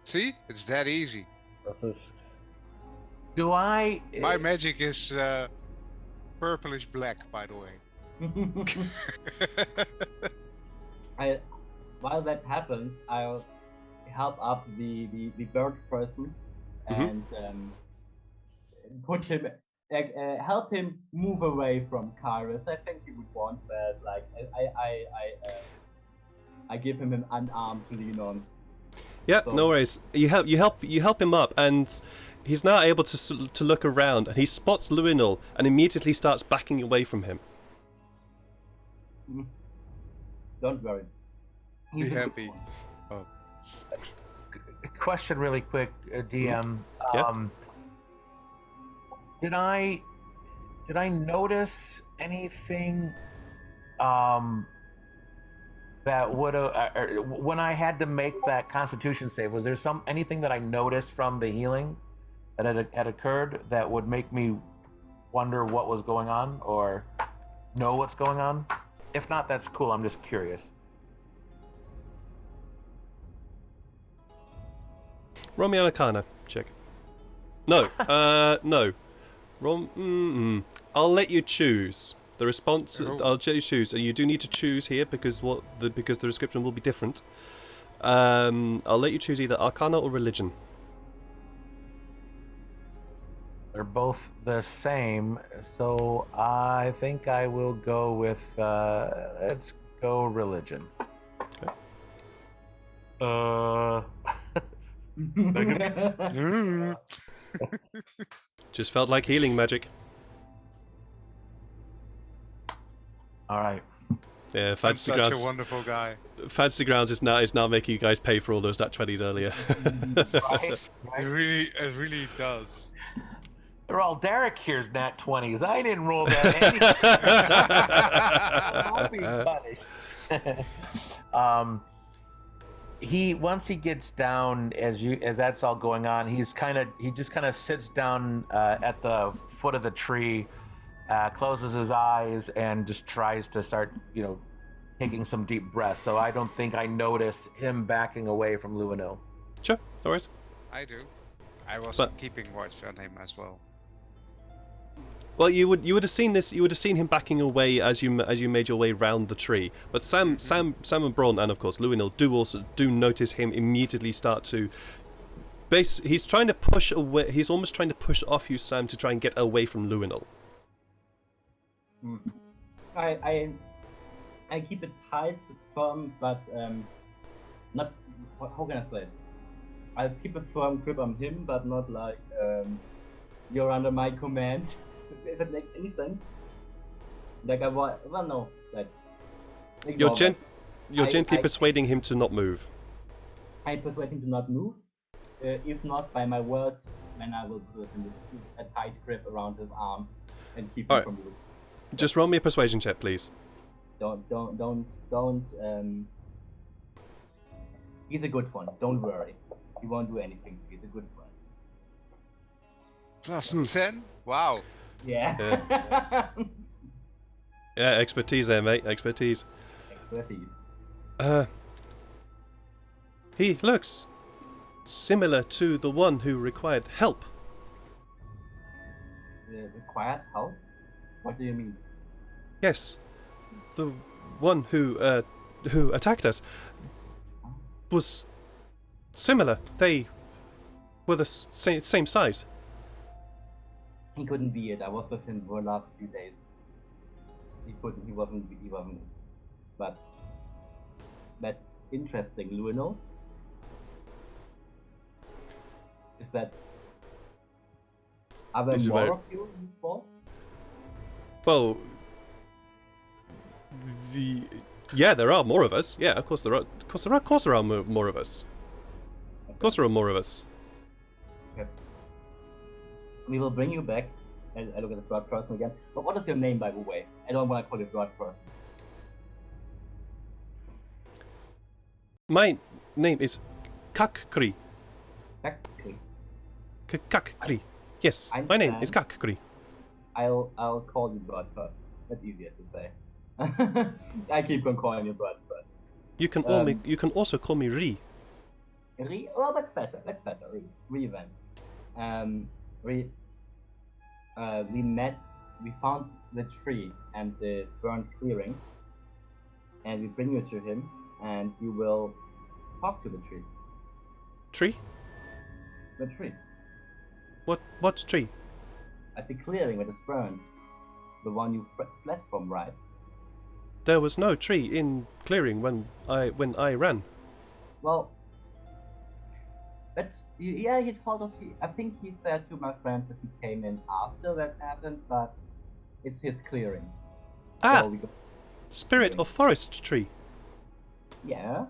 See, it's that easy. This is. Do I? My magic is purplish black, by the way. While that happens, I'll help up the bird person and put him, help him move away from Kairos. I think he would want that. Like I give him an unarmed Leonon. Yeah, So- no worries. You help him up, and he's now able to look around, and he spots Luinol and immediately starts backing away from him. Don't worry. Be happy. Question really quick, DM. Yeah. Did I notice anything that would when I had to make that Constitution save? Was there anything that I noticed from the healing that had occurred that would make me wonder what was going on or know what's going on? If not, that's cool. I'm just curious. Roll me an Arcana check. No, no. I'll let you choose. The response, Oh. I'll let you choose. You do need to choose here because the description will be different. I'll let you choose either Arcana or Religion. They're both the same, so I think I will go with let's go religion. Just felt like healing magic. All right. Yeah, I'm Fantasy such a Grounds. wonderful guy. Fantasy Grounds is now making you guys pay for all those nat 20s earlier. It really does. They're all Derek here's nat 20s. I didn't roll that. I'll be punished. He once he gets down as that's all going on, he just kind of sits down at the foot of the tree, closes his eyes, and just tries to start, taking some deep breaths. So I don't think I notice him backing away from Luino. Sure, no worries. I do. I was But- keeping watch on him as well. Well, you would have seen this. You would have seen him backing away as you made your way round the tree. But Sam and Braun, and of course Luinil do notice him immediately start to. He's trying to push away. He's almost trying to push off you, Sam, to try and get away from Luinil. I keep it tight, firm, but not. How can I say it? I keep a firm grip on him, but not like you're under my command. If it makes any sense. Like no, like. You're gently I- persuading him to not move. I persuade him to not move. If not by my words, then I will put a tight grip around his arm and keep him Alright. from moving. Just roll me a persuasion check, please. Don't. He's a good one. Don't worry. He won't do anything. He's a good one. Plus 10? Wow. Yeah. Yeah, expertise there, mate. Expertise. Expertise. He looks similar to the one who required help. Required help? What do you mean? Yes, the one who attacked us was similar. They were the same size. He couldn't be it. I was with him for the last few days. He wasn't. But that's interesting, Luino. Is that? Are there This is more very- of you in this ball? Well, yeah, there are more of us. Yeah, of course there are. Of course there are more of us. Of course there are more of us. Okay. We will bring you back. I look at the broad person again. But what is your name, by the way? I don't want to call you broad person. My name is Kakkri. Exactly. Kakkri. Yes, my name is Kakkri. I'll call you broad person. That's easier to say. I keep on calling you broad person. You can also call me Ri. Re? Oh, that's better. That's better. Re then. We found the tree and the burnt clearing, and we bring you to him, and you will talk to the tree. Tree? The tree. What tree? At the clearing that is burned. The one you fled from, right? There was no tree in clearing when I ran. Well, he told us. I think he said to my friend that he came in after that happened, but it's his clearing. Ah, So we go, Spirit of Forest tree. yeah,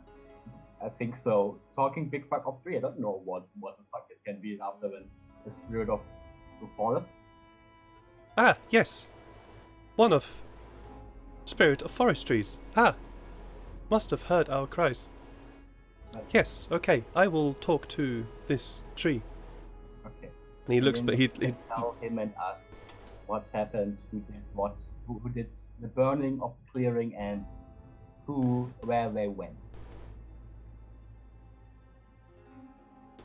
I think so. Talking big fuck of tree. I don't know what the fuck it can be after when the spirit of the forest. Ah, yes. One of Spirit of Forest trees. Ah, must have heard our cries. Yes, okay. I will talk to this tree. Okay. And he looks, Then but you he can tell him and us what happened, who did the burning of the clearing, and where they went.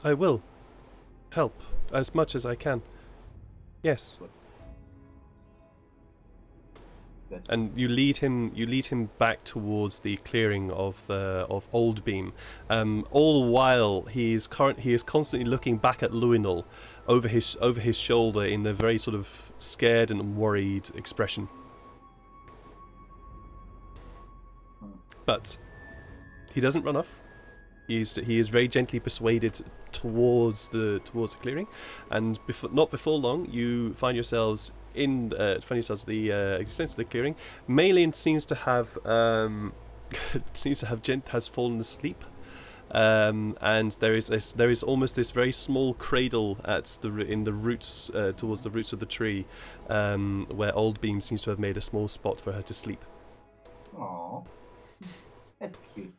I will help as much as I can. Yes. Good. And you lead him back towards the clearing of Old Beam. All while he is constantly looking back at Luinol over his shoulder in a very sort of scared and worried expression. But he doesn't run off. He is very gently persuaded towards the clearing, and not before long you find yourselves in the extent of the clearing. Malin seems to have has fallen asleep, and there is almost this very small cradle in the roots towards the roots of the tree, where Old Beam seems to have made a small spot for her to sleep. Aww. That's cute.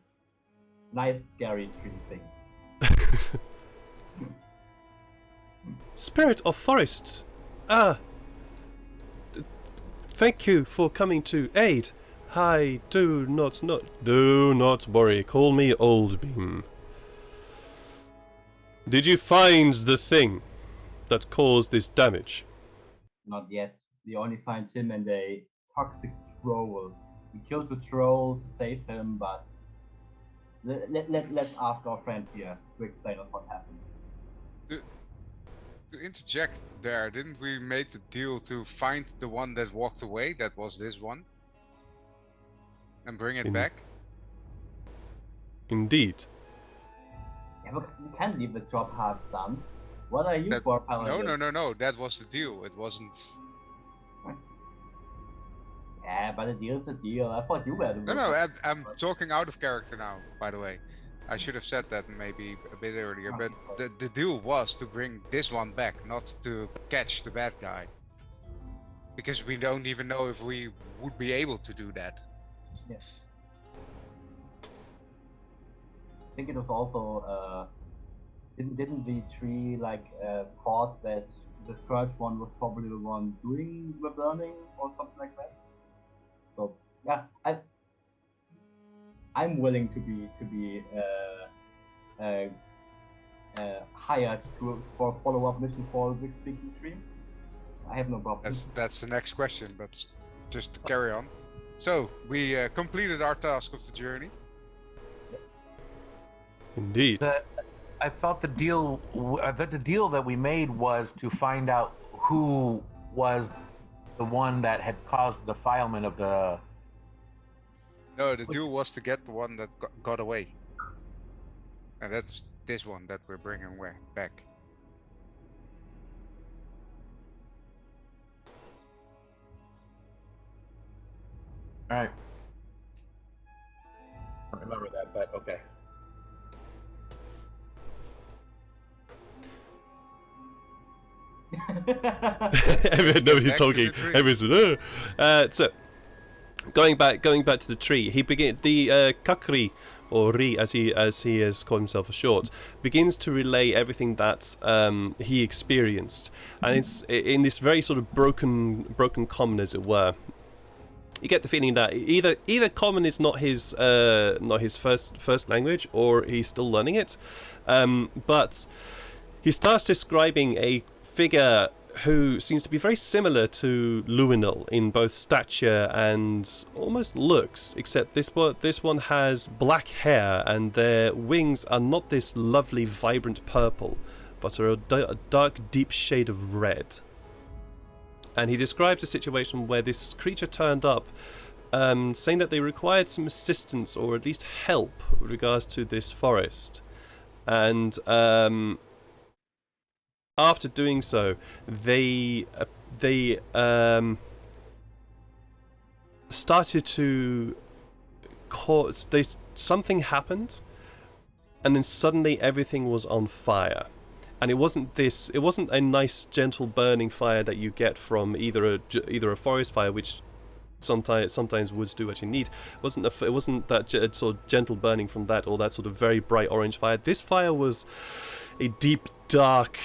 Nice, scary tree thing. Spirit of Forest! Thank you for coming to aid. Do not worry. Call me Old Beam. Did you find the thing that caused this damage? Not yet. We only find him and a toxic troll. We killed the troll to save him, but let's ask our friend here to explain us what happened. To interject there, didn't we make the deal to find the one that walked away? That was this one, and bring it back. Indeed. Yeah, but you can't leave the job half done. What are you for, Paladin? No. That was the deal. It wasn't. Yeah, but the deal is a deal. I thought you were the No. I'm talking out of character now. By the way, I should have said that maybe a bit earlier. But the deal was to bring this one back, not to catch the bad guy. Because we don't even know if we would be able to do that. Yeah. I think it was also didn't the tree thought that the third one was probably the one doing the burning or something like that? So yeah, I'm willing to be hired for a follow-up mission for the speaking tree. I have no problem. That's the next question, but just to carry on. So we completed our task of the journey. Indeed. I thought the deal that we made was to find out who was the one that had caused the defilement of the. No, the deal was to get the one that got away, and that's this one that we're bringing back. All right. I don't remember that, but okay. Nobody's talking. Everyone's so going back to the tree. The Kakri, or Ri as he has called himself for short, begins to relay everything that he experienced, and it's in this very sort of broken common, as it were. You get the feeling that either common is not his first language, or he's still learning it, but he starts describing a figure who seems to be very similar to Luinol in both stature and almost looks, except this one has black hair and their wings are not this lovely vibrant purple, but are a dark deep shade of red. And he describes a situation where this creature turned up, saying that they required some assistance or at least help with regards to this forest, and after doing so, they started to something happened, and then suddenly everything was on fire. And it wasn't a nice gentle burning fire that you get from either a forest fire, which sometimes woods do what you need. It wasn't that sort of gentle burning from that, or that sort of very bright orange fire. This fire was a deep dark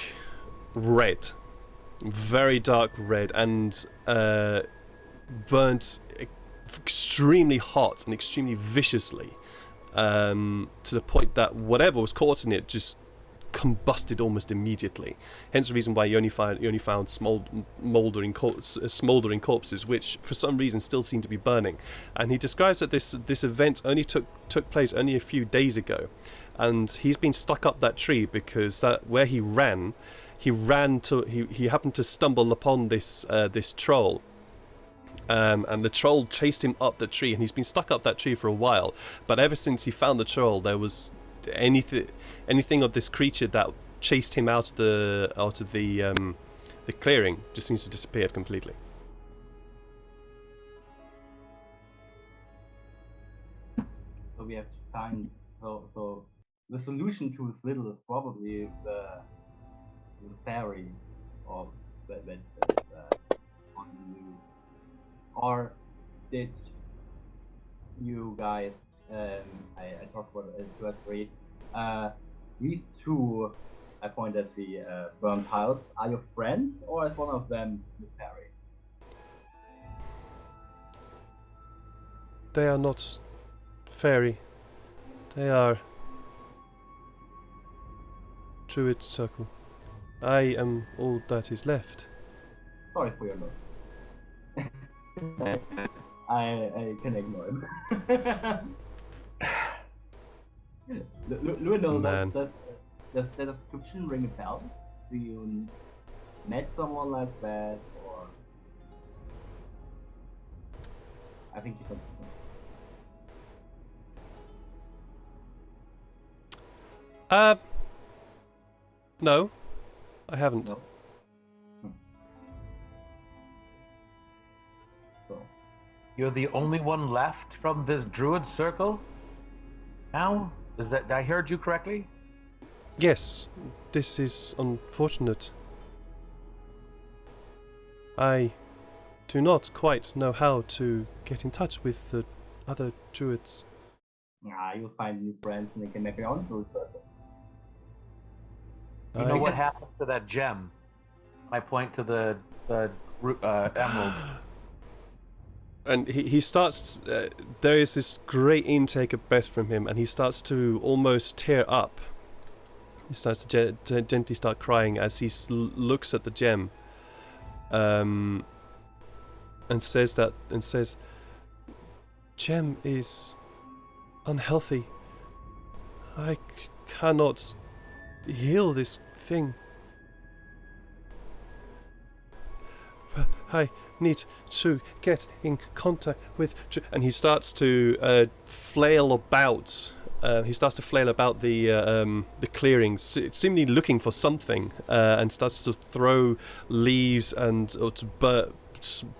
red, very dark red, and burnt extremely hot and extremely viciously, to the point that whatever was caught in it just combusted almost immediately. Hence the reason why you only found smouldering corpses, which for some reason still seem to be burning. And he describes that this event only took place only a few days ago, and he's been stuck up that tree because where he happened to stumble upon this troll. And the troll chased him up the tree, and he's been stuck up that tree for a while. But ever since he found the troll, there was anything of this creature that chased him out of the clearing just seems to have disappeared completely. So we have to find. So the solution to this riddle is probably the fairy, or that on the news. Or did you guys? I talked about two or three. These two, I point at the burnt tiles. Are your friends, or is one of them the fairy? They are not fairy. They are Druid Circle. I am all that is left. Sorry for your loss. I can ignore him. Luino, does the description ring a bell? Do you met someone like that, or I think you can. No, I haven't. No. So. You're the only one left from this druid circle? Now? I heard you correctly? Yes, this is unfortunate. I do not quite know how to get in touch with the other druids. You'll find new friends and they can make your own druid circle. You know what happened to that gem? I point to the emerald. And he starts, there is this great intake of breath from him, and he starts to almost tear up. He starts to gently start crying as he looks at the gem, and says, "Gem is unhealthy. I cannot heal this thing. I need to get in contact with..." And he starts to flail about. He starts to flail about the clearing, seemingly looking for something, and starts to throw leaves and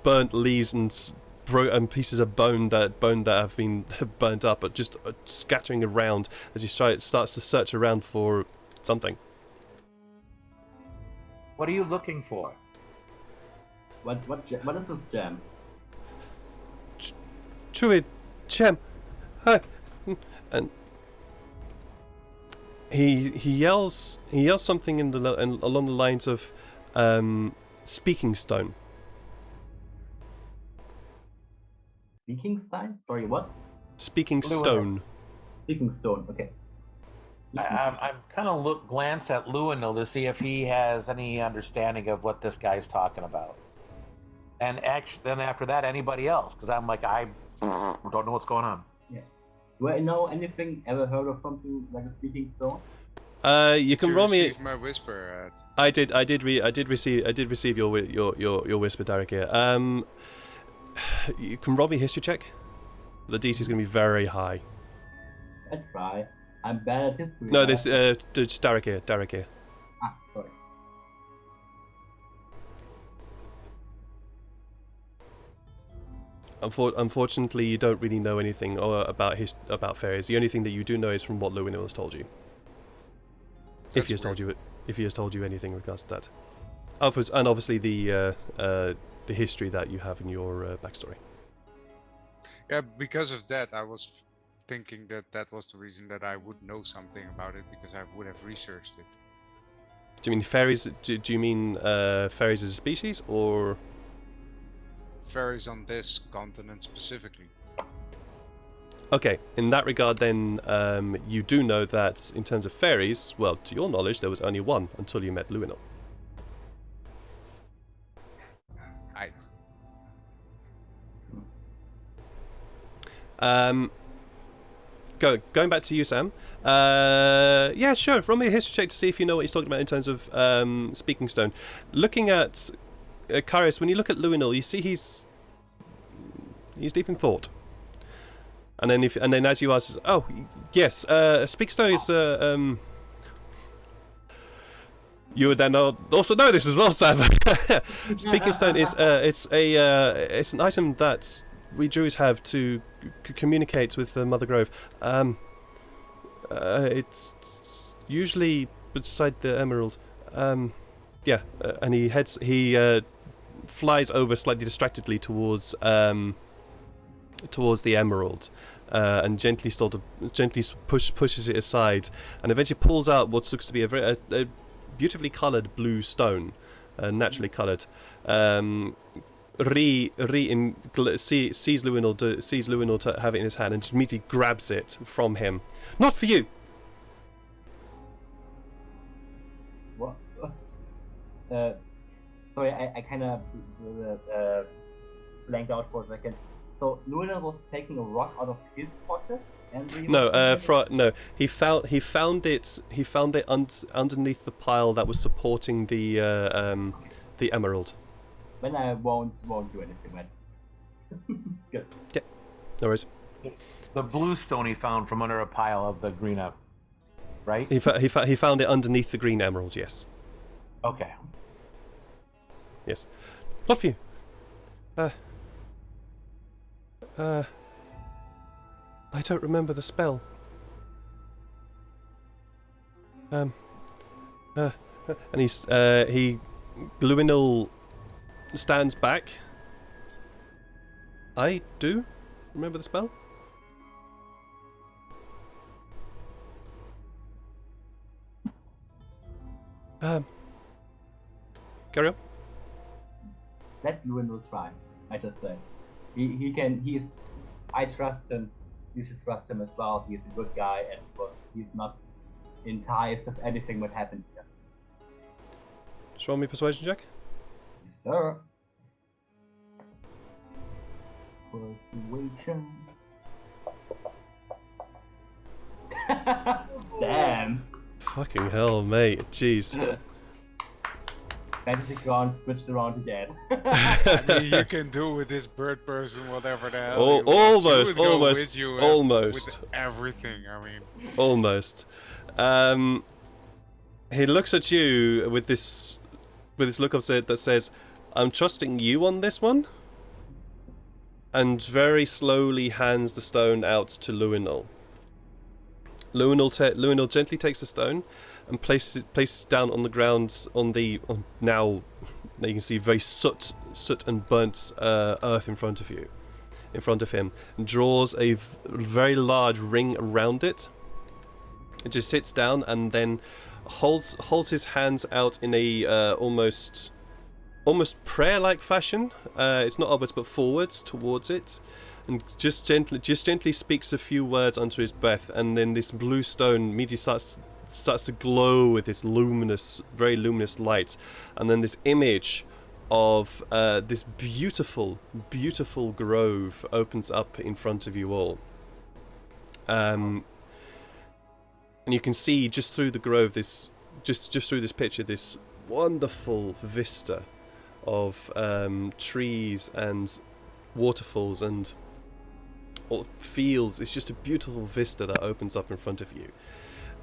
burnt leaves and pieces of bone that have been burnt up, but just scattering around as he starts to search around for something. What are you looking for? What is this gem? Druid gem. And he yells something along the lines of speaking stone. Speaking stone? Sorry, what? Speaking stone. Speaking stone. Okay. I'm kind of glance at Luinil to see if he has any understanding of what this guy's talking about. And then after that, anybody else, because I'm like, I don't know what's going on. Yeah. Do I know anything? Ever heard of something like a speaking stone? You can roll me. My whisper. I did receive your whisper, Derek here. You can roll me a history check. The DC is going to be very high. I try. I'm bad at history. No, this just Derek here. Ah, sorry. Unfortunately, you don't really know anything about fairies. The only thing that you do know is from what Luinil has told you. If he has told you anything in regards to that. And obviously the history that you have in your backstory. Yeah, because of that, I was thinking that was the reason that I would know something about it, because I would have researched it. Do you mean fairies? Do you mean fairies as a species, or fairies on this continent specifically? Okay, in that regard then, you do know that in terms of fairies, well, to your knowledge, there was only one until you met Luinol. Going back to you, Sam. Yeah, sure. Roll me a history check to see if you know what he's talking about in terms of Speaking Stone. Looking at Kairos, when you look at Luinol, you see he's deep in thought. And then as you ask, oh yes, Speaking Stone is you would then also know this as well, Sam. Speaking Stone is it's an item that we Druids have to communicate with Mother Grove. It's usually beside the emerald. Yeah, and he flies over slightly distractedly towards the emerald, and gently pushes it aside, and eventually pulls out what looks to be a beautifully coloured blue stone, naturally coloured. Sees Luinol to have it in his hand and just immediately grabs it from him. Not for you. What? Sorry, I kind of blanked out for a second. So Luinol was taking a rock out of his pocket, and no. He found it underneath the pile that was supporting the emerald. Then I won't do anything, man. Good. Yeah, no worries. The blue stone he found from under a pile of the green up, right? He found it underneath the green emerald. Yes. Okay. Yes. Not for you. I don't remember the spell. And Luinol stands back. I do remember the spell. Carry on. Let Luinol try. I just say. I trust him. You should trust him as well. He's a good guy, and he's not enticed of anything that happened here. Show me persuasion check. Sir. Persuasion. Damn. Fucking hell, mate. Jeez. Fantasy ground switched around again. I mean, you can do with this bird person whatever the hell. Almost. With everything. I mean. Almost. He looks at you with this look that says, "I'm trusting you on this one," and very slowly hands the stone out to Luinol. Luinol gently takes the stone and places it down on the ground now you can see very soot and burnt earth in front of him, and draws a very large ring around it. It just sits down and then holds his hands out in a almost prayer-like fashion. It's not upwards but forwards towards it, and just gently speaks a few words under his breath, and then this blue stone immediately starts to glow with this very luminous light, and then this image of this beautiful grove opens up in front of you all. And you can see just through the grove, just through this picture, this wonderful vista of trees and waterfalls and fields. It's just a beautiful vista that opens up in front of you.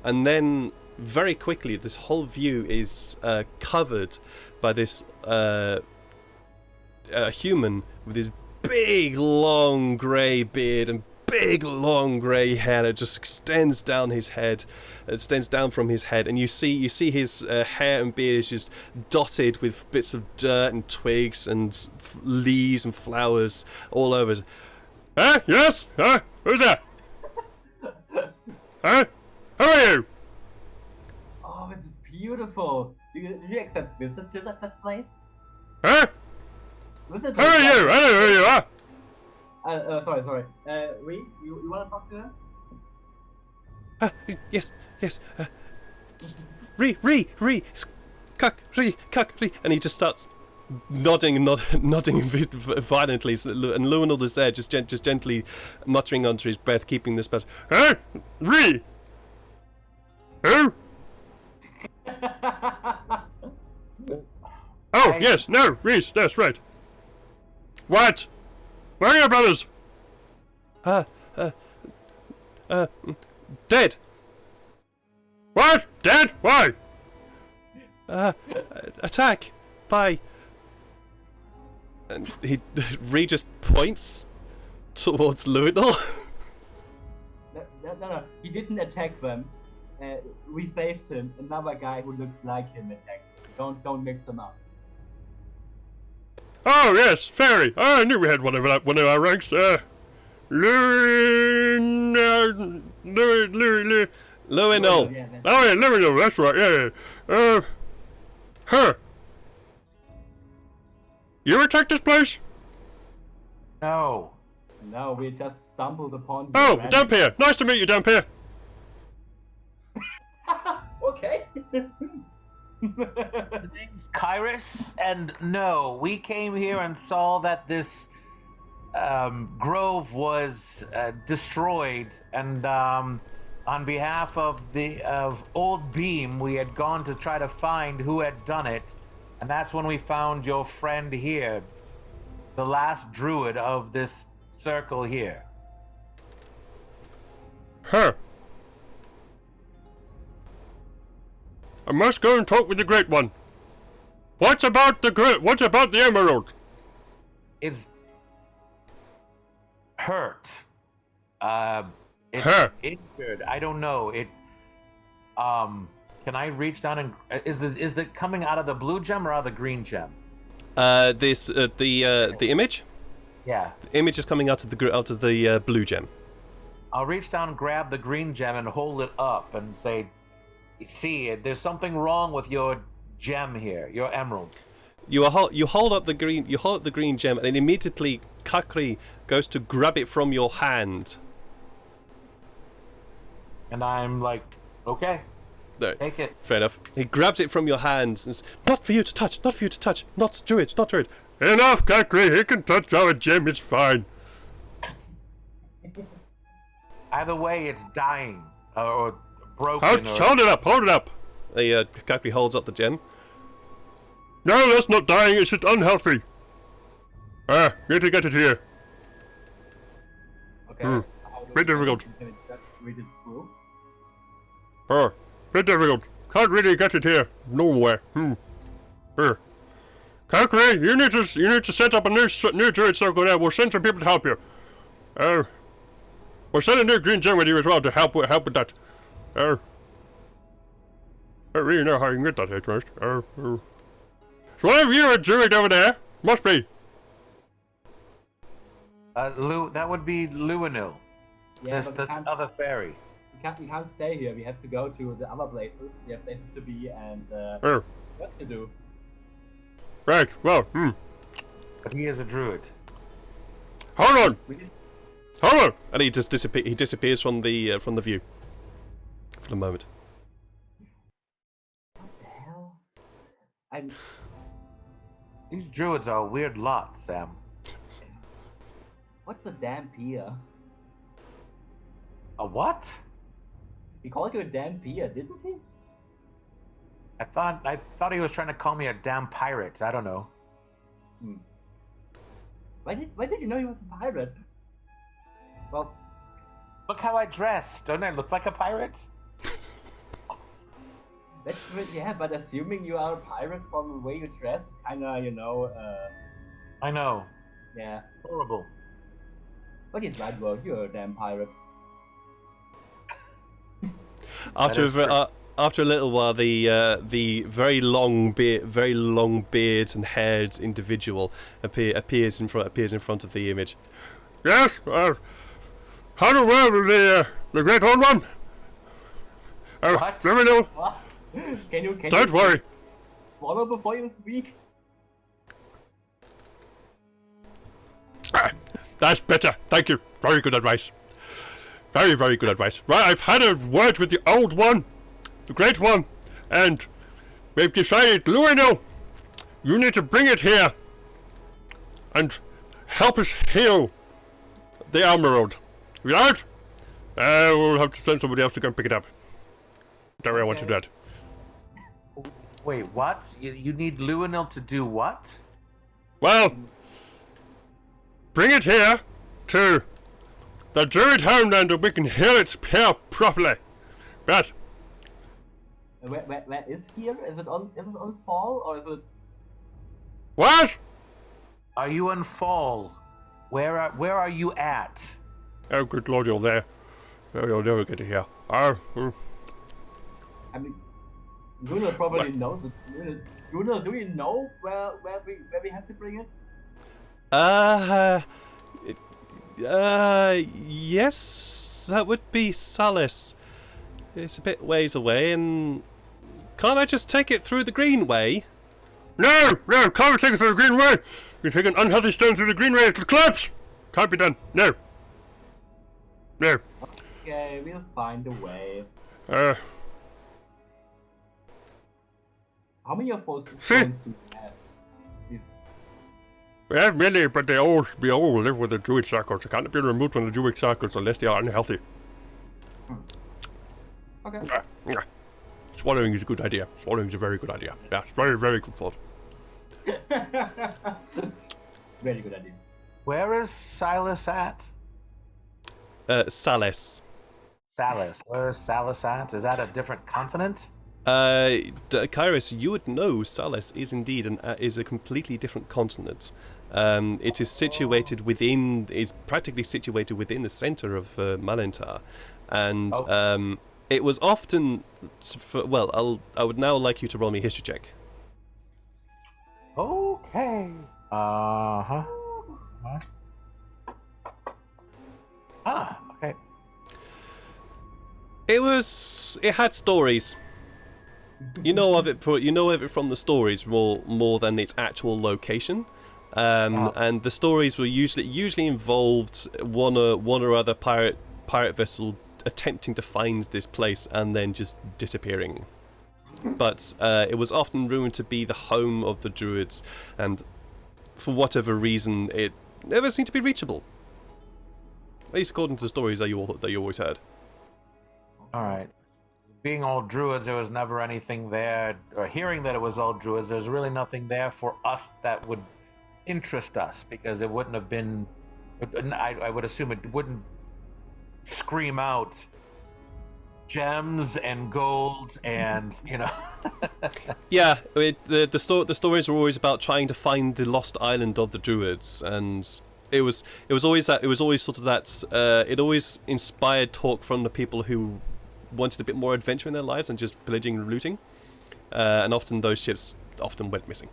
And then, very quickly, this whole view is covered by this human with his big, long grey beard and big, long grey hair that just extends down his head. It extends down from his head, and you see his hair and beard is just dotted with bits of dirt and twigs and leaves and flowers all over. Yes? Who's that? Who are you? Oh, this is beautiful. Do you accept visitors at that place? Who are you? I don't know who you are. Sorry. Ree, you want to talk to her? Yes. Re, cuck, re, and he just starts nodding violently, and Luminald is there, just gently muttering under his breath, keeping this spell. Hey, Re! Who? Oh, yes, no, Reese, that's right. What? Where are your brothers? Dead. What? Dead? Why? Attack by... And Ree just points towards Luminal. No. He didn't attack them. We saved him. Another guy who looks like him attacked him. Don't mix them up. Oh yes, fairy. I knew we had one of our ranks. Luminal. Yeah, Oh yeah, Luminal. That's right. Yeah. Her. You attacked this place? No. No, we just stumbled upon you. Oh, Dampier. Nice to meet you, Dampier. Okay. The name's Kyrus, and no, we came here and saw that this grove was destroyed, and on behalf of Old Beam, we had gone to try to find who had done it, and that's when we found your friend here, the last druid of this circle here. Huh. I must go and talk with the Great One. What's about the emerald? It's hurt. It's Hurt. injured. I don't know. Can I reach down and is it coming out of the blue gem or out of the green gem? The image. Yeah. The image is coming out of the blue gem. I'll reach down and grab the green gem and hold it up and say, "See, there's something wrong with your gem here, your emerald." You hold up the green gem, and immediately Kakri goes to grab it from your hand. And I'm like, "Okay, No, take it." fair enough. He grabs it from your hand and says, "Not for you to touch. Not for you to touch. Not druid. Not druid." Enough, Kakri. He can touch our gem. It's fine. Either way, it's dying or broken. Hold it up. Hold it up. Kakri holds up the gem. No, that's not dying. It's just unhealthy. Need to get it here. Okay. Hmm. Bit difficult. Can it just read it through? Bit difficult. Can't really get it here. Nowhere. Kakri, you need to set up a new druid circle there. We'll send some people to help you. We'll send a new green gem with you as well to help with that. I don't really know how you can get that here first. So one of you are a druid over there. Must be. That would be Luinil. Yeah, this but other fairy. we can't stay here. We have to go to the other places. We have places to be and what to do. Right. Well. But he is a druid. Hold on. Hold on. And he just disappears from the view for the moment. What the hell? These druids are a weird lot, Sam. What's a dampier? A what? He called you a dampier, didn't he? I thought he was trying to call me a damn pirate. I don't know. Why did you know he was a pirate? Well, Look how I dress. Don't I look like a pirate? that's good, yeah, but assuming you are a pirate from the way you dress, kinda, I know. yeah. Horrible. But it's right, well, you're a damn pirate. After a little while, the very long beard and haired individual appears in front of the image. Yes, how do the Great Old One? What? Let me know. What? Can you Don't worry. swallow before you speak? That's better. Thank you. Very good advice. Very, very good advice. Right, I've had a word with the old one, the great one, and we've decided, Luino, you need to bring it here and help us heal the emerald. Without, we'll have to send somebody else to go and pick it up. Don't really want to do that. Wait, what? You need Luinil to do what? Well, bring it here to the Druid Homeland and we can heal its here properly. But Where is here? Is it on fall or is it? what? Are you in fall? Where are you at? Oh, good lord, you're there. Oh, you'll never get to here. I mean, Luna probably knows it. Luna, do you know where we have to bring it? Yes, that would be Salis. It's a bit ways away, and can't I just take it through the green way? No, can't take it through the green way. You take an unhealthy stone through the green way, it'll collapse. Can't be done. No. Okay, we'll find a way. How many of those stones do you have? We have many, but they all live with the druid circles. They can't be removed from the druid circles unless they are unhealthy. Okay. Swallowing is a good idea. Swallowing is a very good idea. Yeah, it's very, very good thought. Very good idea. Where is Silas at? Salis. Salis. Where is Salis at? Is that a different continent? Kairos, you would know Salis is indeed is a completely different continent. It is situated within, is practically situated within the center of Malentar, and it was often. I would now like you to roll me a history check. Okay. Okay. It had stories. You know of it from the stories more than its actual location. And the stories were usually involved one or other pirate vessel attempting to find this place and then just disappearing. But it was often rumored to be the home of the druids, and for whatever reason, it never seemed to be reachable. At least according to the stories that you always heard. All right. Being all druids, there was never anything there, or hearing that it was all druids, there's really nothing there for us that would interest us, because it wouldn't have been, I would assume it wouldn't scream out gems and gold and, you know. Yeah, the stories were always about trying to find the lost island of the druids, and it was always sort of that, it always inspired talk from the people who wanted a bit more adventure in their lives than just pillaging and looting, and often those ships went missing.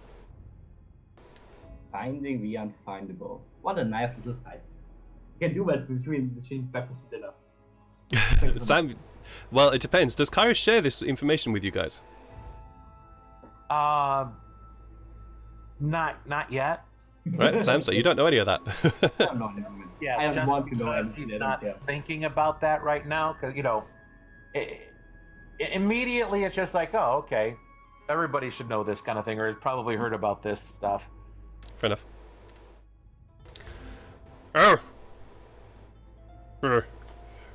Finding the unfindable. What a nice little side. You can do that between breakfast and dinner. Sam, well, it depends. Does Kairos share this information with you guys? Not yet. Right, Sam, so you don't know any of that. I'm not Yeah, I just want to know because anything. he's not thinking about that right now, because, you know, immediately it's just like, oh, okay, everybody should know this kind of thing, or has probably heard about this stuff. Fair enough. Oh.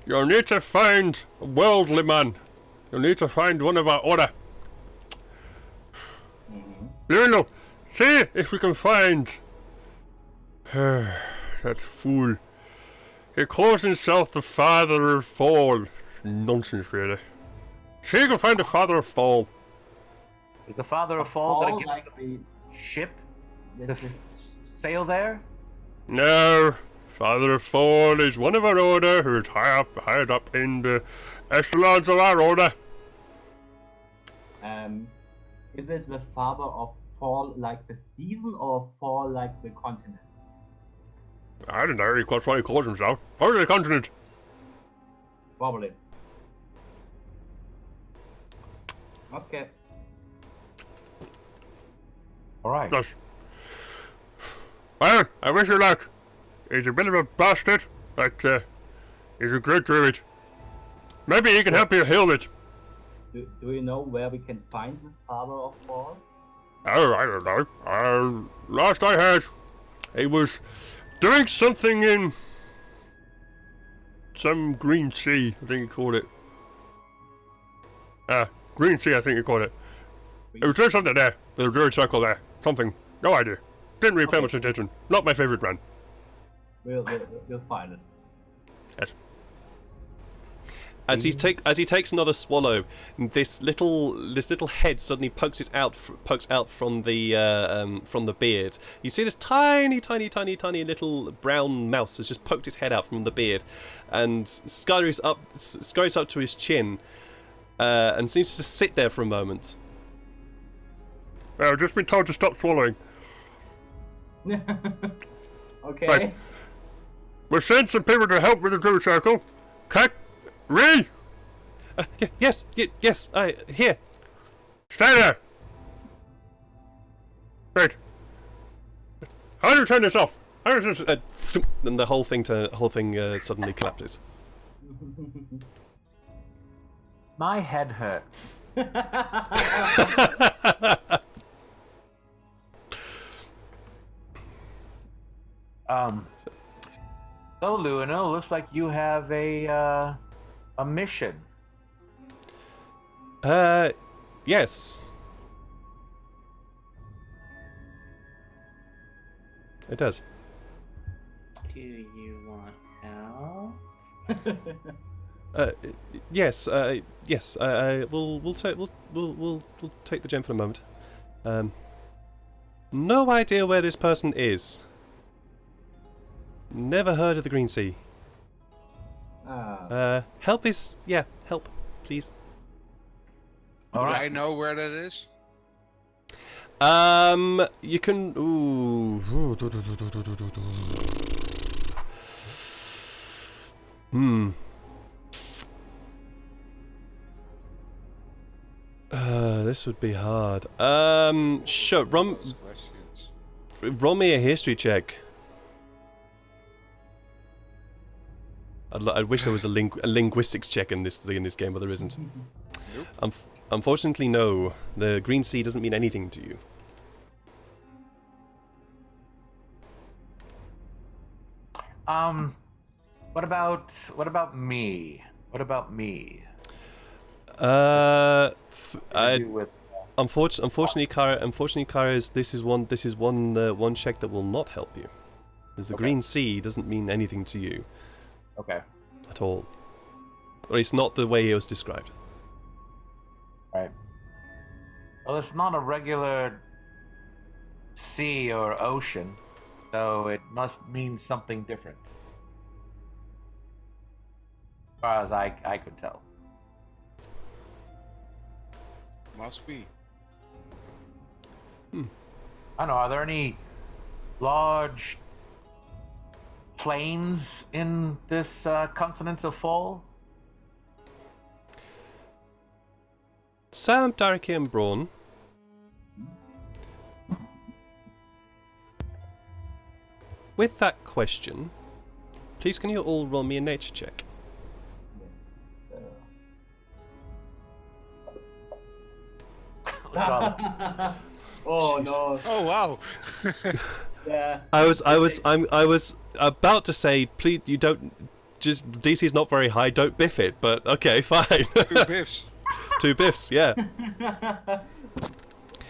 You'll need to find a worldly man. You'll need to find one of our order. Bruno, see if we can find that fool. He calls himself the Father of Fall. Nonsense, really. See if you can find the Father of Fall. Is the Father of Fall gonna get like the ship to sail there? No. Father of Fall is one of our order who's higher up in the echelons of our order. Is it the Father of Fall like the season or Fall like the continent? I don't know, that's what he calls himself. Part of the continent. Probably. Okay. All right. Yes. Well, I wish you luck. he's a bit of a bastard, but he's a great druid. Maybe he can help you heal it. Do you know where we can find this Father of Fall? Oh, I don't know. Last I heard, he was doing something in some green sea, I think he called it. Green sea, I think he called it. It was doing something there. There was a druid circle there. Something. No idea. Didn't really pay much attention. Not my favorite run. We'll find it. Yes. As he takes another swallow, this little head suddenly pokes out from the beard. You see this tiny little brown mouse has just poked its head out from the beard, and scurries up to his chin, and seems to sit there for a moment. I've just been told to stop swallowing. Okay. Right. We'll send some people to help with the druid circle. Ree! Yes. Here. Stay there! Right. How do you turn this off? How does this... And the whole thing suddenly collapses. My head hurts. So Luino, looks like you have a mission. Yes. It does. Do you want help? Yes. We'll take the gem for a moment. No idea where this person is. Never heard of the Green Sea. Help is... Yeah, help, please. All right. I know where that is. You can... Ooh. This would be hard. Sure, roll me a history check. I wish there was a linguistics check in this game, but there isn't. Nope. Unfortunately, no. The Green Sea doesn't mean anything to you. What about me? What about me? Unfortunately, Kara, this is one check that will not help you. Because the Green Sea doesn't mean anything to you. Okay. At all. Or it's not the way it was described. Right. Well, it's not a regular sea or ocean, so it must mean something different. As far as I could tell. Must be. I don't know, are there any large plains in this continent of Fall? Sam, Darky, and Braun. With that question, please can you all roll me a nature check? Oh no. Oh wow. Yeah. I was about to say, please, you don't. Just DC's not very high. Don't biff it. But okay, fine. 2 biffs. 2 biffs. Yeah.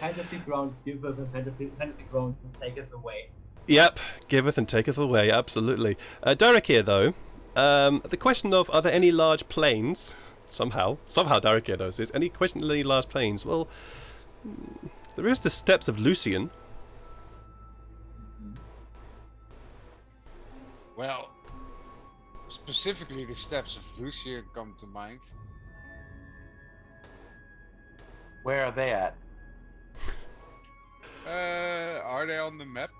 Fantasy grounds giveth and fantasy grounds taketh away. Yep. Giveth and taketh away. Absolutely. Derek here though. The question of are there any large plains? Somehow Derek here knows this. Any question of any large plains? Well, there is the steppes of Lucian. Well, specifically the steps of Lucian come to mind. Where are they at? Are they on the map?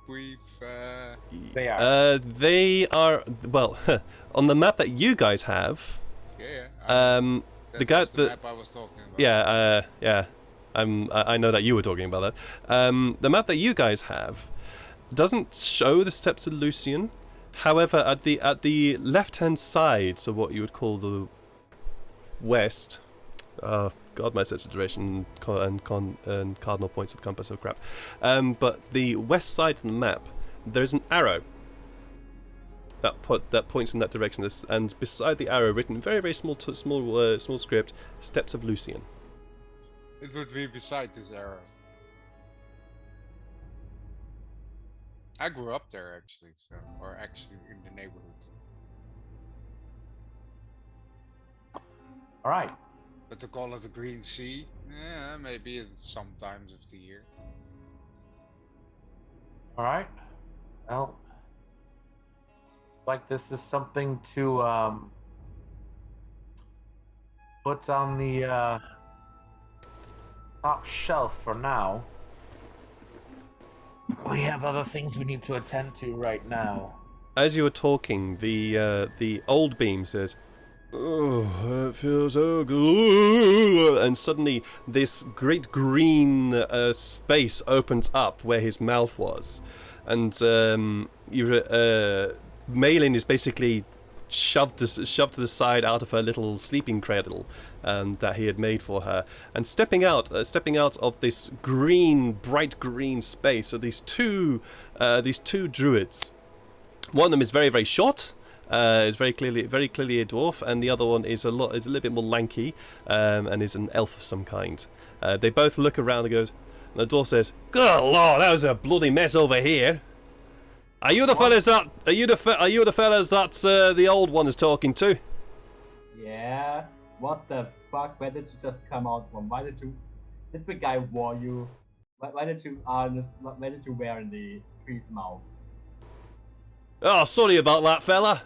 They are. They are, well, on the map that you guys have. Yeah. The guy, the map I was talking about. Yeah. I know that you were talking about that. The map that you guys have doesn't show the steps of Lucian, However, at the left-hand side, so what you would call the west, God, my sense of direction and cardinal points of the compass, so crap. But the west side of the map, there's an arrow that points in that direction. And beside the arrow, written in very, very small script, Steps of Lucian. It would be beside this arrow. I grew up there actually, or actually in the neighborhood. All right. But to call it the Green Sea, yeah, maybe it's sometimes of the year. All right. Well, like this is something to put on the top shelf for now. We have other things we need to attend to right now. As you were talking, the old beam says, "Oh, it feels so good," and suddenly this great green space opens up where his mouth was, and Malin is basically shoved to the side out of her little sleeping cradle that he had made for her, and stepping out of this bright green space are these two druids. One of them is very, very short. Is very clearly a dwarf, and the other one is a little bit more lanky, and is an elf of some kind. They both look around and goes, and the dwarf says, "Good lord, that was a bloody mess over here. Are you the fellas that the old one is talking to?" Yeah. What the fuck? Where did you just come out from? Did the guy warn you? Why did you wear in the tree's mouth? Oh, sorry about that, fella.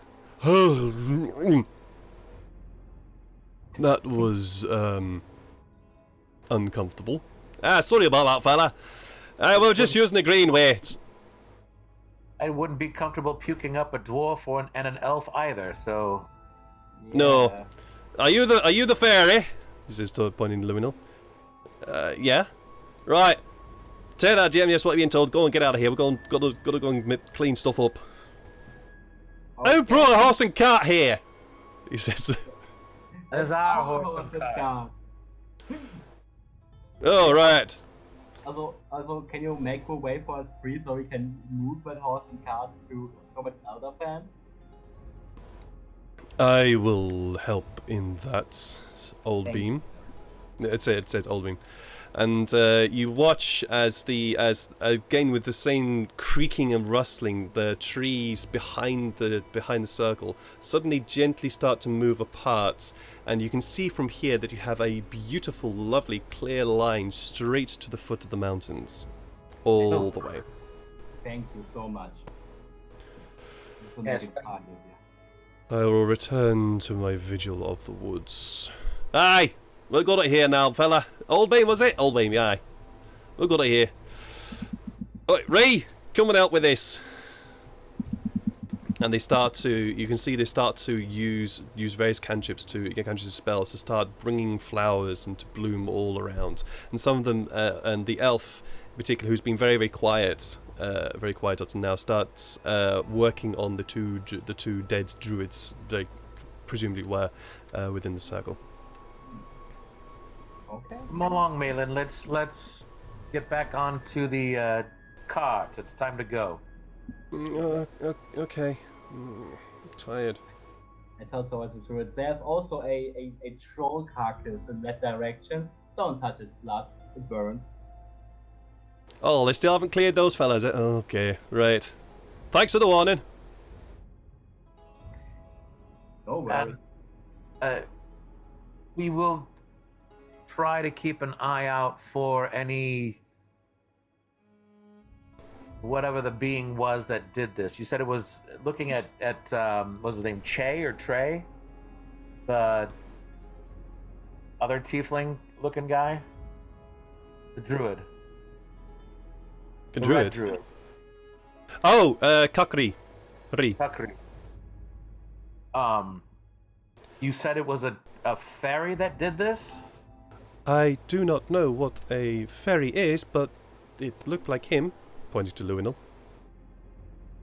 That was uncomfortable. Sorry about that, fella. We're just using the green weight. I wouldn't be comfortable puking up a dwarf and an elf either, so... Yeah. No. Are you the fairy? He says, pointing to Luminal. Yeah. Right. Tell that, Jim, yes, what you're being told. Go and get out of here. Gotta go and clean stuff up. Okay. Who brought a horse and cart here? He says. That is our horse and cart. Oh, right. Also, can you make a way for us free so we can move that horse and cart towards Elder Fan? I will help in that, old Thank beam. It says old beam. And you watch as again with the same creaking and rustling, the trees behind the circle suddenly gently start to move apart, and you can see from here that you have a beautiful, lovely, clear line straight to the foot of the mountains, all the way. Thank you so much. Yes, I will return to my vigil of the woods. Aye! We've got it here now, fella. Old Beam, was it? Old Beam, yeah. We've got it here. Right, Ray, come and help with this. And you can see they start to use various cantrips and spells to start bringing flowers into bloom all around. And some of them, and the elf in particular, who's been very, very quiet up to now, starts working on the two dead druids they presumably were within the circle. Okay. Come along, Malin. Let's get back onto the cart. It's time to go. Okay. Tired. I tell towards the druid. There's also a troll carcass in that direction. Don't touch its blood. It burns. Oh, they still haven't cleared those fellas. Okay, right. Thanks for the warning. Don't worry. We will try to keep an eye out for any whatever the being was that did this. You said it was looking at what was his name, Che or Trey? The other tiefling looking guy? The druid. The red druid? druid. Oh, Kakri. Kakri. You said it was a fairy that did this? I do not know what a fairy is, but it looked like him, pointing to Luinal.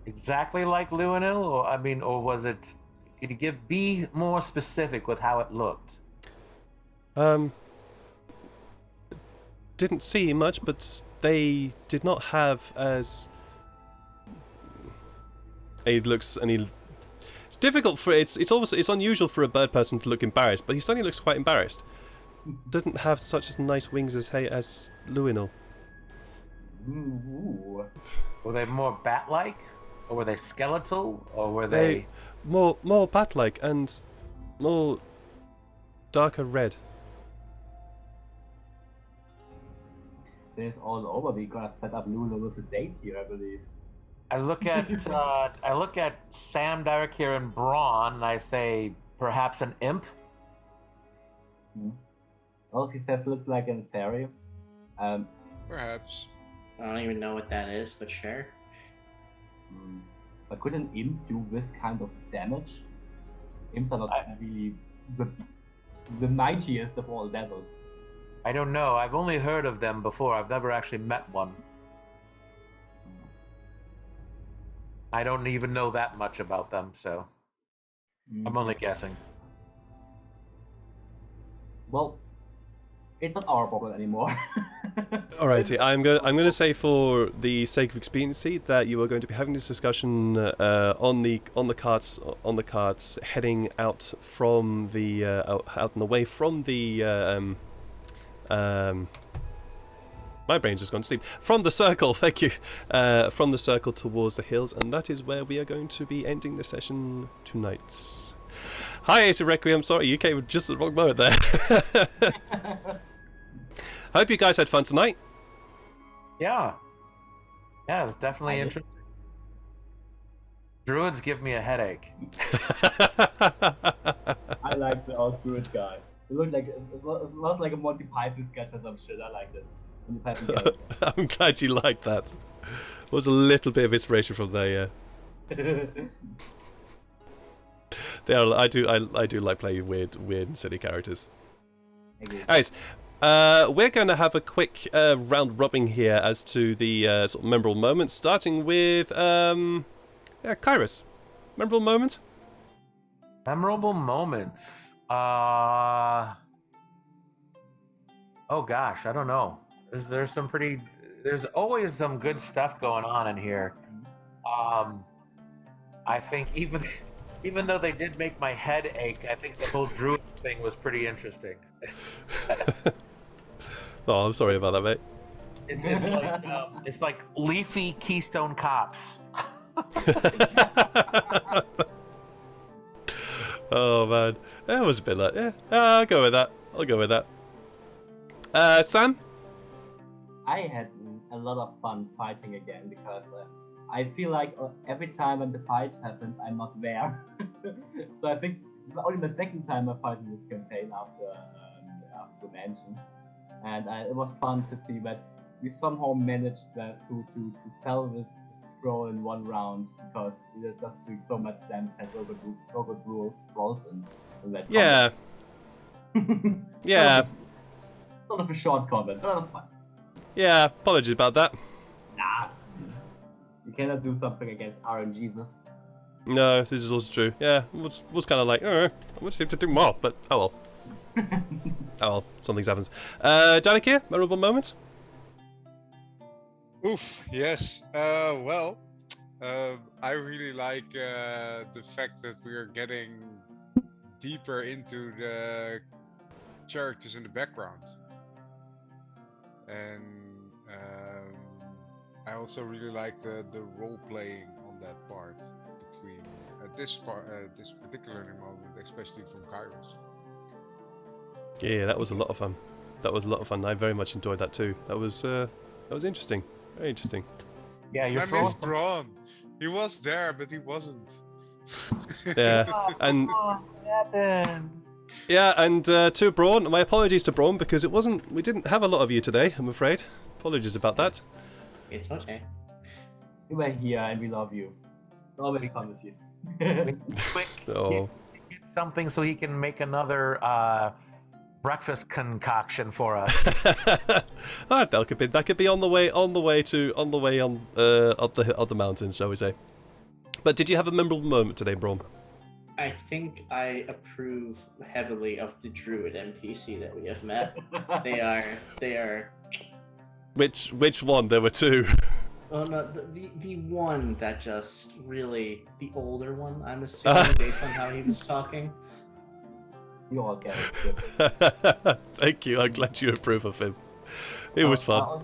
exactly like Luinil, or I mean, or was it? Could you be more specific with how it looked? Didn't see much, but they did not have as. He looks, and he. It's difficult for it's unusual for a bird person to look embarrassed, but he suddenly looks quite embarrassed. Doesn't have such as nice wings as Luinil. Ooh. Were they more bat-like, or were they skeletal, or were they more bat-like and more darker red? This all over. We gotta set up Luna with a date here, I believe. I look at Sam, Derek here, and Braun, and I say perhaps an imp. Well, he says looks like a fairy. Perhaps. I don't even know what that is, but sure. But could an imp do this kind of damage? Imps are not really the mightiest of all devils. I don't know. I've only heard of them before. I've never actually met one. I don't even know that much about them, so I'm only guessing. Well, it's not our problem anymore. Alrighty, I'm going to say for the sake of expediency that you are going to be having this discussion on the carts heading out from the out and away from the my brain's just gone to sleep. From the circle, thank you. From the circle towards the hills, and that is where we are going to be ending the session tonight. Hi, Ace of Requiem. Sorry, you came just at the wrong moment there. Hope you guys had fun tonight. Yeah, it's definitely interesting. Druids give me a headache. I like the old druid guy. It looked like it was like a Monty Python sketch or some shit. I liked it. Monty Python character. I'm glad you liked that. Was a little bit of inspiration from there, yeah. I do like playing weird and silly characters. Anyways, we're going to have a quick round robin here as to the sort of memorable moments, starting with Kairos. Memorable moment? Memorable moments. Oh gosh, I don't know. There's always some good stuff going on in here. I think even though they did make my head ache, I think the whole druid thing was pretty interesting. Oh, I'm sorry about that, mate. It's like leafy Keystone Cops. Oh man, that was a bit like, yeah. I'll go with that. Sam? I had a lot of fun fighting again because I feel like every time when the fight happens, I'm not there. So I think it's only the second time I fight in this campaign after the mansion, and it was fun to see that we somehow managed to sell this scroll in one round because we were just doing so much damage and overgrew scrolls in that. Yeah. Yeah. Sort of a short comment, but it was fun. Yeah, apologies about that. Nah. You cannot do something against RNGs. No, this is also true. Yeah, was kind of like, I want to do more, but oh well. Oh well, something happens. Danik here, memorable moment? Oof, yes. I really like the fact that we are getting deeper into the characters in the background. And I also really like the role playing on that part between this particular moment, especially from Kairos. Yeah, that was a lot of fun. I very much enjoyed that too. That was interesting. Very interesting. Yeah, you're I miss Braun. He was there, but he wasn't. Yeah, and what happened? yeah, and to Braun, my apologies to Braun because we didn't have a lot of you today, I'm afraid. Apologies about that. It's okay. You were here and we love you. It's always fun with you. Quick, Oh. get something so he can make another breakfast concoction for us. That could be on the way up the mountains, shall we say? But did you have a memorable moment today, Braum? I think I approve heavily of the druid NPC that we have met. They are. Which one? There were two. Oh no, the one that just really, the older one, I'm assuming, based on how he was talking. You all get it. Thank you. I'm glad you approve of him. It was fun.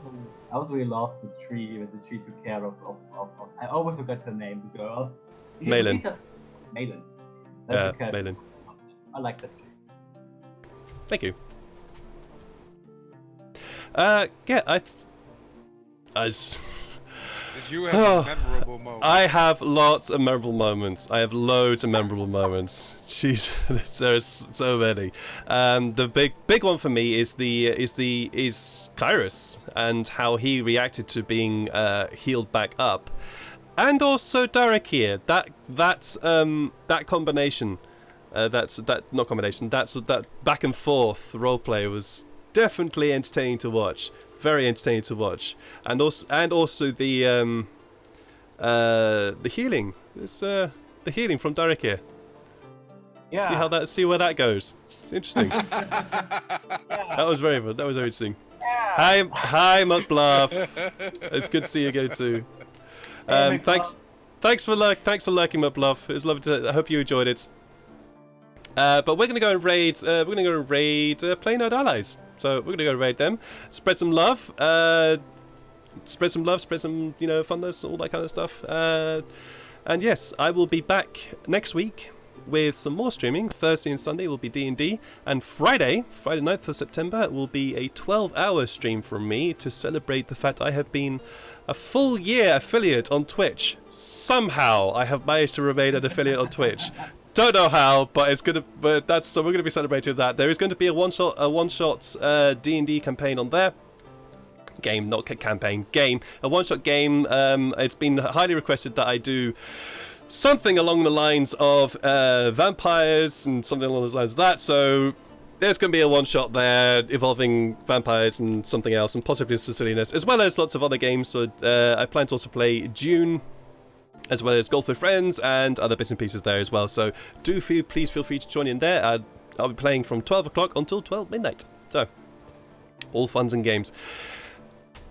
I also really loved the tree. The tree took care of. I always forgot her name. The girl. Malin. Malin. Yeah, Malin. I like that tree. Thank you. Yeah, Did you have a memorable moment? I have lots of memorable moments. I have loads of memorable moments. Jeez, there's so many. The big one for me is Kyrus and how he reacted to being healed back up, and also Derek here. That combination, that back and forth roleplay was definitely entertaining to watch. Very entertaining to watch, and also the healing. It's the healing from Derek here. Yeah. See where that goes. It's interesting. That was very fun. That was very interesting. Yeah. Hi, Mutt Bluff. It's good to see you again too. Thanks for lurking, Mutt Bluff. It was lovely to. I hope you enjoyed it. But we're gonna go and raid. Play Node Allies. So we're gonna go raid them, spread some love, spread some funness, all that kind of stuff. And yes, I will be back next week with some more streaming. Thursday and Sunday will be D&D, and Friday 9th of September, will be a 12-hour stream from me to celebrate the fact I have been a full year affiliate on Twitch. Somehow I have managed to remain an affiliate on Twitch. Don't know how, but we're going to be celebrating that. There is going to be a one-shot D&D campaign on there. Game, not campaign, game. A one-shot game. It's been highly requested that I do something along the lines of vampires and something along the lines of that. So there's going to be a one-shot there involving vampires and something else, and possibly Sicilianus, as well as lots of other games. So I plan to also play Dune, as well as Golf with Friends and other bits and pieces there as well. So please feel free to join in there. I'll be playing from 12 o'clock until 12 midnight. So, all funs and games.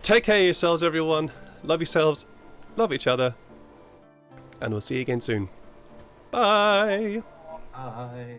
Take care of yourselves, everyone. Love yourselves. Love each other. And we'll see you again soon. Bye. Bye.